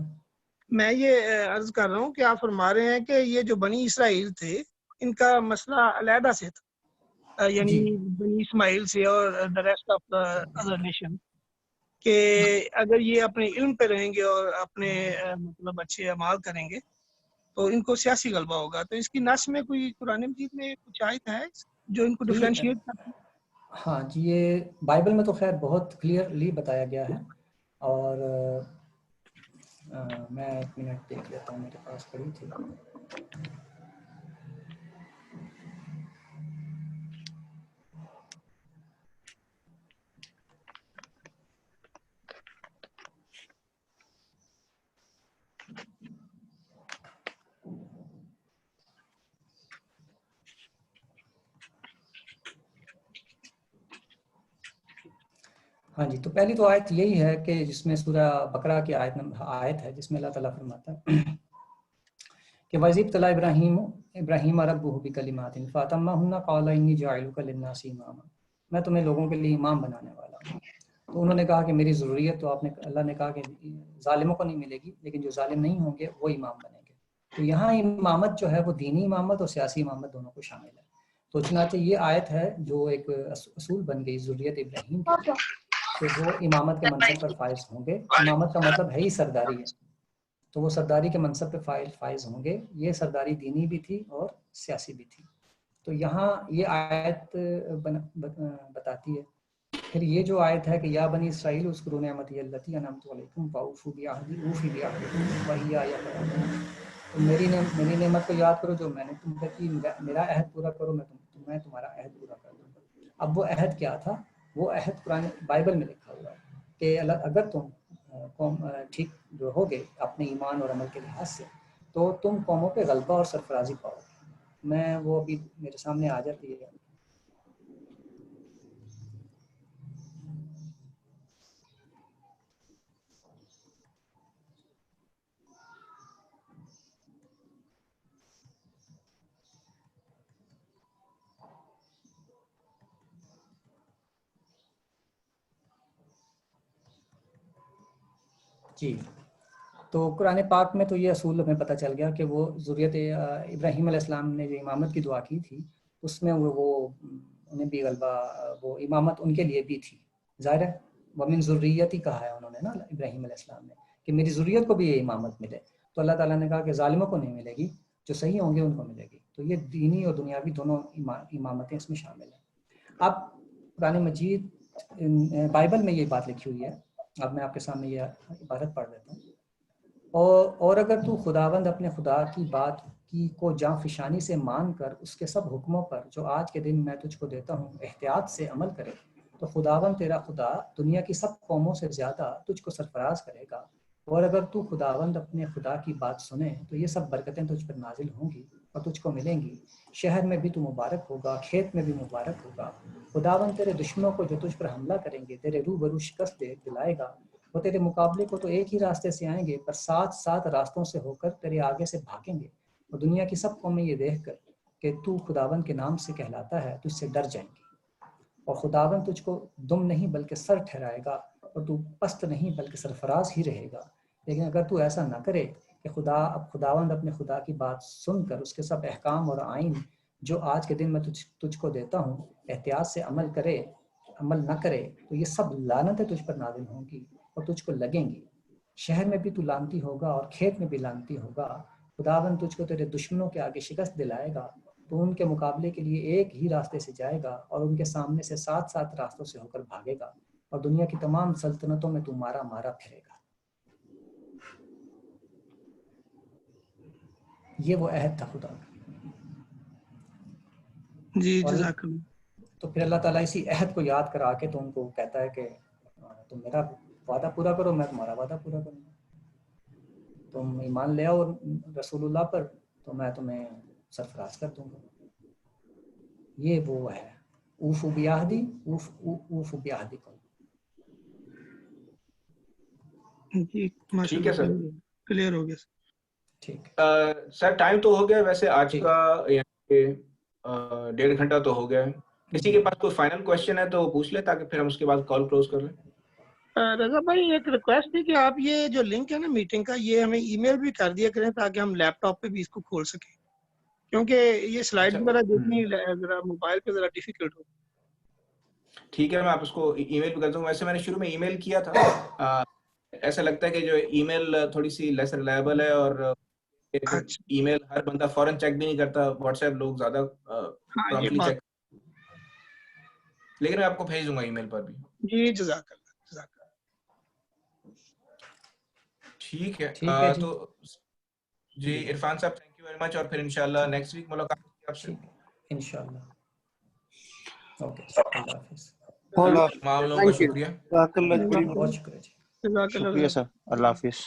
میں یہ عرض کر رہا ہوں کہ آپ فرما رہے ہیں کہ یہ جو بنی اسرائیل تھے ان کا مسئلہ علیحدہ سے تھا، یعنی بنی اسماعیل سے اور the rest of the other nation، کہ اگر یہ اپنے علم پہ رہیں گے اور اپنے مطلب اچھے اعمال کریں گے تو ان کو سیاسی غلبہ ہوگا. تو اس کی نص میں کوئی قرآن مجید میں کچھ آیت ہے جو ان کو ڈفرینشیٹ کرتی ہے؟ ہاں جی، یہ بائبل میں تو خیر بہت کلیئرلی بتایا گیا ہے. اور میں ایک منٹ دیکھ لیتا ہوں، میرے پاس پڑی تھی. ہاں جی، تو پہلی تو آیت یہی ہے کہ جس میں سورہ بقرہ کی آیت ہے جس میں اللہ تعالیٰ فرماتا ہے کہ وَإِذِ ابْتَلَىٰ إِبْرَاهِيمَ رَبُّهُ بِكَلِمَاتٍ فَأَتَمَّهُنَّ قَالَ إِنِّي جَاعِلُكَ لِلنَّاسِ إِمَامًا، میں تمہیں لوگوں کے لیے امام بنانے والا ہوں. تو انہوں نے کہا کہ میری ضروریت تو اللہ نے کہا کہ ظالموں کو نہیں ملے گی، لیکن جو ظالم نہیں ہوں گے وہ امام بنیں گے. تو یہاں امامت جو ہے وہ دینی امامت اور سیاسی امامت دونوں کو شامل ہے. تو چنانچہ یہ آیت ہے جو ایک اصول بن گئی ذریت ابراہیم کے لیے کہ وہ امامت کے منصب پر فائز ہوں گے. امامت کا مطلب ہے ہی سرداری ہے، تو وہ سرداری کے منصب پہ فائز ہوں گے. یہ سرداری دینی بھی تھی اور سیاسی بھی تھی. تو یہاں یہ آیت بتاتی ہے. پھر یہ جو آیت ہے کہ یا بنی اسرائیل اذکروا نعمتی التی انعمت علیکم واوفوا بعہدی اوفی بعہدکم وایایا فارہبون، تو میری نعمت کو یاد کرو جو میں نے تم پر کی، میرا عہد پورا کرو، میں تمہارا عہد پورا کر دوں گا. اب وہ عہد کیا تھا؟ وہ عہد قرآن بائبل میں لکھا ہوا ہے کہ اگر تم قوم ٹھیک جو ہوگے اپنے ایمان اور عمل کے لحاظ سے تو تم قوموں پہ غلبہ اور سرفرازی پاؤ گے. میں وہ ابھی میرے سامنے آ جاتی ہے. جی، تو قرآن پاک میں تو یہ اصول ہمیں پتہ چل گیا کہ وہ ذریت ابراہیم علیہ السلام نے جو امامت کی دعا کی تھی اس میں وہ انہیں بھی غلبہ، وہ امامت ان کے لیے بھی تھی. ظاہر ہے ومن ذریتی کہا ہے انہوں نے نا ابراہیم علیہ السلام نے کہ میری ذریت کو بھی یہ امامت ملے. تو اللہ تعالیٰ نے کہا کہ ظالموں کو نہیں ملے گی، جو صحیح ہوں گے ان کو ملے گی. تو یہ دینی اور دنیاوی دونوں امامتیں اس میں شامل ہیں. اب قرآن مجید بائبل میں یہ بات لکھی ہوئی ہے. اب میں آپ کے سامنے یہ عبارت پڑھ دیتا ہوں. اور اگر تو خداوند اپنے خدا کی بات کی کو جاں فشانی سے مان کر اس کے سب حکموں پر جو آج کے دن میں تجھ کو دیتا ہوں احتیاط سے عمل کرے تو خداوند تیرا خدا دنیا کی سب قوموں سے زیادہ تجھ کو سرفراز کرے گا. اور اگر تو خداوند اپنے خدا کی بات سنے تو یہ سب برکتیں تجھ پر نازل ہوں گی اور تجھ کو ملیں گی. شہر میں بھی تو مبارک ہوگا، کھیت میں بھی مبارک ہوگا. خداوند تیرے دشمنوں کو جو تجھ پر حملہ کریں گے تیرے روبرو شکست دلائے گا. وہ تیرے مقابلے کو تو ایک ہی راستے سے آئیں گے پر 7 راستوں سے ہو کر تیرے آگے سے بھاگیں گے. اور دنیا کی سب قومیں یہ دیکھ کر کہ تو خداوند کے نام سے کہلاتا ہے تجھ سے ڈر جائیں گی. اور خداوند تجھ کو دم نہیں بلکہ سر ٹھہرائے گا اور تو پست نہیں بلکہ سرفراز ہی رہے گا. لیکن اگر تو ایسا نہ کرے کہ خداوند اپنے خدا کی بات سن کر اس کے سب احکام اور آئین جو آج کے دن میں تجھ کو دیتا ہوں احتیاط سے عمل نہ کرے تو یہ سب لعنتیں تجھ پر نازل ہوں گی اور تجھ کو لگیں گی. شہر میں بھی تو لعنتی ہوگا اور کھیت میں بھی لعنتی ہوگا. خداوند تجھ کو تیرے دشمنوں کے آگے شکست دلائے گا تو ان کے مقابلے کے لیے ایک ہی راستے سے جائے گا اور ان کے سامنے سے 7 راستوں سے ہو کر بھاگے گا. اور دنیا کی تمام سلطنتوں میں تو مارا پھرے گا. یہ وہ عہد تھا خدا کا. جی جزاک اللہ. تو پھر اللہ تعالیٰ اسی عہد کو یاد کرا کے تو ان کو کہتا ہے کہ تم میرا وعدہ پورا کرو میں تمہارا وعدہ پورا کروں گا. تم ایمان لے آؤ رسول اللہ پر تو میں تمہیں سرفراز کر دوں گا. یہ وہ ہے اوفوا بعہدی اوفوا بعہدکم. جی ماشاءاللہ کلیئر ہو گیا. ٹھیک سر ٹائم تو ہو گیا ویسے آج کا 1.5 گھنٹہ تو ہو گیا ہے. کسی کے پاس کوئی فائنل کوشچن ہے تو وہ پوچھ لے تاکہ پھر ہم اس کے بعد کال کلوز کر لیں. رضا بھائی ایک ریکویسٹ تھی کہ آپ یہ جو لنک ہے نا میٹنگ کا یہ ہمیں ای میل بھی کر دیا کریں تاکہ ہم لیپ ٹاپ پہ بھی اس کو کھول سکیں کیونکہ یہ سلائڈ وغیرہ دیکھنی ذرا موبائل پہ ذرا ڈیفیکلٹ ہو. ٹھیک ہے میں آپ اس کو ای میل پہ کرتا ہوں. ویسے میں نے شروع میں ای میل کیا تھا. ایسا لگتا ہے کہ جو ای میل تھوڑی سی لیس ریلائبل ہے اور ای میل ہر بندہ فوراً چیک بھی نہیں کرتا. واٹس ایپ لوگ زیادہ پراپرلی چیک، لیکن میں آپ کو بھیج دوں گا ای میل پر بھی. جی جزاک اللہ. ٹھیک ہے تو جی عرفان صاحب تھینک یو ویری مچ اور پھر انشاءاللہ نیکسٹ ویک ملاقات ہوگی آپ سے انشاءاللہ. اوکے اللہ حافظ. تمام لوگوں کا شکریہ. بہت شکریہ جی. شکریہ سر. اللہ حافظ.